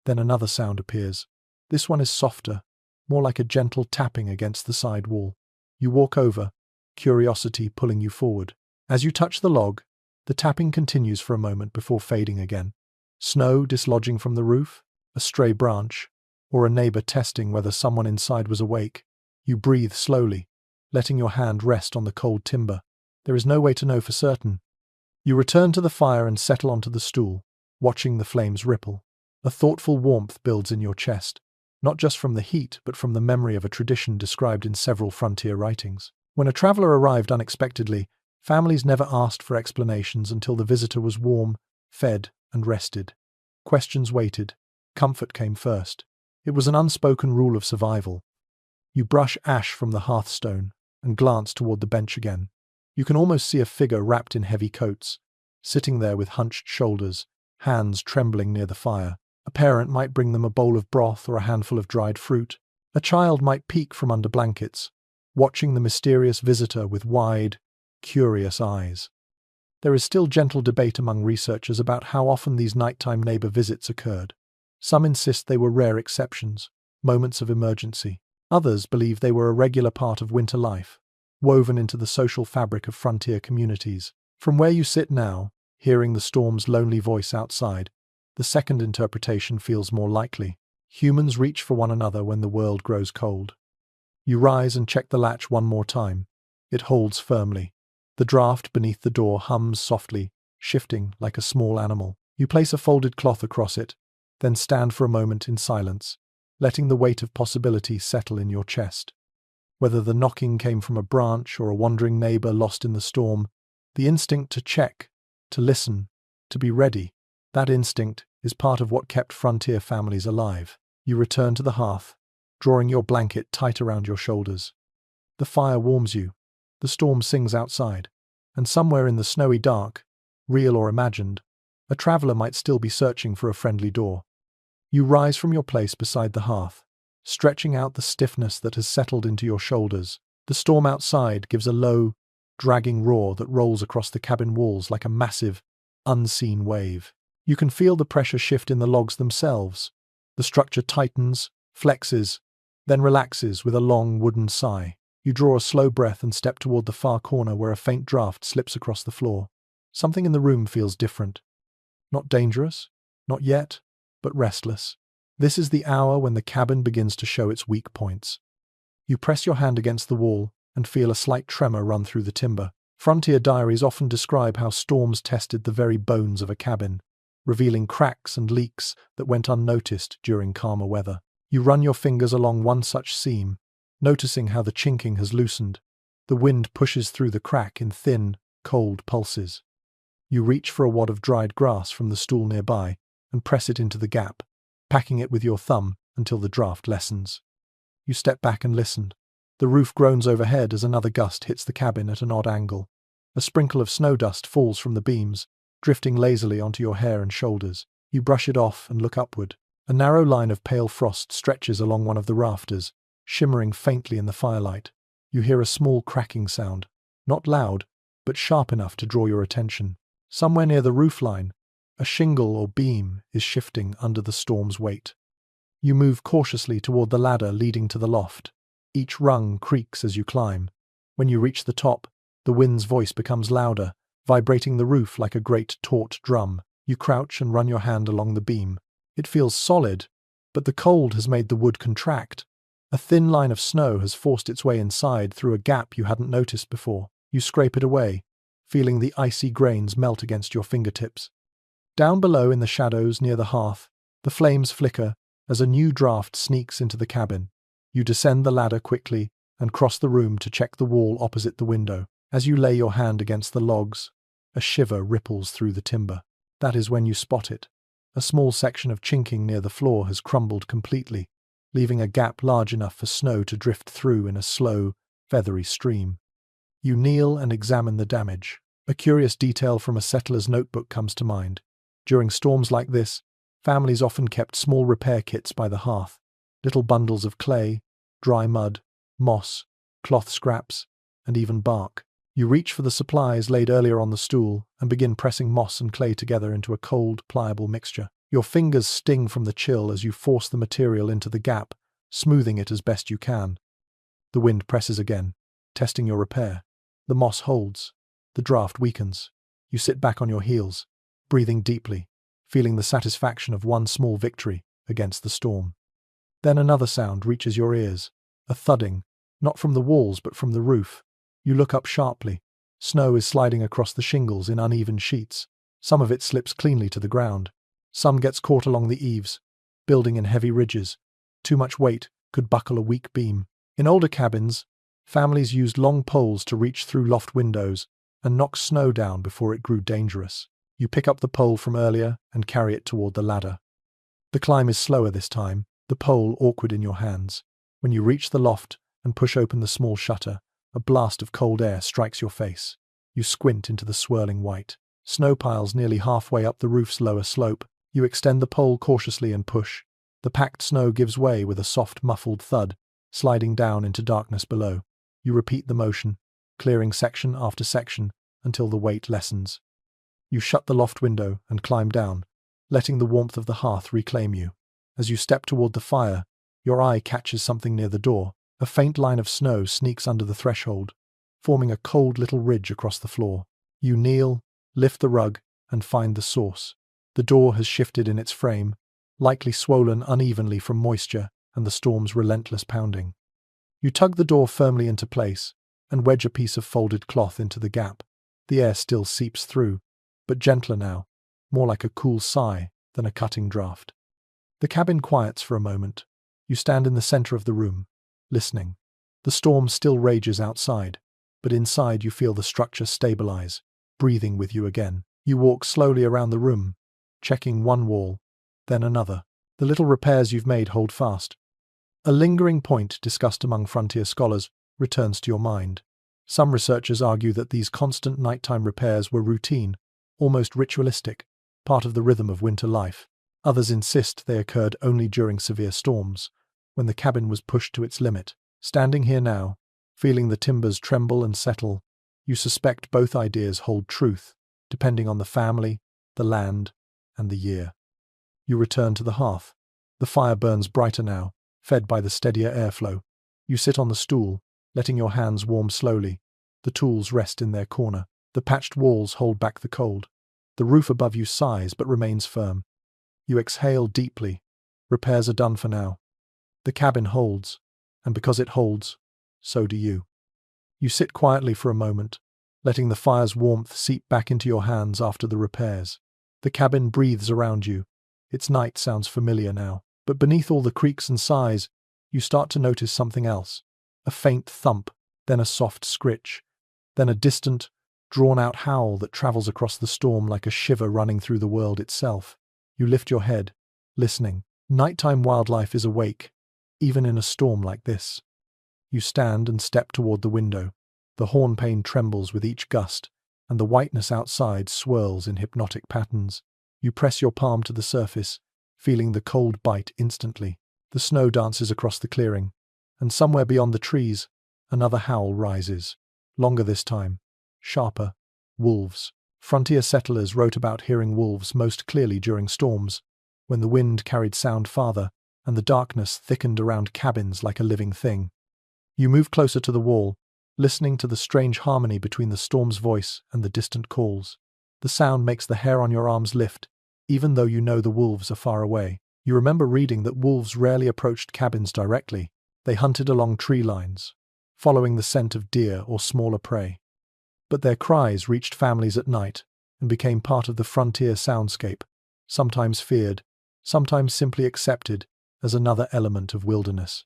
Then another sound appears. This one is softer, more like a gentle tapping against the side wall. You walk over, curiosity pulling you forward. As you touch the log, the tapping continues for a moment before fading again. Snow dislodging from the roof, a stray branch, or a neighbor testing whether someone inside was awake. You breathe slowly, letting your hand rest on the cold timber. There is no way to know for certain. You return to the fire and settle onto the stool, watching the flames ripple. A thoughtful warmth builds in your chest, not just from the heat but from the memory of a tradition described in several frontier writings. When a traveler arrived unexpectedly, families never asked for explanations until the visitor was warm, fed, and rested. Questions waited. Comfort came first. It was an unspoken rule of survival. You brush ash from the hearthstone and glance toward the bench again. You can almost see a figure wrapped in heavy coats, sitting there with hunched shoulders, hands trembling near the fire. A parent might bring them a bowl of broth or a handful of dried fruit. A child might peek from under blankets, watching the mysterious visitor with wide, curious eyes. There is still gentle debate among researchers about how often these nighttime neighbor visits occurred. Some insist they were rare exceptions, moments of emergency. Others believe they were a regular part of winter life, woven into the social fabric of frontier communities. From where you sit now, hearing the storm's lonely voice outside, the second interpretation feels more likely. Humans reach for one another when the world grows cold. You rise and check the latch one more time. It holds firmly. The draft beneath the door hums softly, shifting like a small animal. You place a folded cloth across it, then stand for a moment in silence, letting the weight of possibility settle in your chest. Whether the knocking came from a branch or a wandering neighbor lost in the storm, the instinct to check, to listen, to be ready, that instinct is part of what kept frontier families alive. You return to the hearth, drawing your blanket tight around your shoulders. The fire warms you. The storm sings outside, and somewhere in the snowy dark, real or imagined, a traveler might still be searching for a friendly door. You rise from your place beside the hearth, stretching out the stiffness that has settled into your shoulders. The storm outside gives a low, dragging roar that rolls across the cabin walls like a massive, unseen wave. You can feel the pressure shift in the logs themselves. The structure tightens, flexes, then relaxes with a long wooden sigh. You draw a slow breath and step toward the far corner where a faint draft slips across the floor. Something in the room feels different. Not dangerous, not yet, but restless. This is the hour when the cabin begins to show its weak points. You press your hand against the wall and feel a slight tremor run through the timber. Frontier diaries often describe how storms tested the very bones of a cabin, revealing cracks and leaks that went unnoticed during calmer weather. You run your fingers along one such seam, noticing how the chinking has loosened. The wind pushes through the crack in thin, cold pulses. You reach for a wad of dried grass from the stool nearby and press it into the gap, packing it with your thumb until the draft lessens. You step back and listen. The roof groans overhead as another gust hits the cabin at an odd angle. A sprinkle of snow dust falls from the beams, drifting lazily onto your hair and shoulders. You brush it off and look upward. A narrow line of pale frost stretches along one of the rafters, shimmering faintly in the firelight. You hear a small cracking sound, not loud, but sharp enough to draw your attention. Somewhere near the roofline, a shingle or beam is shifting under the storm's weight. You move cautiously toward the ladder leading to the loft. Each rung creaks as you climb. When you reach the top, the wind's voice becomes louder, vibrating the roof like a great taut drum. You crouch and run your hand along the beam. It feels solid, but the cold has made the wood contract. A thin line of snow has forced its way inside through a gap you hadn't noticed before. You scrape it away, feeling the icy grains melt against your fingertips. Down below in the shadows near the hearth, the flames flicker as a new draft sneaks into the cabin. You descend the ladder quickly and cross the room to check the wall opposite the window. As you lay your hand against the logs, a shiver ripples through the timber. That is when you spot it. A small section of chinking near the floor has crumbled completely, leaving a gap large enough for snow to drift through in a slow, feathery stream. You kneel and examine the damage. A curious detail from a settler's notebook comes to mind. During storms like this, families often kept small repair kits by the hearth, little bundles of clay, dry mud, moss, cloth scraps, and even bark. You reach for the supplies laid earlier on the stool and begin pressing moss and clay together into a cold, pliable mixture. Your fingers sting from the chill as you force the material into the gap, smoothing it as best you can. The wind presses again, testing your repair. The moss holds. The draft weakens. You sit back on your heels, breathing deeply, feeling the satisfaction of one small victory against the storm. Then another sound reaches your ears, a thudding, not from the walls but from the roof. You look up sharply. Snow is sliding across the shingles in uneven sheets. Some of it slips cleanly to the ground. Some gets caught along the eaves, building in heavy ridges. Too much weight could buckle a weak beam. In older cabins, families used long poles to reach through loft windows and knock snow down before it grew dangerous. You pick up the pole from earlier and carry it toward the ladder. The climb is slower this time, the pole awkward in your hands. When you reach the loft and push open the small shutter, a blast of cold air strikes your face. You squint into the swirling white. Snow piles nearly halfway up the roof's lower slope. You extend the pole cautiously and push. The packed snow gives way with a soft, muffled thud, sliding down into darkness below. You repeat the motion, clearing section after section until the weight lessens. You shut the loft window and climb down, letting the warmth of the hearth reclaim you. As you step toward the fire, your eye catches something near the door. A faint line of snow sneaks under the threshold, forming a cold little ridge across the floor. You kneel, lift the rug, and find the source. The door has shifted in its frame, likely swollen unevenly from moisture and the storm's relentless pounding. You tug the door firmly into place and wedge a piece of folded cloth into the gap. The air still seeps through, but gentler now, more like a cool sigh than a cutting draft. The cabin quiets for a moment. You stand in the center of the room, listening. The storm still rages outside, but inside you feel the structure stabilize, breathing with you again. You walk slowly around the room, checking one wall, then another. The little repairs you've made hold fast. A lingering point discussed among frontier scholars returns to your mind. Some researchers argue that these constant nighttime repairs were routine, almost ritualistic, part of the rhythm of winter life. Others insist they occurred only during severe storms, when the cabin was pushed to its limit. Standing here now, feeling the timbers tremble and settle, you suspect both ideas hold truth, depending on the family, the land, and the year. You return to the hearth. The fire burns brighter now, fed by the steadier airflow. You sit on the stool, letting your hands warm slowly. The tools rest in their corner. The patched walls hold back the cold. The roof above you sighs but remains firm. You exhale deeply. Repairs are done for now. The cabin holds, and because it holds, so do you. You sit quietly for a moment, letting the fire's warmth seep back into your hands after the repairs. The cabin breathes around you. Its night sounds familiar now, but beneath all the creaks and sighs, you start to notice something else. A faint thump, then a soft scritch, then a distant, drawn-out howl that travels across the storm like a shiver running through the world itself. You lift your head, listening. Nighttime wildlife is awake, even in a storm like this. You stand and step toward the window. The horn pane trembles with each gust, and the whiteness outside swirls in hypnotic patterns. You press your palm to the surface, feeling the cold bite instantly. The snow dances across the clearing, and somewhere beyond the trees, another howl rises. Longer this time. Sharper. Wolves. Frontier settlers wrote about hearing wolves most clearly during storms, when the wind carried sound farther, and the darkness thickened around cabins like a living thing. You move closer to the wall, listening to the strange harmony between the storm's voice and the distant calls. The sound makes the hair on your arms lift, even though you know the wolves are far away. You remember reading that wolves rarely approached cabins directly. They hunted along tree lines, following the scent of deer or smaller prey. But their cries reached families at night and became part of the frontier soundscape, sometimes feared, sometimes simply accepted as another element of wilderness.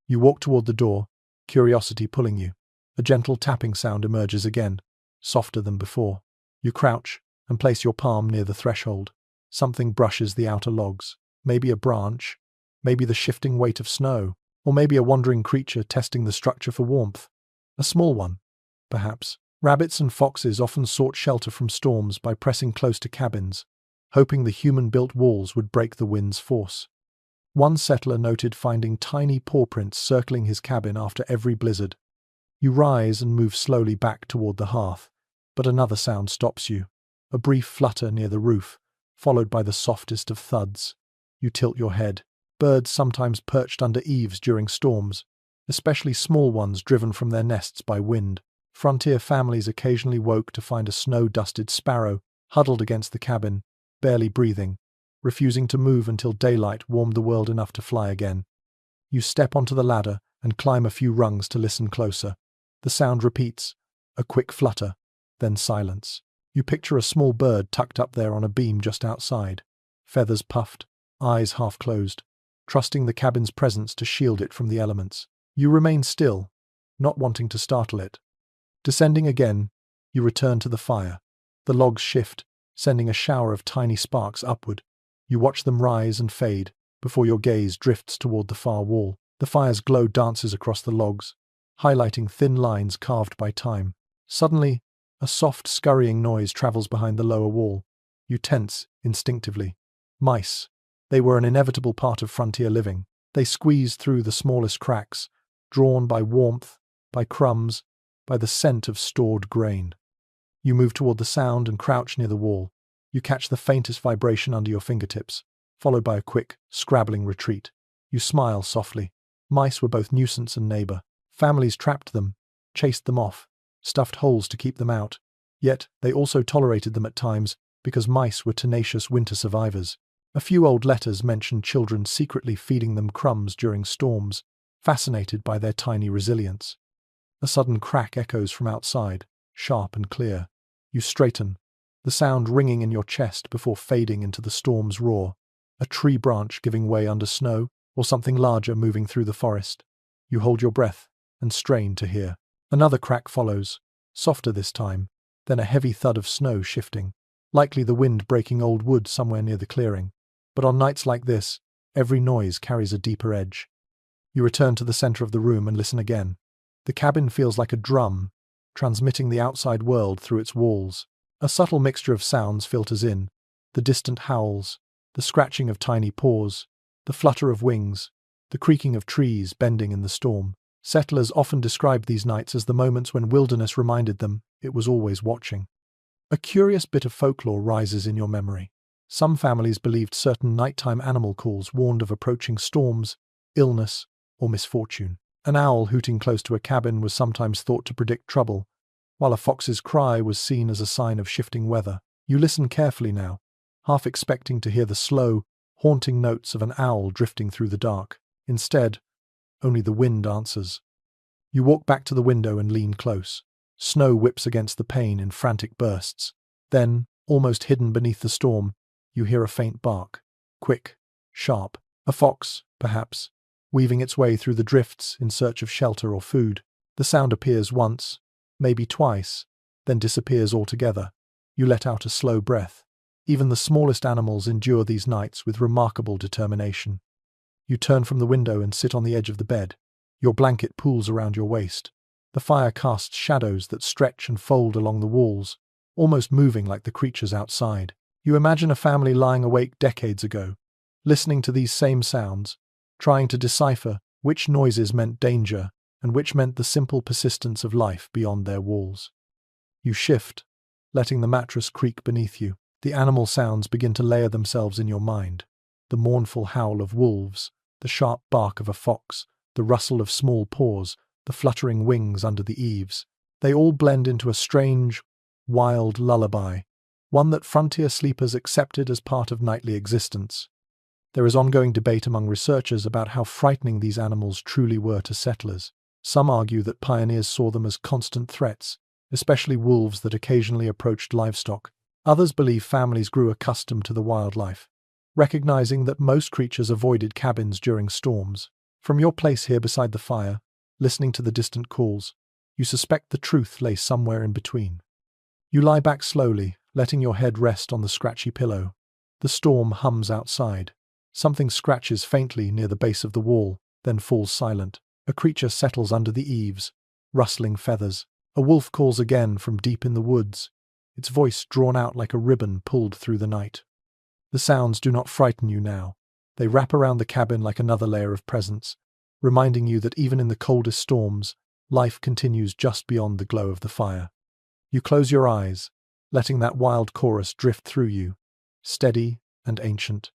You walk toward the door, curiosity pulling you. A gentle tapping sound emerges again, softer than before. You crouch and place your palm near the threshold. Something brushes the outer logs. Maybe a branch, maybe the shifting weight of snow, or maybe a wandering creature testing the structure for warmth. A small one, perhaps. Rabbits and foxes often sought shelter from storms by pressing close to cabins, hoping the human-built walls would break the wind's force. One settler noted finding tiny paw prints circling his cabin after every blizzard. You rise and move slowly back toward the hearth, but another sound stops you. A brief flutter near the roof, followed by the softest of thuds. You tilt your head. Birds sometimes perched under eaves during storms, especially small ones driven from their nests by wind. Frontier families occasionally woke to find a snow-dusted sparrow huddled against the cabin, barely breathing, refusing to move until daylight warmed the world enough to fly again. You step onto the ladder and climb a few rungs to listen closer. The sound repeats, a quick flutter, then silence. You picture a small bird tucked up there on a beam just outside, feathers puffed, eyes half closed, trusting the cabin's presence to shield it from the elements. You remain still, not wanting to startle it. Descending again, you return to the fire. The logs shift, sending a shower of tiny sparks upward. You watch them rise and fade before your gaze drifts toward the far wall. The fire's glow dances across the logs, highlighting thin lines carved by time. Suddenly, a soft scurrying noise travels behind the lower wall. You tense instinctively. Mice. They were an inevitable part of frontier living. They squeezed through the smallest cracks, drawn by warmth, by crumbs, by the scent of stored grain. You move toward the sound and crouch near the wall. You catch the faintest vibration under your fingertips, followed by a quick, scrabbling retreat. You smile softly. Mice were both nuisance and neighbor. Families trapped them, chased them off, stuffed holes to keep them out. Yet they also tolerated them at times because mice were tenacious winter survivors. A few old letters mention children secretly feeding them crumbs during storms, fascinated by their tiny resilience. A sudden crack echoes from outside, sharp and clear. You straighten, the sound ringing in your chest before fading into the storm's roar. A tree branch giving way under snow, or something larger moving through the forest. You hold your breath and strain to hear. Another crack follows, softer this time, then a heavy thud of snow shifting, likely the wind breaking old wood somewhere near the clearing. But on nights like this, every noise carries a deeper edge. You return to the center of the room and listen again. The cabin feels like a drum, transmitting the outside world through its walls. A subtle mixture of sounds filters in, the distant howls, the scratching of tiny paws, the flutter of wings, the creaking of trees bending in the storm. Settlers often described these nights as the moments when wilderness reminded them it was always watching. A curious bit of folklore rises in your memory. Some families believed certain nighttime animal calls warned of approaching storms, illness, or misfortune. An owl hooting close to a cabin was sometimes thought to predict trouble, while a fox's cry was seen as a sign of shifting weather. You listen carefully now, half expecting to hear the slow, haunting notes of an owl drifting through the dark. Instead, only the wind answers. You walk back to the window and lean close. Snow whips against the pane in frantic bursts. Then, almost hidden beneath the storm, you hear a faint bark. Quick, sharp. A fox, perhaps, weaving its way through the drifts in search of shelter or food. The sound appears once, maybe twice, then disappears altogether. You let out a slow breath. Even the smallest animals endure these nights with remarkable determination. You turn from the window and sit on the edge of the bed. Your blanket pools around your waist. The fire casts shadows that stretch and fold along the walls, almost moving like the creatures outside. You imagine a family lying awake decades ago, listening to these same sounds, trying to decipher which noises meant danger and which meant the simple persistence of life beyond their walls. You shift, letting the mattress creak beneath you. The animal sounds begin to layer themselves in your mind. The mournful howl of wolves, the sharp bark of a fox, the rustle of small paws, the fluttering wings under the eaves. They all blend into a strange, wild lullaby, one that frontier sleepers accepted as part of nightly existence. There is ongoing debate among researchers about how frightening these animals truly were to settlers. Some argue that pioneers saw them as constant threats, especially wolves that occasionally approached livestock. Others believe families grew accustomed to the wildlife, recognizing that most creatures avoided cabins during storms. From your place here beside the fire, listening to the distant calls, you suspect the truth lay somewhere in between. You lie back slowly, letting your head rest on the scratchy pillow. The storm hums outside. Something scratches faintly near the base of the wall, then falls silent. A creature settles under the eaves, rustling feathers. A wolf calls again from deep in the woods, its voice drawn out like a ribbon pulled through the night. The sounds do not frighten you now. They wrap around the cabin like another layer of presence, reminding you that even in the coldest storms, life continues just beyond the glow of the fire. You close your eyes, letting that wild chorus drift through you, steady and ancient.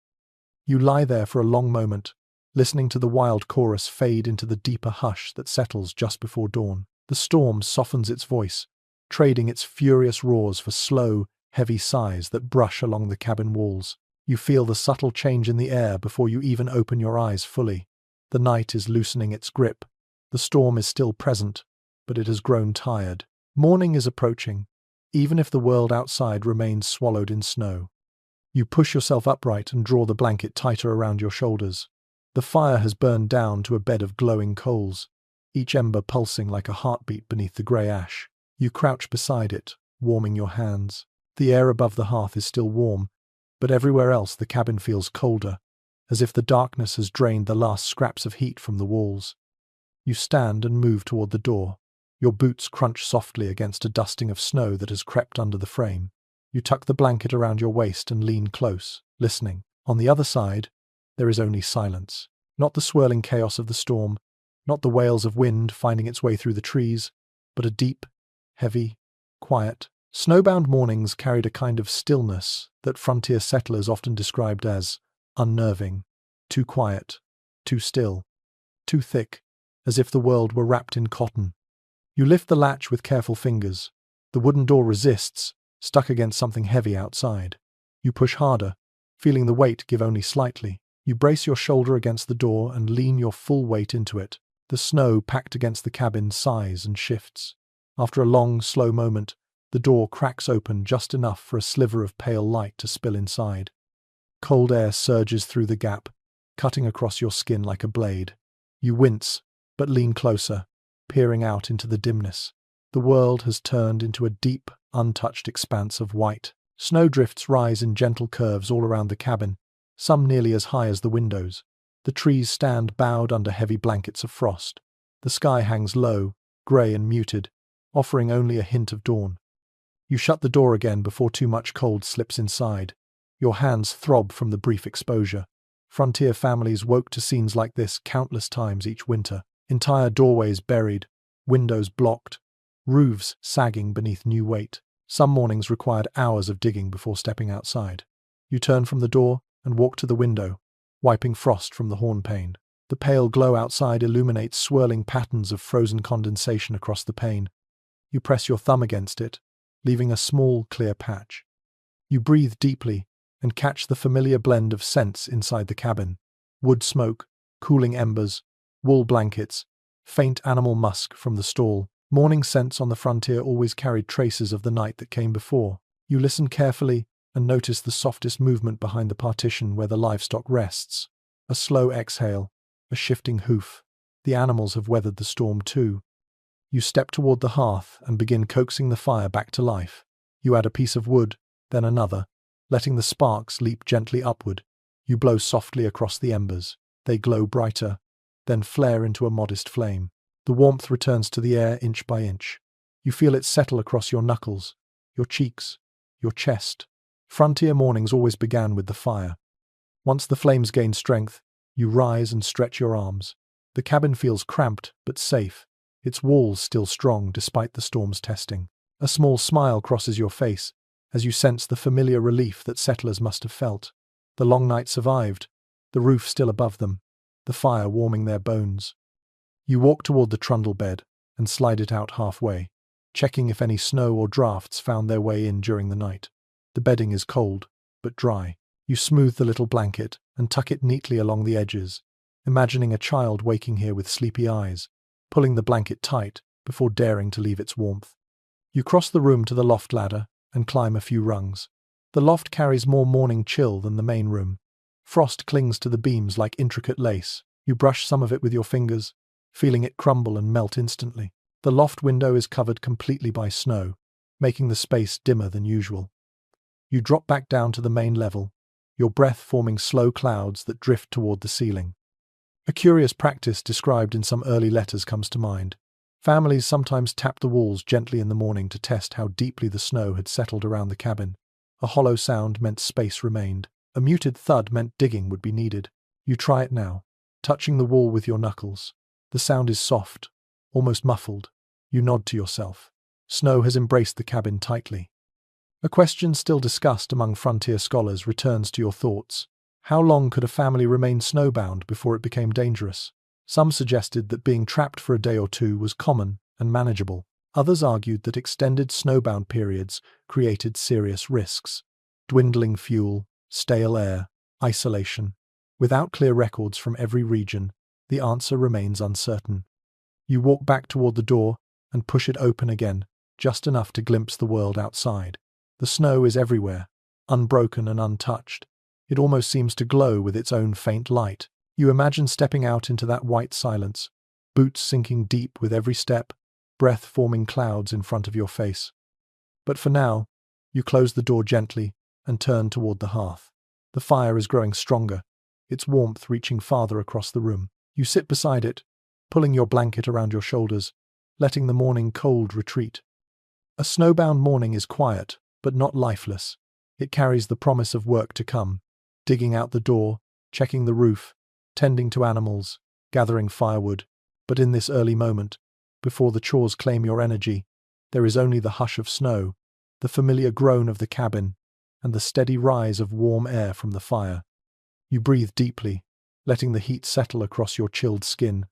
You lie there for a long moment, listening to the wild chorus fade into the deeper hush that settles just before dawn. The storm softens its voice, trading its furious roars for slow, heavy sighs that brush along the cabin walls. You feel the subtle change in the air before you even open your eyes fully. The night is loosening its grip. The storm is still present, but it has grown tired. Morning is approaching, even if the world outside remains swallowed in snow. You push yourself upright and draw the blanket tighter around your shoulders. The fire has burned down to a bed of glowing coals, each ember pulsing like a heartbeat beneath the grey ash. You crouch beside it, warming your hands. The air above the hearth is still warm, but everywhere else the cabin feels colder, as if the darkness has drained the last scraps of heat from the walls. You stand and move toward the door. Your boots crunch softly against a dusting of snow that has crept under the frame. You tuck the blanket around your waist and lean close, listening. On the other side, there is only silence. Not the swirling chaos of the storm, not the wails of wind finding its way through the trees, but a deep, heavy, quiet. Snowbound mornings carried a kind of stillness that frontier settlers often described as unnerving, too quiet, too still, too thick, as if the world were wrapped in cotton. You lift the latch with careful fingers. The wooden door resists, stuck against something heavy outside. You push harder, feeling the weight give only slightly. You brace your shoulder against the door and lean your full weight into it. The snow packed against the cabin sighs and shifts. After a long, slow moment, the door cracks open just enough for a sliver of pale light to spill inside. Cold air surges through the gap, cutting across your skin like a blade. You wince, but lean closer, peering out into the dimness. The world has turned into a deep, untouched expanse of white. Snowdrifts rise in gentle curves all around the cabin, some nearly as high as the windows. The trees stand bowed under heavy blankets of frost. The sky hangs low, grey and muted, offering only a hint of dawn. You shut the door again before too much cold slips inside. Your hands throb from the brief exposure. Frontier families woke to scenes like this countless times each winter. Entire doorways buried, windows blocked, roofs sagging beneath new weight. Some mornings required hours of digging before stepping outside. You turn from the door and walk to the window, wiping frost from the horn pane. The pale glow outside illuminates swirling patterns of frozen condensation across the pane. You press your thumb against it, leaving a small, clear patch. You breathe deeply and catch the familiar blend of scents inside the cabin. Wood smoke, cooling embers, wool blankets, faint animal musk from the stall. Morning scents on the frontier always carried traces of the night that came before. You listen carefully and notice the softest movement behind the partition where the livestock rests. A slow exhale, a shifting hoof. The animals have weathered the storm too. You step toward the hearth and begin coaxing the fire back to life. You add a piece of wood, then another, letting the sparks leap gently upward. You blow softly across the embers. They glow brighter, then flare into a modest flame. The warmth returns to the air inch by inch. You feel it settle across your knuckles, your cheeks, your chest. Frontier mornings always began with the fire. Once the flames gain strength, you rise and stretch your arms. The cabin feels cramped but safe, its walls still strong despite the storm's testing. A small smile crosses your face as you sense the familiar relief that settlers must have felt. The long night survived, the roof still above them, the fire warming their bones. You walk toward the trundle bed and slide it out halfway, checking if any snow or drafts found their way in during the night. The bedding is cold, but dry. You smooth the little blanket and tuck it neatly along the edges, imagining a child waking here with sleepy eyes, pulling the blanket tight before daring to leave its warmth. You cross the room to the loft ladder and climb a few rungs. The loft carries more morning chill than the main room. Frost clings to the beams like intricate lace. You brush some of it with your fingers, feeling it crumble and melt instantly. The loft window is covered completely by snow, making the space dimmer than usual. You drop back down to the main level, your breath forming slow clouds that drift toward the ceiling. A curious practice described in some early letters comes to mind. Families sometimes tapped the walls gently in the morning to test how deeply the snow had settled around the cabin. A hollow sound meant space remained. A muted thud meant digging would be needed. You try it now, touching the wall with your knuckles. The sound is soft, almost muffled. You nod to yourself. Snow has embraced the cabin tightly. A question still discussed among frontier scholars returns to your thoughts. How long could a family remain snowbound before it became dangerous? Some suggested that being trapped for a day or two was common and manageable. Others argued that extended snowbound periods created serious risks. Dwindling fuel, stale air, isolation. Without clear records from every region, the answer remains uncertain. You walk back toward the door and push it open again, just enough to glimpse the world outside. The snow is everywhere, unbroken and untouched. It almost seems to glow with its own faint light. You imagine stepping out into that white silence, boots sinking deep with every step, breath forming clouds in front of your face. But for now, you close the door gently and turn toward the hearth. The fire is growing stronger, its warmth reaching farther across the room. You sit beside it, pulling your blanket around your shoulders, letting the morning cold retreat. A snowbound morning is quiet, but not lifeless. It carries the promise of work to come, digging out the door, checking the roof, tending to animals, gathering firewood. But in this early moment, before the chores claim your energy, there is only the hush of snow, the familiar groan of the cabin, and the steady rise of warm air from the fire. You breathe deeply, letting the heat settle across your chilled skin.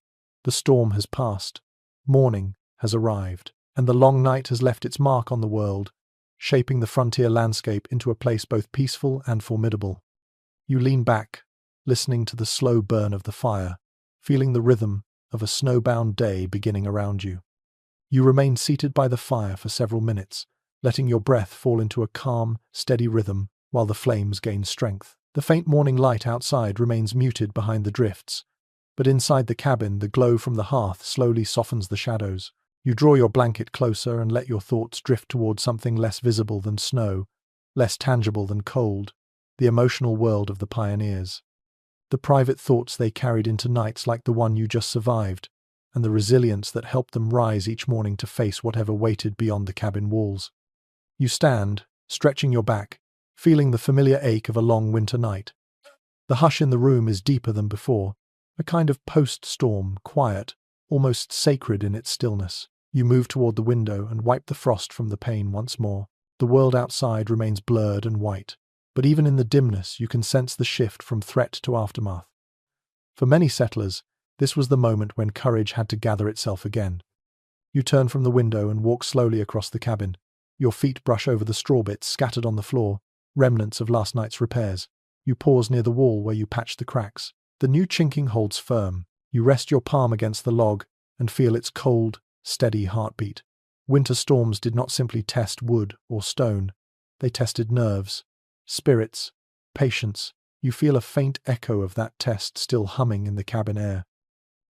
The storm has passed, morning has arrived, and the long night has left its mark on the world, shaping the frontier landscape into a place both peaceful and formidable. You lean back, listening to the slow burn of the fire, feeling the rhythm of a snowbound day beginning around you. You remain seated by the fire for several minutes, letting your breath fall into a calm, steady rhythm while the flames gain strength. The faint morning light outside remains muted behind the drifts, but inside the cabin the glow from the hearth slowly softens the shadows. You draw your blanket closer and let your thoughts drift towards something less visible than snow, less tangible than cold, the emotional world of the pioneers. The private thoughts they carried into nights like the one you just survived, and the resilience that helped them rise each morning to face whatever waited beyond the cabin walls. You stand, stretching your back, feeling the familiar ache of a long winter night. The hush in the room is deeper than before, a kind of post-storm, quiet, almost sacred in its stillness. You move toward the window and wipe the frost from the pane once more. The world outside remains blurred and white, but even in the dimness you can sense the shift from threat to aftermath. For many settlers, this was the moment when courage had to gather itself again. You turn from the window and walk slowly across the cabin. Your feet brush over the straw bits scattered on the floor, remnants of last night's repairs. You pause near the wall where you patched the cracks. The new chinking holds firm. You rest your palm against the log and feel its cold, steady heartbeat. Winter storms did not simply test wood or stone. They tested nerves, spirits, patience. You feel a faint echo of that test still humming in the cabin air.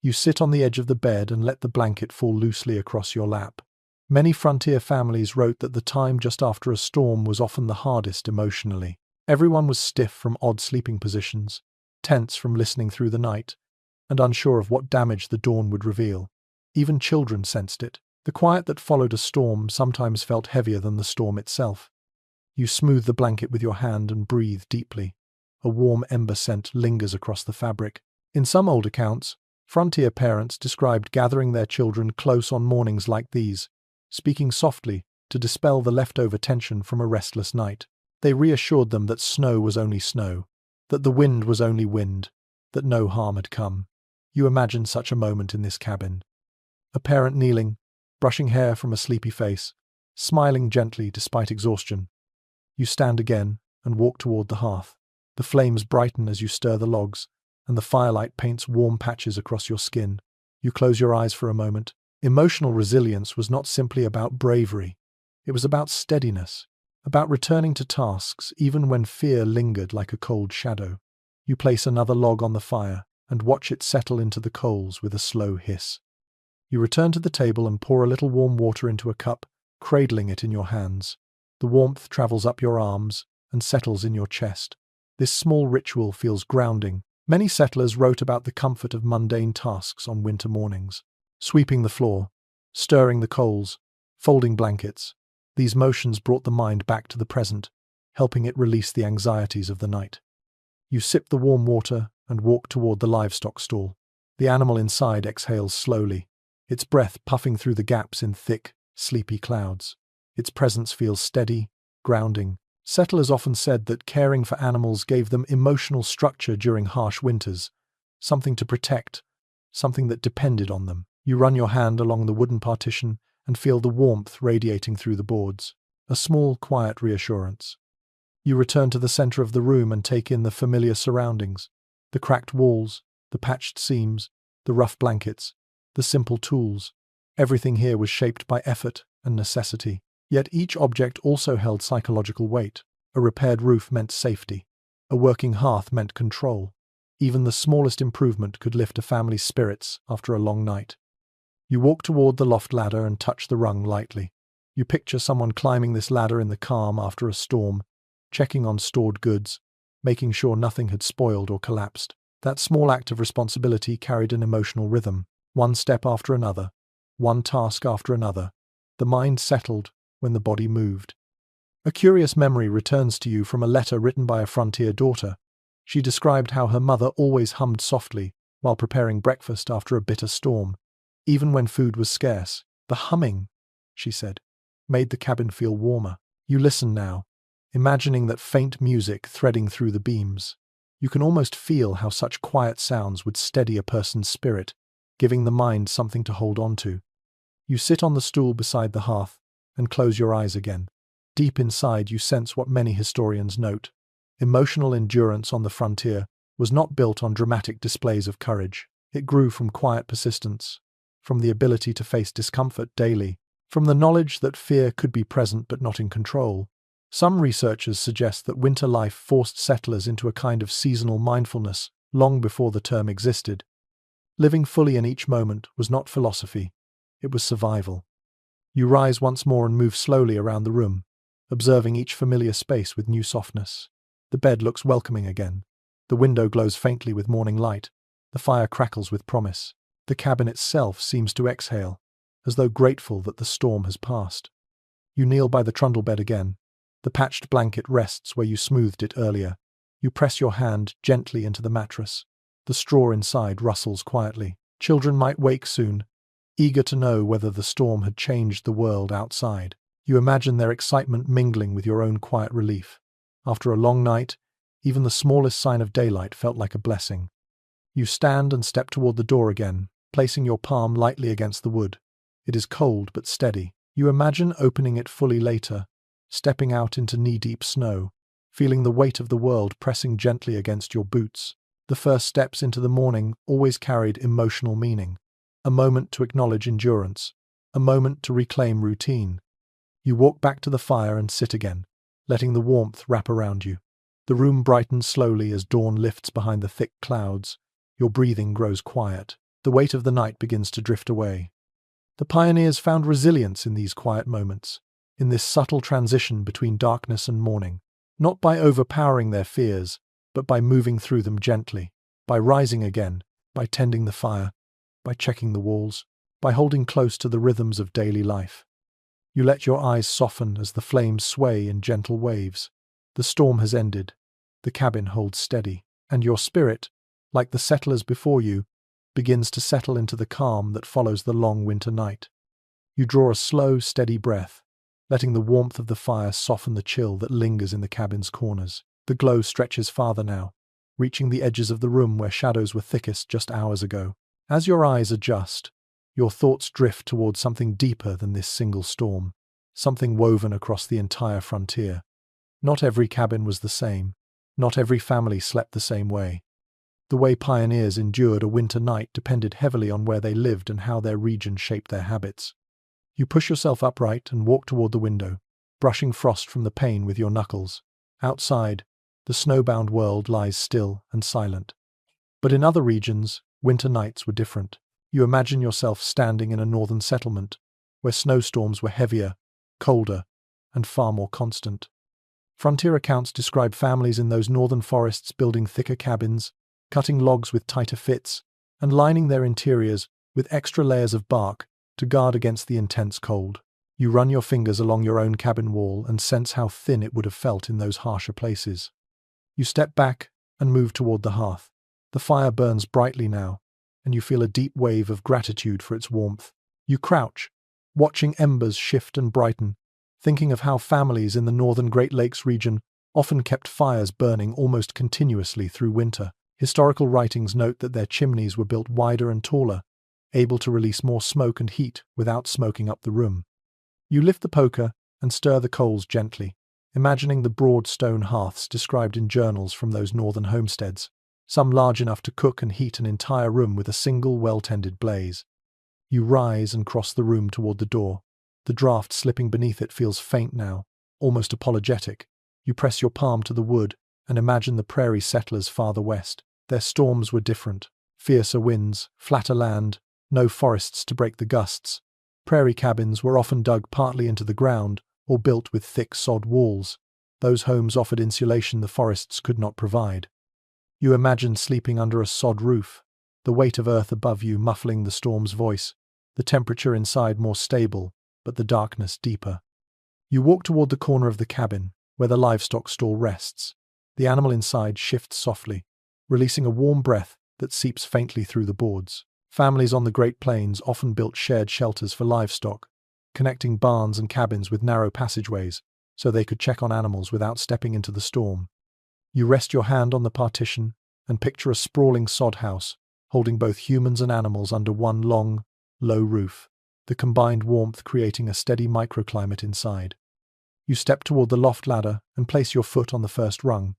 You sit on the edge of the bed and let the blanket fall loosely across your lap. Many frontier families wrote that the time just after a storm was often the hardest emotionally. Everyone was stiff from odd sleeping positions, tense from listening through the night, and unsure of what damage the dawn would reveal. Even children sensed it. The quiet that followed a storm sometimes felt heavier than the storm itself. You smooth the blanket with your hand and breathe deeply. A warm ember scent lingers across the fabric. In some old accounts, frontier parents described gathering their children close on mornings like these, speaking softly to dispel the leftover tension from a restless night. They reassured them that snow was only snow, that the wind was only wind, that no harm had come. You imagine such a moment in this cabin. A parent kneeling, brushing hair from a sleepy face, smiling gently despite exhaustion. You stand again and walk toward the hearth. The flames brighten as you stir the logs, and the firelight paints warm patches across your skin. You close your eyes for a moment. Emotional resilience was not simply about bravery. It was about steadiness, about returning to tasks even when fear lingered like a cold shadow. You place another log on the fire and watch it settle into the coals with a slow hiss. You return to the table and pour a little warm water into a cup, cradling it in your hands. The warmth travels up your arms and settles in your chest. This small ritual feels grounding. Many settlers wrote about the comfort of mundane tasks on winter mornings. Sweeping the floor, stirring the coals, folding blankets. These motions brought the mind back to the present, helping it release the anxieties of the night. You sip the warm water and walk toward the livestock stall. The animal inside exhales slowly, its breath puffing through the gaps in thick, sleepy clouds. Its presence feels steady, grounding. Settlers often said that caring for animals gave them emotional structure during harsh winters, something to protect, something that depended on them. You run your hand along the wooden partition and feel the warmth radiating through the boards, a small, quiet reassurance. You return to the center of the room and take in the familiar surroundings, the cracked walls, the patched seams, the rough blankets, the simple tools. Everything here was shaped by effort and necessity. Yet each object also held psychological weight. A repaired roof meant safety. A working hearth meant control. Even the smallest improvement could lift a family's spirits after a long night. You walk toward the loft ladder and touch the rung lightly. You picture someone climbing this ladder in the calm after a storm, checking on stored goods, making sure nothing had spoiled or collapsed. That small act of responsibility carried an emotional rhythm, one step after another, one task after another. The mind settled when the body moved. A curious memory returns to you from a letter written by a frontier daughter. She described how her mother always hummed softly while preparing breakfast after a bitter storm. Even when food was scarce, the humming, she said, made the cabin feel warmer. You listen now, imagining that faint music threading through the beams. You can almost feel how such quiet sounds would steady a person's spirit, giving the mind something to hold on to. You sit on the stool beside the hearth and close your eyes again. Deep inside you sense what many historians note. Emotional endurance on the frontier was not built on dramatic displays of courage. It grew from quiet persistence, from the ability to face discomfort daily, from the knowledge that fear could be present but not in control. Some researchers suggest that winter life forced settlers into a kind of seasonal mindfulness long before the term existed. Living fully in each moment was not philosophy, it was survival. You rise once more and move slowly around the room, observing each familiar space with new softness. The bed looks welcoming again. The window glows faintly with morning light. The fire crackles with promise. The cabin itself seems to exhale, as though grateful that the storm has passed. You kneel by the trundle bed again. The patched blanket rests where you smoothed it earlier. You press your hand gently into the mattress. The straw inside rustles quietly. Children might wake soon, eager to know whether the storm had changed the world outside. You imagine their excitement mingling with your own quiet relief. After a long night, even the smallest sign of daylight felt like a blessing. You stand and step toward the door again, placing your palm lightly against the wood. It is cold but steady. You imagine opening it fully later, stepping out into knee-deep snow, feeling the weight of the world pressing gently against your boots. The first steps into the morning always carried emotional meaning. A moment to acknowledge endurance, a moment to reclaim routine. You walk back to the fire and sit again, letting the warmth wrap around you. The room brightens slowly as dawn lifts behind the thick clouds. Your breathing grows quiet. The weight of the night begins to drift away. The pioneers found resilience in these quiet moments, in this subtle transition between darkness and morning, not by overpowering their fears, but by moving through them gently, by rising again, by tending the fire, by checking the walls, by holding close to the rhythms of daily life. You let your eyes soften as the flames sway in gentle waves. The storm has ended, the cabin holds steady, and your spirit, like the settlers before you, begins to settle into the calm that follows the long winter night. You draw a slow, steady breath, letting the warmth of the fire soften the chill that lingers in the cabin's corners. The glow stretches farther now, reaching the edges of the room where shadows were thickest just hours ago. As your eyes adjust, your thoughts drift towards something deeper than this single storm, something woven across the entire frontier. Not every cabin was the same. Not every family slept the same way. The way pioneers endured a winter night depended heavily on where they lived and how their region shaped their habits. You push yourself upright and walk toward the window, brushing frost from the pane with your knuckles. Outside, the snowbound world lies still and silent. But in other regions, winter nights were different. You imagine yourself standing in a northern settlement, where snowstorms were heavier, colder, and far more constant. Frontier accounts describe families in those northern forests building thicker cabins, cutting logs with tighter fits, and lining their interiors with extra layers of bark to guard against the intense cold. You run your fingers along your own cabin wall and sense how thin it would have felt in those harsher places. You step back and move toward the hearth. The fire burns brightly now, and you feel a deep wave of gratitude for its warmth. You crouch, watching embers shift and brighten, thinking of how families in the northern Great Lakes region often kept fires burning almost continuously through winter. Historical writings note that their chimneys were built wider and taller, able to release more smoke and heat without smoking up the room. You lift the poker and stir the coals gently, imagining the broad stone hearths described in journals from those northern homesteads, some large enough to cook and heat an entire room with a single well-tended blaze. You rise and cross the room toward the door. The draft slipping beneath it feels faint now, almost apologetic. You press your palm to the wood and imagine the prairie settlers farther west. Their storms were different. Fiercer winds, flatter land, no forests to break the gusts. Prairie cabins were often dug partly into the ground or built with thick sod walls. Those homes offered insulation the forests could not provide. You imagine sleeping under a sod roof, the weight of earth above you muffling the storm's voice, the temperature inside more stable, but the darkness deeper. You walk toward the corner of the cabin, where the livestock stall rests. The animal inside shifts softly, releasing a warm breath that seeps faintly through the boards. Families on the Great Plains often built shared shelters for livestock, connecting barns and cabins with narrow passageways so they could check on animals without stepping into the storm. You rest your hand on the partition and picture a sprawling sod house, holding both humans and animals under one long, low roof, the combined warmth creating a steady microclimate inside. You step toward the loft ladder and place your foot on the first rung.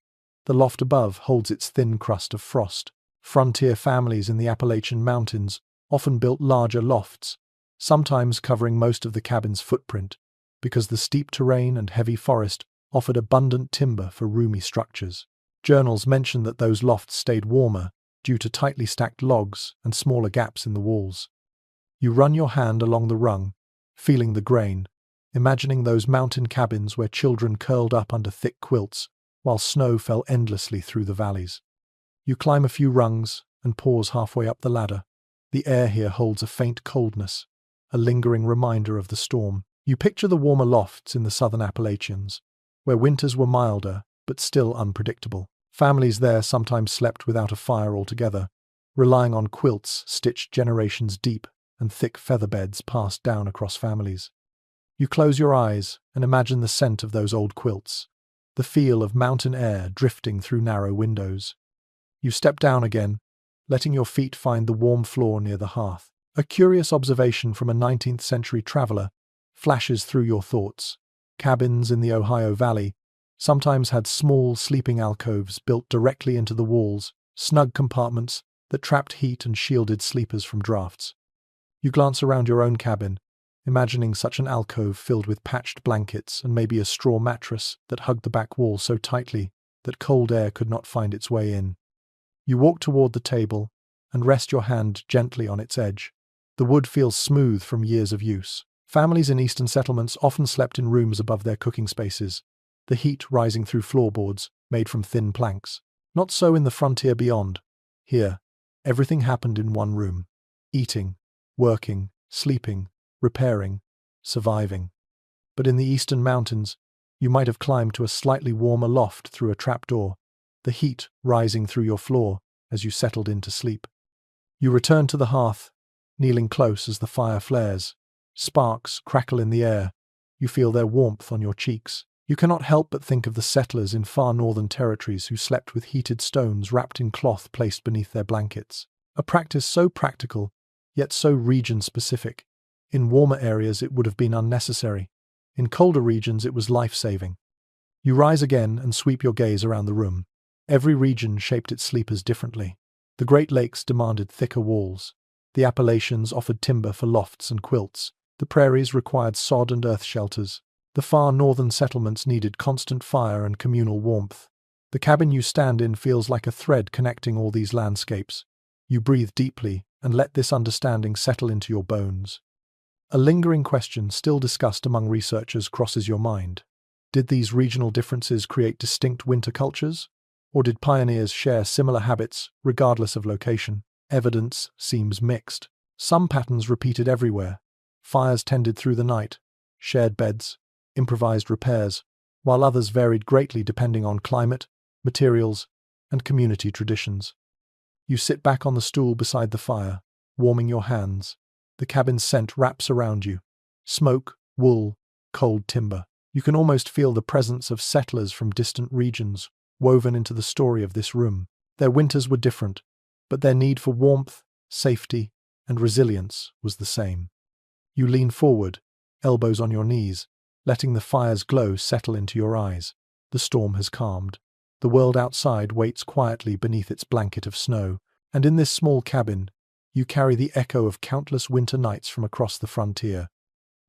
The loft above holds its thin crust of frost. Frontier families in the Appalachian Mountains often built larger lofts, sometimes covering most of the cabin's footprint, because the steep terrain and heavy forest offered abundant timber for roomy structures. Journals mention that those lofts stayed warmer due to tightly stacked logs and smaller gaps in the walls. You run your hand along the rung, feeling the grain, imagining those mountain cabins where children curled up under thick quilts while snow fell endlessly through the valleys. You climb a few rungs and pause halfway up the ladder. The air here holds a faint coldness, a lingering reminder of the storm. You picture the warmer lofts in the southern Appalachians, where winters were milder but still unpredictable. Families there sometimes slept without a fire altogether, relying on quilts stitched generations deep and thick feather beds passed down across families. You close your eyes and imagine the scent of those old quilts, the feel of mountain air drifting through narrow windows. You step down again, letting your feet find the warm floor near the hearth. A curious observation from a 19th century traveler flashes through your thoughts. Cabins in the Ohio Valley sometimes had small sleeping alcoves built directly into the walls, snug compartments that trapped heat and shielded sleepers from drafts. You glance around your own cabin, imagining such an alcove filled with patched blankets and maybe a straw mattress that hugged the back wall so tightly that cold air could not find its way in. You walk toward the table and rest your hand gently on its edge. The wood feels smooth from years of use. Families in eastern settlements often slept in rooms above their cooking spaces, the heat rising through floorboards made from thin planks. Not so in the frontier beyond. Here, everything happened in one room. Eating, working, sleeping, repairing, surviving. But in the eastern mountains, you might have climbed to a slightly warmer loft through a trapdoor, the heat rising through your floor as you settled into sleep. You return to the hearth, kneeling close as the fire flares. Sparks crackle in the air. You feel their warmth on your cheeks. You cannot help but think of the settlers in far northern territories who slept with heated stones wrapped in cloth placed beneath their blankets. A practice so practical, yet so region-specific. In warmer areas it would have been unnecessary. In colder regions it was life-saving. You rise again and sweep your gaze around the room. Every region shaped its sleepers differently. The Great Lakes demanded thicker walls. The Appalachians offered timber for lofts and quilts. The prairies required sod and earth shelters. The far northern settlements needed constant fire and communal warmth. The cabin you stand in feels like a thread connecting all these landscapes. You breathe deeply and let this understanding settle into your bones. A lingering question still discussed among researchers crosses your mind. Did these regional differences create distinct winter cultures? Or did pioneers share similar habits, regardless of location? Evidence seems mixed. Some patterns repeated everywhere. Fires tended through the night, shared beds, improvised repairs, while others varied greatly depending on climate, materials, and community traditions. You sit back on the stool beside the fire, warming your hands. The cabin's scent wraps around you. Smoke, wool, cold timber. You can almost feel the presence of settlers from distant regions woven into the story of this room. Their winters were different, but their need for warmth, safety, and resilience was the same. You lean forward, elbows on your knees, letting the fire's glow settle into your eyes. The storm has calmed. The world outside waits quietly beneath its blanket of snow, and in this small cabin, you carry the echo of countless winter nights from across the frontier.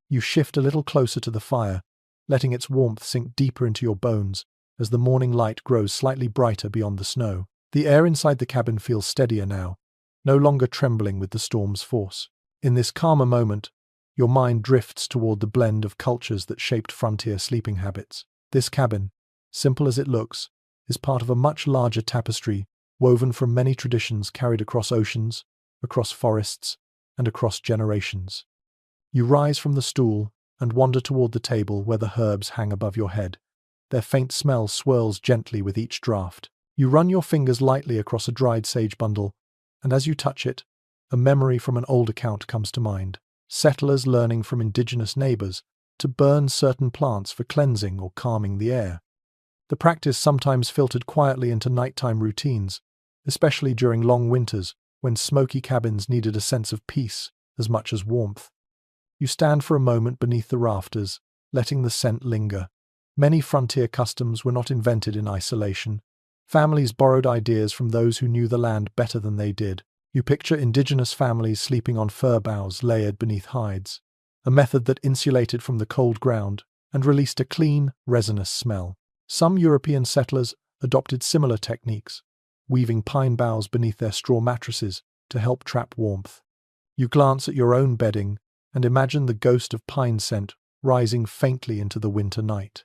You shift a little closer to the fire, letting its warmth sink deeper into your bones as the morning light grows slightly brighter beyond the snow. The air inside the cabin feels steadier now, no longer trembling with the storm's force. In this calmer moment, your mind drifts toward the blend of cultures that shaped frontier sleeping habits. This cabin, simple as it looks, is part of a much larger tapestry woven from many traditions carried across oceans, across forests, and across generations. You rise from the stool and wander toward the table where the herbs hang above your head. Their faint smell swirls gently with each draught. You run your fingers lightly across a dried sage bundle, and as you touch it, a memory from an old account comes to mind. Settlers learning from indigenous neighbors to burn certain plants for cleansing or calming the air. The practice sometimes filtered quietly into nighttime routines, especially during long winters when smoky cabins needed a sense of peace as much as warmth. You stand for a moment beneath the rafters, letting the scent linger. Many frontier customs were not invented in isolation. Families borrowed ideas from those who knew the land better than they did. You picture indigenous families sleeping on fir boughs layered beneath hides, a method that insulated from the cold ground and released a clean, resinous smell. Some European settlers adopted similar techniques, weaving pine boughs beneath their straw mattresses to help trap warmth. You glance at your own bedding and imagine the ghost of pine scent rising faintly into the winter night.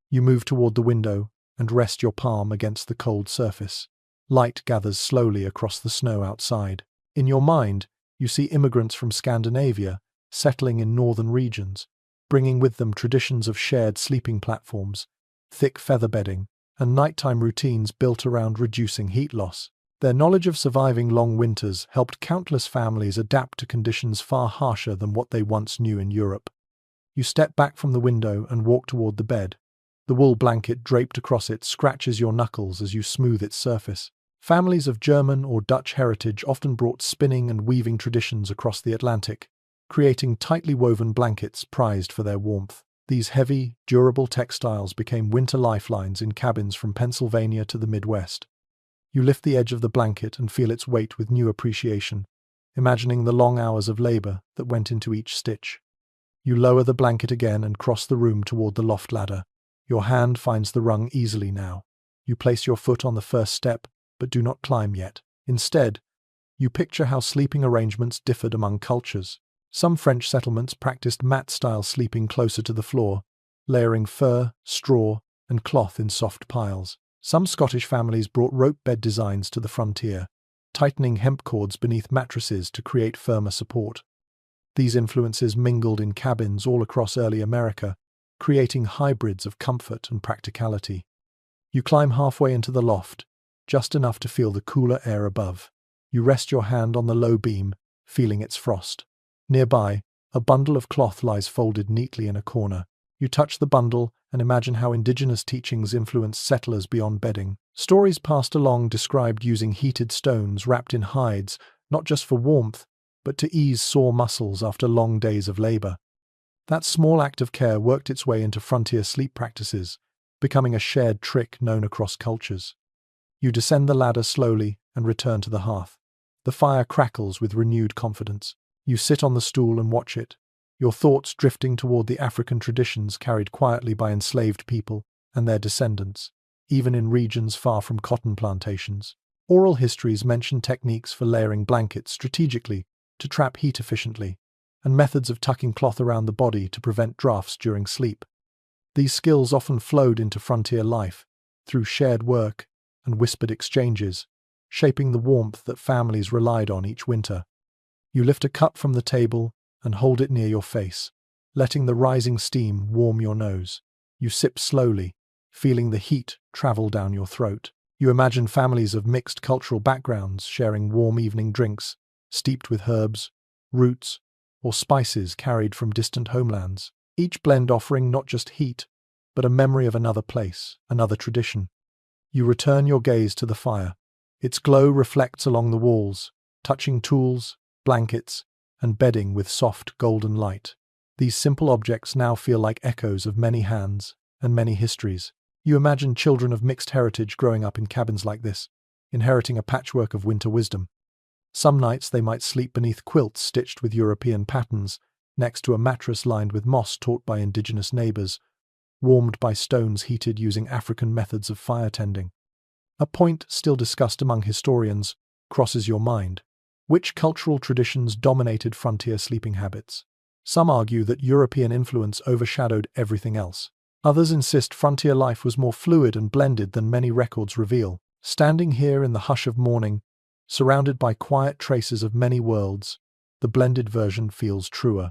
You move toward the window and rest your palm against the cold surface. Light gathers slowly across the snow outside. In your mind, you see immigrants from Scandinavia settling in northern regions, bringing with them traditions of shared sleeping platforms, thick feather bedding, and nighttime routines built around reducing heat loss. Their knowledge of surviving long winters helped countless families adapt to conditions far harsher than what they once knew in Europe. You step back from the window and walk toward the bed. The wool blanket draped across it scratches your knuckles as you smooth its surface. Families of German or Dutch heritage often brought spinning and weaving traditions across the Atlantic, creating tightly woven blankets prized for their warmth. These heavy, durable textiles became winter lifelines in cabins from Pennsylvania to the Midwest. You lift the edge of the blanket and feel its weight with new appreciation, imagining the long hours of labor that went into each stitch. You lower the blanket again and cross the room toward the loft ladder. Your hand finds the rung easily now. You place your foot on the first step, but do not climb yet. Instead, you picture how sleeping arrangements differed among cultures. Some French settlements practiced mat-style sleeping closer to the floor, layering fur, straw, and cloth in soft piles. Some Scottish families brought rope bed designs to the frontier, tightening hemp cords beneath mattresses to create firmer support. These influences mingled in cabins all across early America, creating hybrids of comfort and practicality. You climb halfway into the loft, just enough to feel the cooler air above. You rest your hand on the low beam, feeling its frost. Nearby, a bundle of cloth lies folded neatly in a corner. You touch the bundle and imagine how indigenous teachings influenced settlers beyond bedding. Stories passed along described using heated stones wrapped in hides, not just for warmth, but to ease sore muscles after long days of labor. That small act of care worked its way into frontier sleep practices, becoming a shared trick known across cultures. You descend the ladder slowly and return to the hearth. The fire crackles with renewed confidence. You sit on the stool and watch it, your thoughts drifting toward the African traditions carried quietly by enslaved people and their descendants, even in regions far from cotton plantations. Oral histories mention techniques for layering blankets strategically to trap heat efficiently, and methods of tucking cloth around the body to prevent drafts during sleep. These skills often flowed into frontier life through shared work and whispered exchanges, shaping the warmth that families relied on each winter. You lift a cup from the table and hold it near your face, letting the rising steam warm your nose. You sip slowly, feeling the heat travel down your throat. You imagine families of mixed cultural backgrounds sharing warm evening drinks, steeped with herbs, roots, or spices carried from distant homelands, each blend offering not just heat, but a memory of another place, another tradition. You return your gaze to the fire. Its glow reflects along the walls, touching tools, blankets, and bedding with soft golden light. These simple objects now feel like echoes of many hands and many histories. You imagine children of mixed heritage growing up in cabins like this, inheriting a patchwork of winter wisdom. Some nights they might sleep beneath quilts stitched with European patterns, next to a mattress lined with moss taught by indigenous neighbors, warmed by stones heated using African methods of fire tending. A point still discussed among historians crosses your mind. Which cultural traditions dominated frontier sleeping habits? Some argue that European influence overshadowed everything else. Others insist frontier life was more fluid and blended than many records reveal. Standing here in the hush of morning, surrounded by quiet traces of many worlds, the blended version feels truer.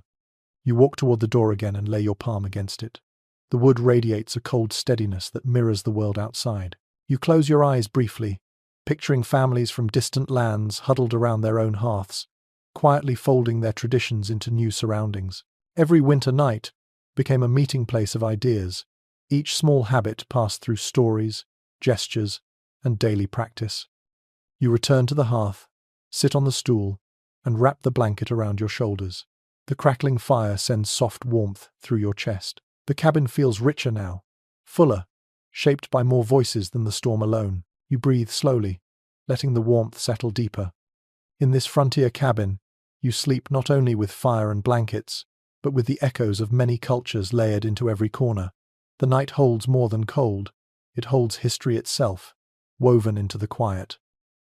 You walk toward the door again and lay your palm against it. The wood radiates a cold steadiness that mirrors the world outside. You close your eyes briefly, picturing families from distant lands huddled around their own hearths, quietly folding their traditions into new surroundings. Every winter night became a meeting place of ideas. Each small habit passed through stories, gestures, and daily practice. You return to the hearth, sit on the stool, and wrap the blanket around your shoulders. The crackling fire sends soft warmth through your chest. The cabin feels richer now, fuller, shaped by more voices than the storm alone. You breathe slowly, letting the warmth settle deeper. In this frontier cabin, you sleep not only with fire and blankets, but with the echoes of many cultures layered into every corner. The night holds more than cold. It holds history itself, woven into the quiet.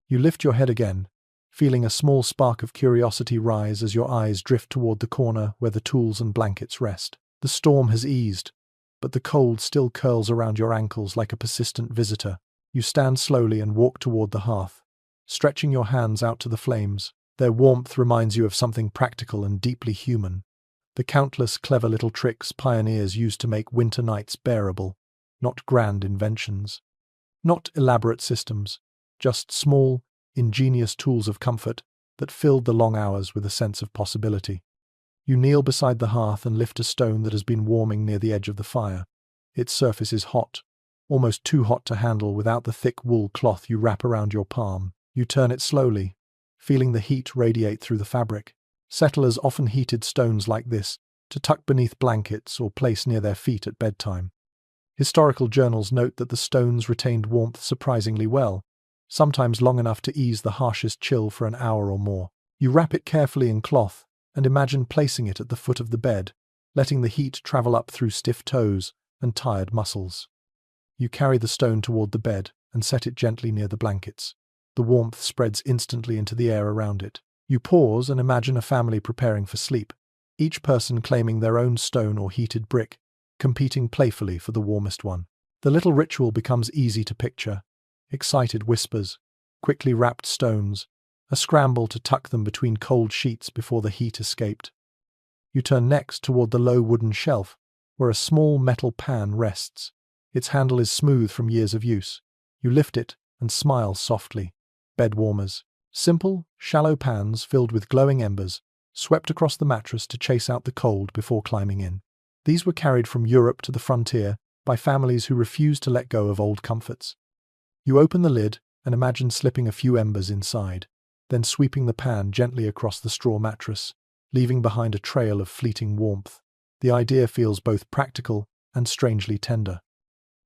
You lift your head again, feeling a small spark of curiosity rise as your eyes drift toward the corner where the tools and blankets rest. The storm has eased, but the cold still curls around your ankles like a persistent visitor. You stand slowly and walk toward the hearth, stretching your hands out to the flames. Their warmth reminds you of something practical and deeply human. The countless clever little tricks pioneers used to make winter nights bearable, not grand inventions. Not elaborate systems, just small, ingenious tools of comfort that filled the long hours with a sense of possibility. You kneel beside the hearth and lift a stone that has been warming near the edge of the fire. Its surface is hot, almost too hot to handle without the thick wool cloth you wrap around your palm. You turn it slowly, feeling the heat radiate through the fabric. Settlers often heated stones like this to tuck beneath blankets or place near their feet at bedtime. Historical journals note that the stones retained warmth surprisingly well, sometimes long enough to ease the harshest chill for an hour or more. You wrap it carefully in cloth and imagine placing it at the foot of the bed, letting the heat travel up through stiff toes and tired muscles. You carry the stone toward the bed and set it gently near the blankets. The warmth spreads instantly into the air around it. You pause and imagine a family preparing for sleep, each person claiming their own stone or heated brick, competing playfully for the warmest one. The little ritual becomes easy to picture. Excited whispers, quickly wrapped stones, a scramble to tuck them between cold sheets before the heat escaped. You turn next toward the low wooden shelf, where a small metal pan rests. Its handle is smooth from years of use. You lift it and smile softly. Bed warmers. Simple, shallow pans filled with glowing embers, swept across the mattress to chase out the cold before climbing in. These were carried from Europe to the frontier by families who refused to let go of old comforts. You open the lid and imagine slipping a few embers inside, then sweeping the pan gently across the straw mattress, leaving behind a trail of fleeting warmth. The idea feels both practical and strangely tender.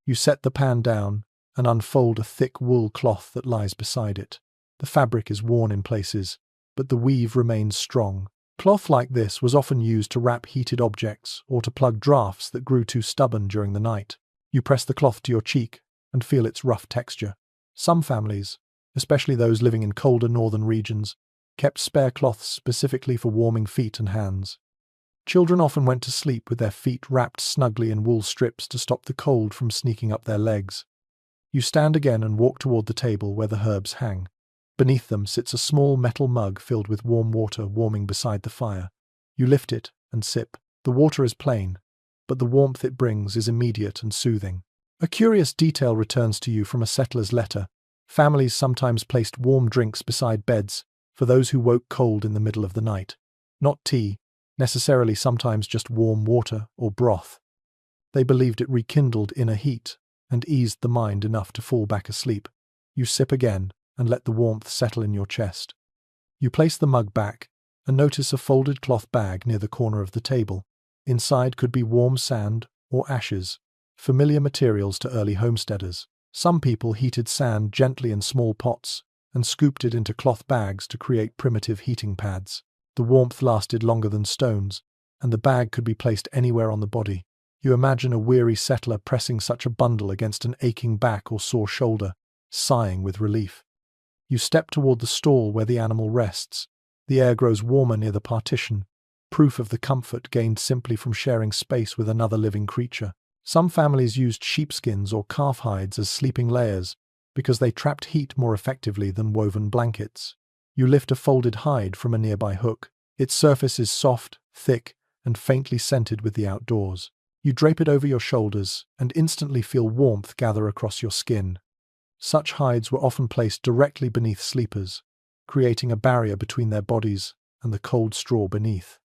You set the pan down and unfold a thick wool cloth that lies beside it. The fabric is worn in places, but the weave remains strong. Cloth like this was often used to wrap heated objects or to plug drafts that grew too stubborn during the night. You press the cloth to your cheek and feel its rough texture. Some families, especially those living in colder northern regions, kept spare cloths specifically for warming feet and hands. Children often went to sleep with their feet wrapped snugly in wool strips to stop the cold from sneaking up their legs. You stand again and walk toward the table where the herbs hang. Beneath them sits a small metal mug filled with warm water warming beside the fire. You lift it and sip. The water is plain, but the warmth it brings is immediate and soothing. A curious detail returns to you from a settler's letter. Families sometimes placed warm drinks beside beds for those who woke cold in the middle of the night. Not tea, necessarily sometimes just warm water or broth. They believed it rekindled inner heat and eased the mind enough to fall back asleep. You sip again and let the warmth settle in your chest. You place the mug back and notice a folded cloth bag near the corner of the table. Inside could be warm sand or ashes, familiar materials to early homesteaders. Some people heated sand gently in small pots and scooped it into cloth bags to create primitive heating pads. The warmth lasted longer than stones, and the bag could be placed anywhere on the body. You imagine a weary settler pressing such a bundle against an aching back or sore shoulder, sighing with relief. You step toward the stall where the animal rests. The air grows warmer near the partition, proof of the comfort gained simply from sharing space with another living creature. Some families used sheepskins or calf hides as sleeping layers because they trapped heat more effectively than woven blankets. You lift a folded hide from a nearby hook. Its surface is soft, thick, and faintly scented with the outdoors. You drape it over your shoulders and instantly feel warmth gather across your skin. Such hides were often placed directly beneath sleepers, creating a barrier between their bodies and the cold straw beneath.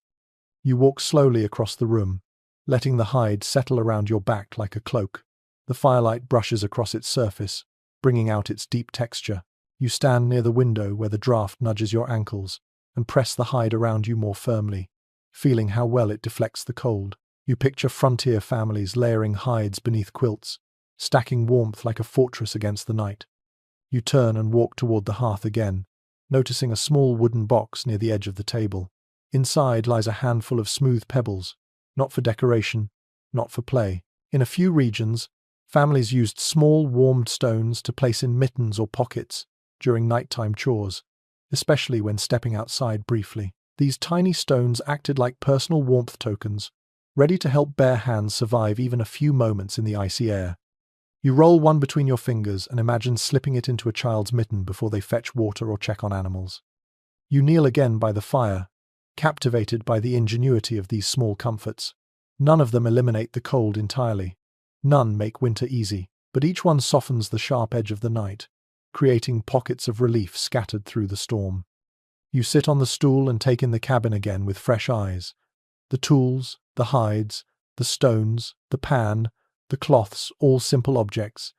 You walk slowly across the room, letting the hide settle around your back like a cloak. The firelight brushes across its surface, bringing out its deep texture. You stand near the window where the draft nudges your ankles and press the hide around you more firmly, feeling how well it deflects the cold. You picture frontier families layering hides beneath quilts, stacking warmth like a fortress against the night. You turn and walk toward the hearth again, noticing a small wooden box near the edge of the table. Inside lies a handful of smooth pebbles, not for decoration, not for play. In a few regions, families used small warmed stones to place in mittens or pockets during nighttime chores, especially when stepping outside briefly. These tiny stones acted like personal warmth tokens, ready to help bare hands survive even a few moments in the icy air. You roll one between your fingers and imagine slipping it into a child's mitten before they fetch water or check on animals. You kneel again by the fire, captivated by the ingenuity of these small comforts. None of them eliminate the cold entirely. None make winter easy, but each one softens the sharp edge of the night, creating pockets of relief scattered through the storm. You sit on the stool and take in the cabin again with fresh eyes. The tools, the hides, the stones, the pan, The cloths, all simple objects,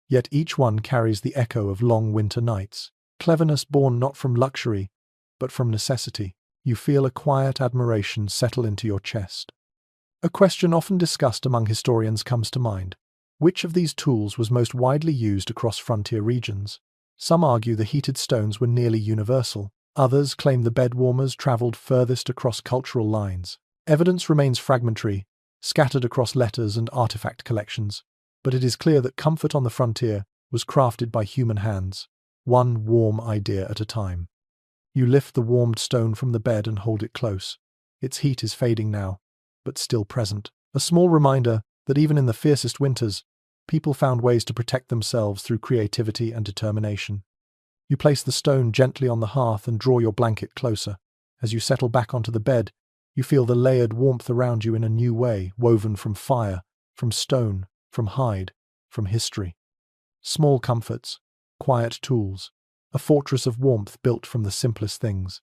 yet each one carries the echo of long winter nights. Cleverness born not from luxury, but from necessity. You feel a quiet admiration settle into your chest. A question often discussed among historians comes to mind. Which of these tools was most widely used across frontier regions? Some argue the heated stones were nearly universal. Others claim the bed warmers travelled furthest across cultural lines. Evidence remains fragmentary, scattered across letters and artifact collections, but it is clear that comfort on the frontier was crafted by human hands, one warm idea at a time. You lift the warmed stone from the bed and hold it close. Its heat is fading now, but still present. A small reminder that even in the fiercest winters, people found ways to protect themselves through creativity and determination. You place the stone gently on the hearth and draw your blanket closer. As you settle back onto the bed, you feel the layered warmth around you in a new way, woven from fire, from stone, from hide, from history. Small comforts, quiet tools, a fortress of warmth built from the simplest things.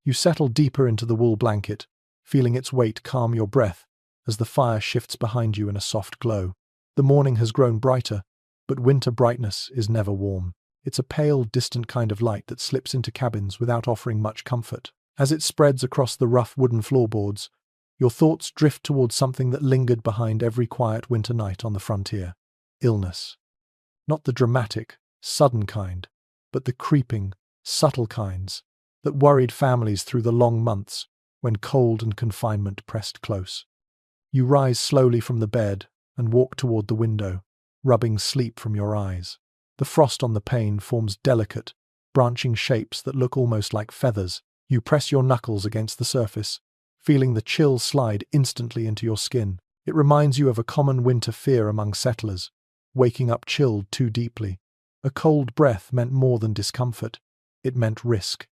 You settle deeper into the wool blanket, feeling its weight calm your breath as the fire shifts behind you in a soft glow. The morning has grown brighter, but winter brightness is never warm. It's a pale, distant kind of light that slips into cabins without offering much comfort. As it spreads across the rough wooden floorboards, your thoughts drift towards something that lingered behind every quiet winter night on the frontier. Illness. Not the dramatic, sudden kind, but the creeping, subtle kinds that worried families through the long months when cold and confinement pressed close. You rise slowly from the bed and walk toward the window, rubbing sleep from your eyes. The frost on the pane forms delicate, branching shapes that look almost like feathers. You press your knuckles against the surface, feeling the chill slide instantly into your skin. It reminds you of a common winter fear among settlers, waking up chilled too deeply. A cold breath meant more than discomfort, it meant risk.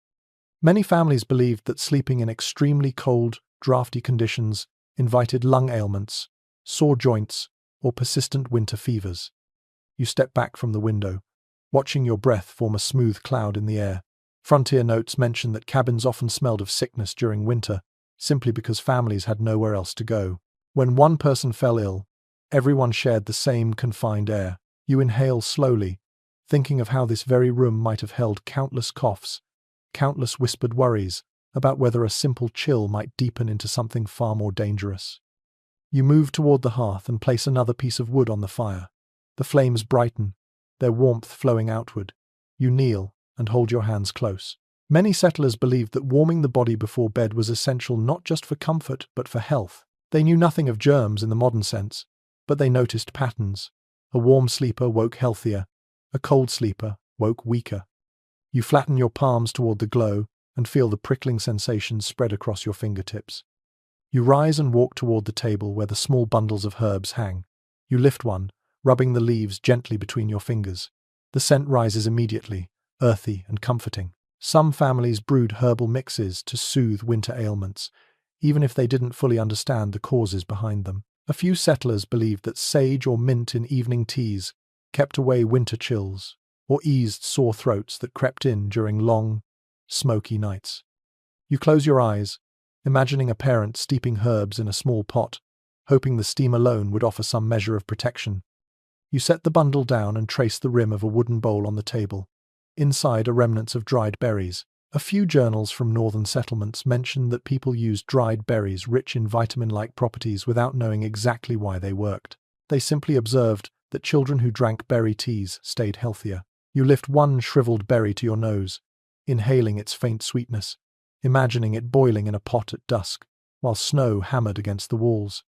Many families believed that sleeping in extremely cold, drafty conditions invited lung ailments, sore joints, or persistent winter fevers. You step back from the window, watching your breath form a smooth cloud in the air. Frontier notes mention that cabins often smelled of sickness during winter, simply because families had nowhere else to go. When one person fell ill, everyone shared the same confined air. You inhale slowly, thinking of how this very room might have held countless coughs, countless whispered worries about whether a simple chill might deepen into something far more dangerous. You move toward the hearth and place another piece of wood on the fire. The flames brighten, their warmth flowing outward. You kneel and hold your hands close. Many settlers believed that warming the body before bed was essential not just for comfort but for health. They knew nothing of germs in the modern sense, but they noticed patterns. A warm sleeper woke healthier, a cold sleeper woke weaker. You flatten your palms toward the glow and feel the prickling sensation spread across your fingertips. You rise and walk toward the table where the small bundles of herbs hang. You lift one, rubbing the leaves gently between your fingers. The scent rises immediately, earthy and comforting. Some families brewed herbal mixes to soothe winter ailments, even if they didn't fully understand the causes behind them. A few settlers believed that sage or mint in evening teas kept away winter chills, or eased sore throats that crept in during long, smoky nights. You close your eyes, imagining a parent steeping herbs in a small pot, hoping the steam alone would offer some measure of protection. You set the bundle down and trace the rim of a wooden bowl on the table. Inside are remnants of dried berries. A few journals from northern settlements mention that people used dried berries rich in vitamin-like properties without knowing exactly why they worked. They simply observed that children who drank berry teas stayed healthier. You lift one shriveled berry to your nose, inhaling its faint sweetness, imagining it boiling in a pot at dusk, while snow hammered against the walls.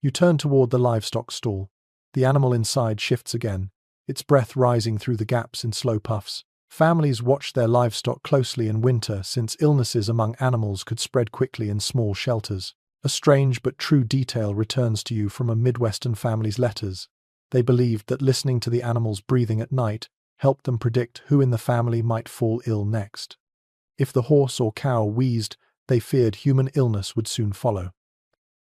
You turn toward the livestock stall. The animal inside shifts again, its breath rising through the gaps in slow puffs. Families watched their livestock closely in winter since illnesses among animals could spread quickly in small shelters. A strange but true detail returns to you from a Midwestern family's letters. They believed that listening to the animals breathing at night helped them predict who in the family might fall ill next. If the horse or cow wheezed, they feared human illness would soon follow.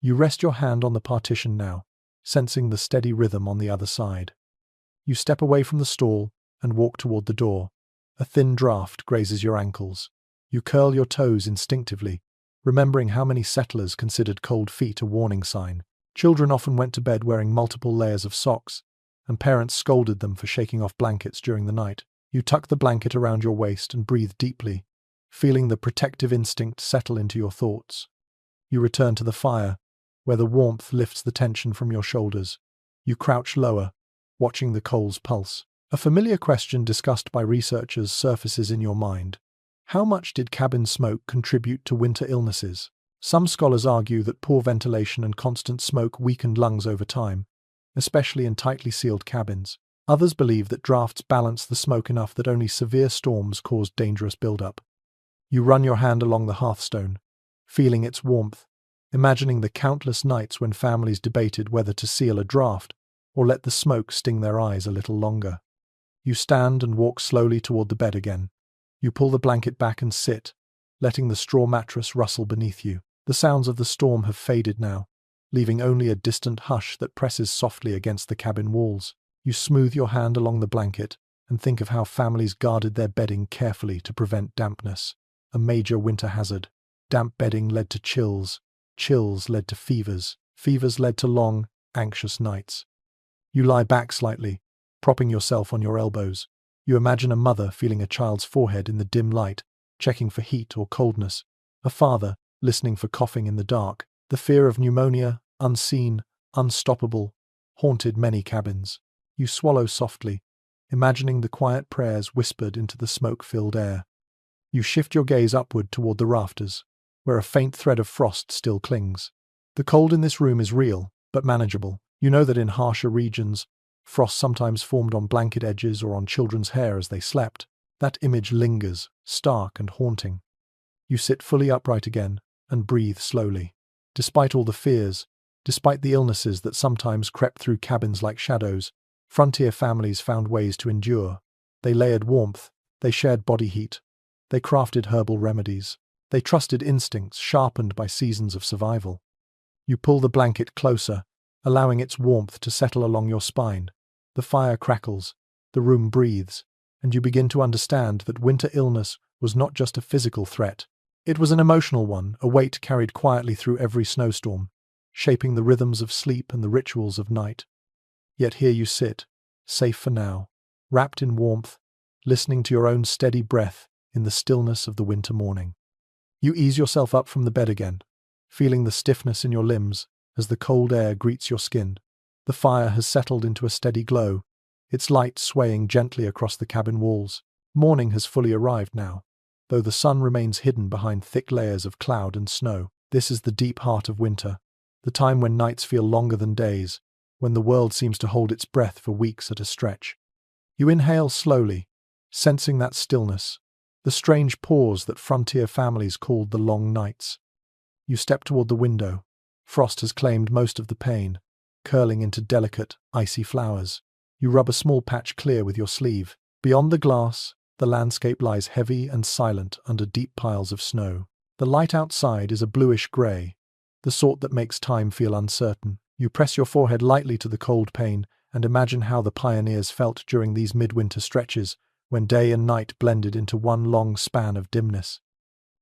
You rest your hand on the partition now, sensing the steady rhythm on the other side. You step away from the stall and walk toward the door. A thin draft grazes your ankles. You curl your toes instinctively, remembering how many settlers considered cold feet a warning sign. Children often went to bed wearing multiple layers of socks, and parents scolded them for shaking off blankets during the night. You tuck the blanket around your waist and breathe deeply, feeling the protective instinct settle into your thoughts. You return to the fire, where the warmth lifts the tension from your shoulders. You crouch lower, watching the coals pulse. A familiar question discussed by researchers surfaces in your mind. How much did cabin smoke contribute to winter illnesses? Some scholars argue that poor ventilation and constant smoke weakened lungs over time, especially in tightly sealed cabins. Others believe that drafts balance the smoke enough that only severe storms caused dangerous buildup. You run your hand along the hearthstone, feeling its warmth, imagining the countless nights when families debated whether to seal a draft or let the smoke sting their eyes a little longer. You stand and walk slowly toward the bed again. You pull the blanket back and sit, letting the straw mattress rustle beneath you. The sounds of the storm have faded now, leaving only a distant hush that presses softly against the cabin walls. You smooth your hand along the blanket and think of how families guarded their bedding carefully to prevent dampness, a major winter hazard. Damp bedding led to chills. Chills led to fevers. Fevers led to long, anxious nights. You lie back slightly, propping yourself on your elbows. You imagine a mother feeling a child's forehead in the dim light, checking for heat or coldness. A father listening for coughing in the dark. The fear of pneumonia, unseen, unstoppable, haunted many cabins. You swallow softly, imagining the quiet prayers whispered into the smoke-filled air. You shift your gaze upward toward the rafters, where a faint thread of frost still clings. The cold in this room is real, but manageable. You know that in harsher regions, frost sometimes formed on blanket edges or on children's hair as they slept. That image lingers, stark and haunting. You sit fully upright again and breathe slowly. Despite all the fears, despite the illnesses that sometimes crept through cabins like shadows, frontier families found ways to endure. They layered warmth, they shared body heat, they crafted herbal remedies, they trusted instincts sharpened by seasons of survival. You pull the blanket closer, allowing its warmth to settle along your spine. The fire crackles, the room breathes, and you begin to understand that winter illness was not just a physical threat. It was an emotional one, a weight carried quietly through every snowstorm, shaping the rhythms of sleep and the rituals of night. Yet here you sit, safe for now, wrapped in warmth, listening to your own steady breath in the stillness of the winter morning. You ease yourself up from the bed again, feeling the stiffness in your limbs as the cold air greets your skin. The fire has settled into a steady glow, its light swaying gently across the cabin walls. Morning has fully arrived now, though the sun remains hidden behind thick layers of cloud and snow. This is the deep heart of winter, the time when nights feel longer than days, when the world seems to hold its breath for weeks at a stretch. You inhale slowly, sensing that stillness, the strange pause that frontier families called the long nights. You step toward the window. Frost has claimed most of the pain, curling into delicate, icy flowers. You rub a small patch clear with your sleeve. Beyond the glass, the landscape lies heavy and silent under deep piles of snow. The light outside is a bluish grey, the sort that makes time feel uncertain. You press your forehead lightly to the cold pane and imagine how the pioneers felt during these midwinter stretches, when day and night blended into one long span of dimness.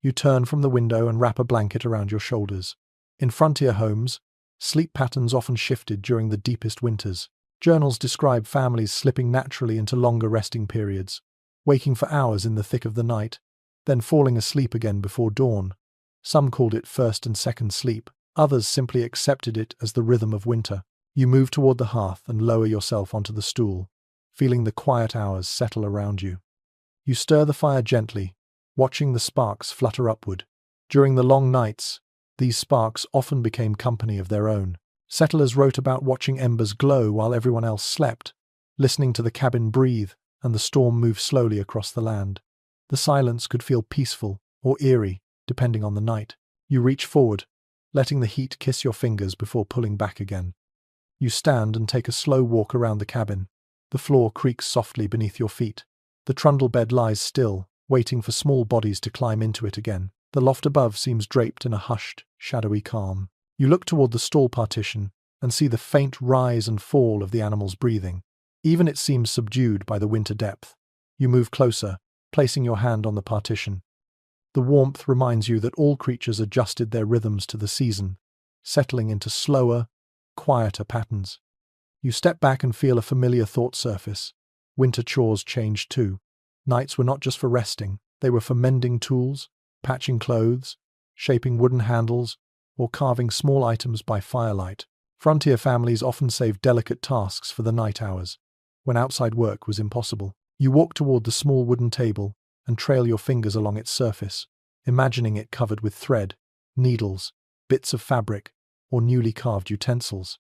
You turn from the window and wrap a blanket around your shoulders. In frontier homes, sleep patterns often shifted during the deepest winters. Journals describe families slipping naturally into longer resting periods, waking for hours in the thick of the night, then falling asleep again before dawn. Some called it first and second sleep. Others simply accepted it as the rhythm of winter. You move toward the hearth and lower yourself onto the stool, feeling the quiet hours settle around you. You stir the fire gently, watching the sparks flutter upward. During the long nights, these sparks often became company of their own. Settlers wrote about watching embers glow while everyone else slept, listening to the cabin breathe and the storm move slowly across the land. The silence could feel peaceful or eerie, depending on the night. You reach forward, letting the heat kiss your fingers before pulling back again. You stand and take a slow walk around the cabin. The floor creaks softly beneath your feet. The trundle bed lies still, waiting for small bodies to climb into it again. The loft above seems draped in a hushed, shadowy calm. You look toward the stall partition and see the faint rise and fall of the animal's breathing. Even it seems subdued by the winter depth. You move closer, placing your hand on the partition. The warmth reminds you that all creatures adjusted their rhythms to the season, settling into slower, quieter patterns. You step back and feel a familiar thought surface. Winter chores changed too. Nights were not just for resting, they were for mending tools, patching clothes, shaping wooden handles, or carving small items by firelight. Frontier families often saved delicate tasks for the night hours, when outside work was impossible. You walk toward the small wooden table and trail your fingers along its surface, imagining it covered with thread, needles, bits of fabric, or newly carved utensils.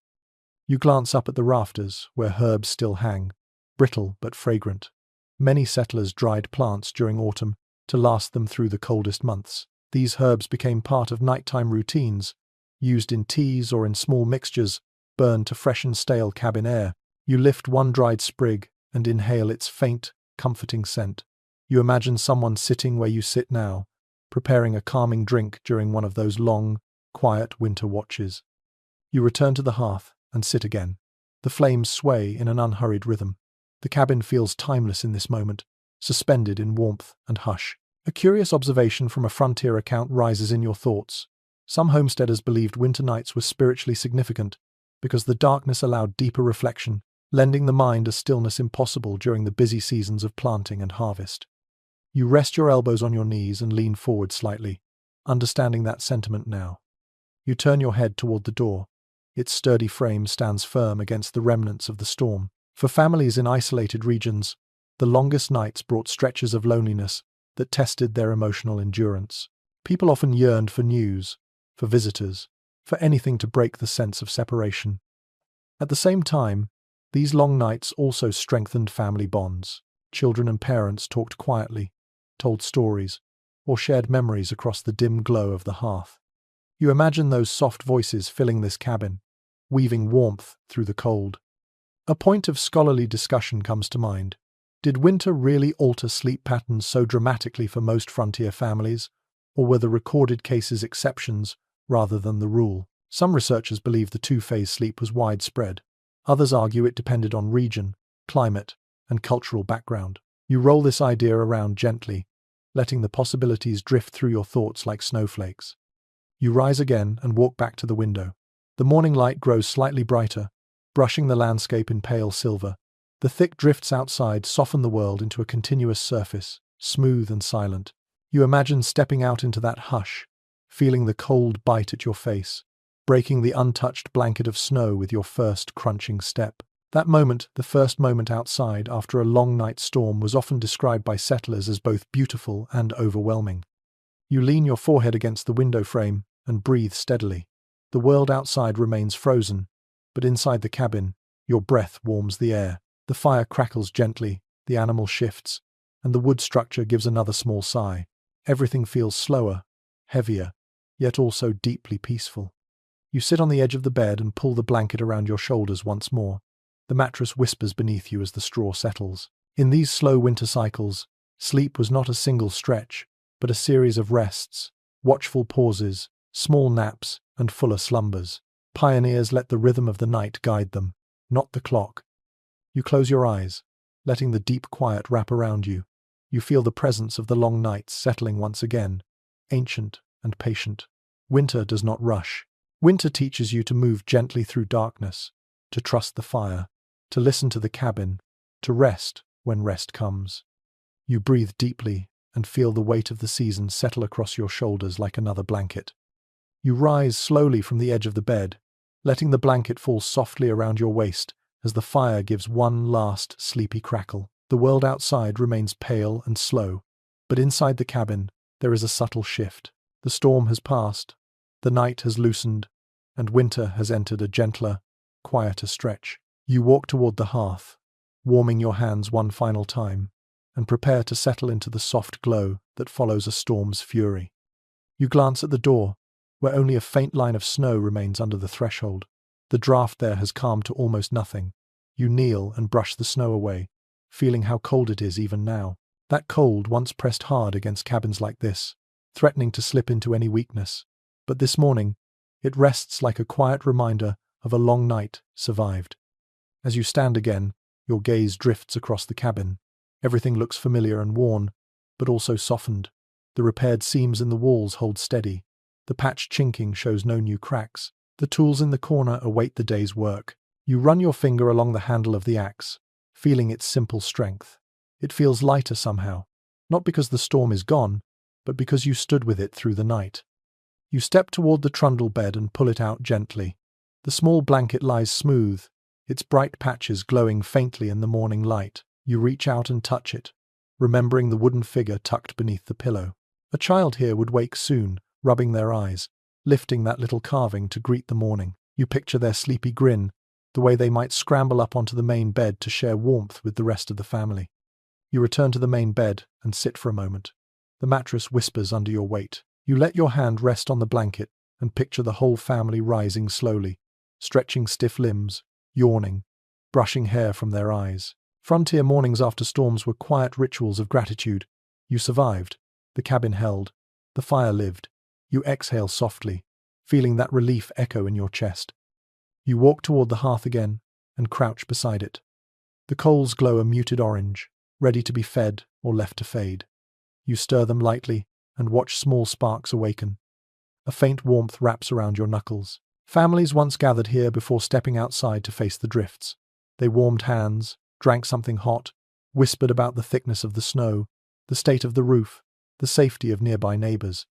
You glance up at the rafters, where herbs still hang, brittle but fragrant. Many settlers dried plants during autumn to last them through the coldest months. These herbs became part of nighttime routines, used in teas or in small mixtures, burned to freshen stale cabin air. You lift one dried sprig and inhale its faint, comforting scent. You imagine someone sitting where you sit now, preparing a calming drink during one of those long, quiet winter watches. You return to the hearth and sit again. The flames sway in an unhurried rhythm. The cabin feels timeless in this moment, suspended in warmth and hush. A curious observation from a frontier account rises in your thoughts. Some homesteaders believed winter nights were spiritually significant because the darkness allowed deeper reflection, lending the mind a stillness impossible during the busy seasons of planting and harvest. You rest your elbows on your knees and lean forward slightly, understanding that sentiment now. You turn your head toward the door. Its sturdy frame stands firm against the remnants of the storm. For families in isolated regions, the longest nights brought stretches of loneliness that tested their emotional endurance. People often yearned for news, for visitors, for anything to break the sense of separation. At the same time, these long nights also strengthened family bonds. Children and parents talked quietly, told stories, or shared memories across the dim glow of the hearth. You imagine those soft voices filling this cabin, weaving warmth through the cold. A point of scholarly discussion comes to mind. Did winter really alter sleep patterns so dramatically for most frontier families, or were the recorded cases exceptions rather than the rule? Some researchers believe the two-phase sleep was widespread. Others argue it depended on region, climate, and cultural background. You roll this idea around gently, letting the possibilities drift through your thoughts like snowflakes. You rise again and walk back to the window. The morning light grows slightly brighter, brushing the landscape in pale silver. The thick drifts outside soften the world into a continuous surface, smooth and silent. You imagine stepping out into that hush, feeling the cold bite at your face, breaking the untouched blanket of snow with your first crunching step. That moment, the first moment outside after a long night's storm, was often described by settlers as both beautiful and overwhelming. You lean your forehead against the window frame and breathe steadily. The world outside remains frozen, but inside the cabin, your breath warms the air. The fire crackles gently, the animal shifts, and the wood structure gives another small sigh. Everything feels slower, heavier, yet also deeply peaceful. You sit on the edge of the bed and pull the blanket around your shoulders once more. The mattress whispers beneath you as the straw settles. In these slow winter cycles, sleep was not a single stretch, but a series of rests, watchful pauses, small naps, and fuller slumbers. Pioneers let the rhythm of the night guide them, not the clock. You close your eyes, letting the deep quiet wrap around you. You feel the presence of the long nights settling once again, ancient and patient. Winter does not rush. Winter teaches you to move gently through darkness, to trust the fire, to listen to the cabin, to rest when rest comes. You breathe deeply and feel the weight of the season settle across your shoulders like another blanket. You rise slowly from the edge of the bed, letting the blanket fall softly around your waist as the fire gives one last sleepy crackle. The world outside remains pale and slow, but inside the cabin there is a subtle shift. The storm has passed, the night has loosened, and winter has entered a gentler, quieter stretch. You walk toward the hearth, warming your hands one final time, and prepare to settle into the soft glow that follows a storm's fury. You glance at the door, where only a faint line of snow remains under the threshold. The draft there has calmed to almost nothing. You kneel and brush the snow away, feeling how cold it is even now. That cold once pressed hard against cabins like this, threatening to slip into any weakness. But this morning, it rests like a quiet reminder of a long night survived. As you stand again, your gaze drifts across the cabin. Everything looks familiar and worn, but also softened. The repaired seams in the walls hold steady. The patched chinking shows no new cracks. The tools in the corner await the day's work. You run your finger along the handle of the axe, feeling its simple strength. It feels lighter somehow, not because the storm is gone, but because you stood with it through the night. You step toward the trundle bed and pull it out gently. The small blanket lies smooth, its bright patches glowing faintly in the morning light. You reach out and touch it, remembering the wooden figure tucked beneath the pillow. A child here would wake soon, rubbing their eyes, lifting that little carving to greet the morning. You picture their sleepy grin, the way they might scramble up onto the main bed to share warmth with the rest of the family. You return to the main bed and sit for a moment. The mattress whispers under your weight. You let your hand rest on the blanket and picture the whole family rising slowly, stretching stiff limbs, yawning, brushing hair from their eyes. Frontier mornings after storms were quiet rituals of gratitude. You survived. The cabin held. The fire lived. You exhale softly, feeling that relief echo in your chest. You walk toward the hearth again and crouch beside it. The coals glow a muted orange, ready to be fed or left to fade. You stir them lightly and watch small sparks awaken. A faint warmth wraps around your knuckles. Families once gathered here before stepping outside to face the drifts. They warmed hands, drank something hot, whispered about the thickness of the snow, the state of the roof, the safety of nearby neighbors.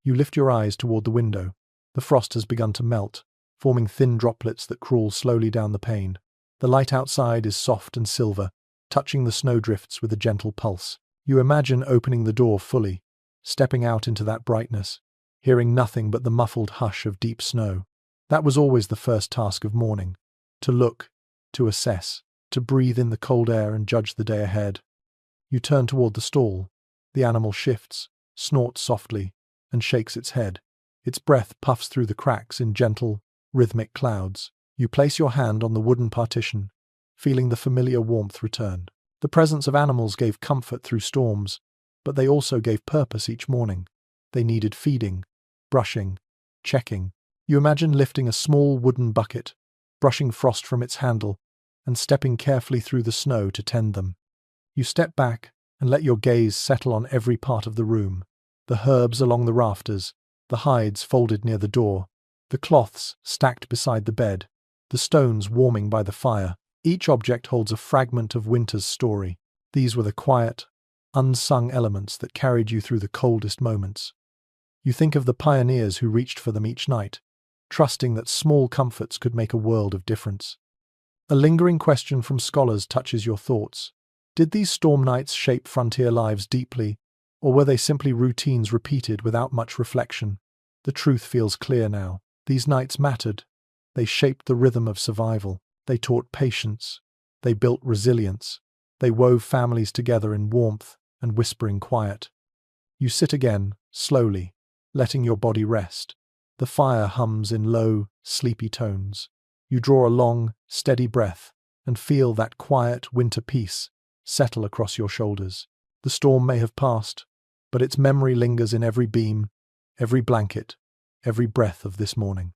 You lift your eyes toward the window. The frost has begun to melt, forming thin droplets that crawl slowly down the pane. The light outside is soft and silver, touching the snowdrifts with a gentle pulse. You imagine opening the door fully, stepping out into that brightness, hearing nothing but the muffled hush of deep snow. That was always the first task of morning: to look, to assess, to breathe in the cold air and judge the day ahead. You turn toward the stall. The animal shifts, snorts softly, and shakes its head. Its breath puffs through the cracks in gentle, rhythmic clouds. You place your hand on the wooden partition, feeling the familiar warmth return. The presence of animals gave comfort through storms, but they also gave purpose each morning. They needed feeding, brushing, checking. You imagine lifting a small wooden bucket, brushing frost from its handle, and stepping carefully through the snow to tend them. You step back and let your gaze settle on every part of the room: the herbs along the rafters, the hides folded near the door, the cloths stacked beside the bed, the stones warming by the fire. Each object holds a fragment of winter's story. These were the quiet, unsung elements that carried you through the coldest moments. You think of the pioneers who reached for them each night, trusting that small comforts could make a world of difference. A lingering question from scholars touches your thoughts. Did these storm nights shape frontier lives deeply, or were they simply routines repeated without much reflection? The truth feels clear now. These nights mattered. They shaped the rhythm of survival. They taught patience. They built resilience. They wove families together in warmth and whispering quiet. You sit again, slowly, letting your body rest. The fire hums in low, sleepy tones. You draw a long, steady breath and feel that quiet winter peace settle across your shoulders. The storm may have passed, but its memory lingers in every beam, every blanket, every breath of this morning.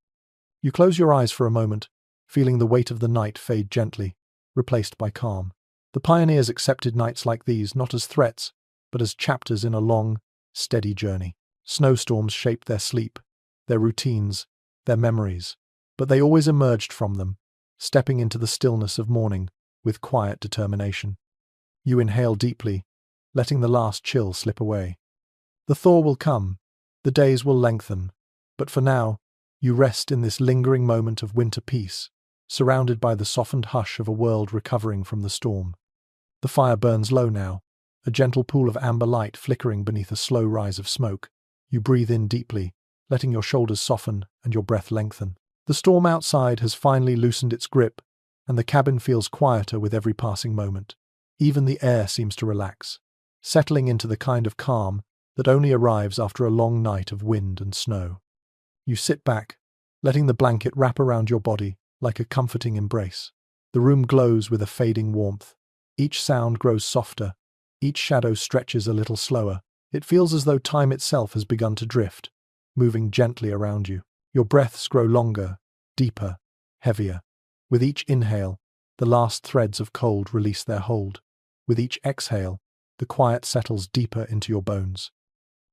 You close your eyes for a moment, feeling the weight of the night fade gently, replaced by calm. The pioneers accepted nights like these not as threats, but as chapters in a long, steady journey. Snowstorms shaped their sleep, their routines, their memories, but they always emerged from them, stepping into the stillness of morning with quiet determination. You inhale deeply, letting the last chill slip away. The thaw will come, the days will lengthen, but for now, you rest in this lingering moment of winter peace, surrounded by the softened hush of a world recovering from the storm. The fire burns low now, a gentle pool of amber light flickering beneath a slow rise of smoke. You breathe in deeply, letting your shoulders soften and your breath lengthen. The storm outside has finally loosened its grip, and the cabin feels quieter with every passing moment. Even the air seems to relax, settling into the kind of calm that only arrives after a long night of wind and snow. You sit back, letting the blanket wrap around your body like a comforting embrace. The room glows with a fading warmth. Each sound grows softer, each shadow stretches a little slower. It feels as though time itself has begun to drift, moving gently around you. Your breaths grow longer, deeper, heavier. With each inhale, the last threads of cold release their hold. With each exhale, the quiet settles deeper into your bones.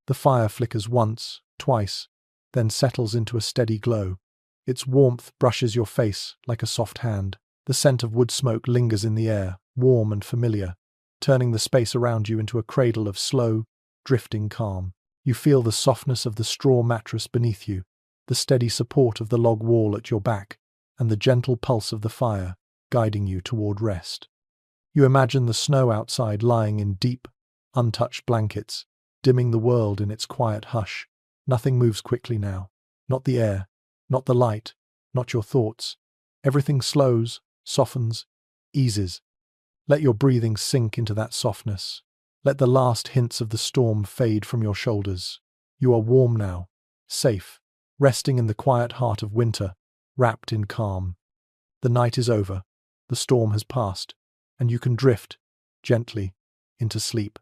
The fire flickers once, twice, then settles into a steady glow, Its warmth brushes your face like a soft hand. The scent of wood smoke lingers in the air, warm and familiar, turning the space around you into a cradle of slow, drifting calm. You feel the softness of the straw mattress beneath you, the steady support of the log wall at your back, and the gentle pulse of the fire guiding you toward rest. You imagine the snow outside lying in deep, untouched blankets, dimming the world in its quiet hush. Nothing moves quickly now. Not the air, not the light, not your thoughts. Everything slows, softens, eases. Let your breathing sink into that softness. Let the last hints of the storm fade from your shoulders. You are warm now, safe, resting in the quiet heart of winter, wrapped in calm. The night is over, the storm has passed, and you can drift, gently, into sleep.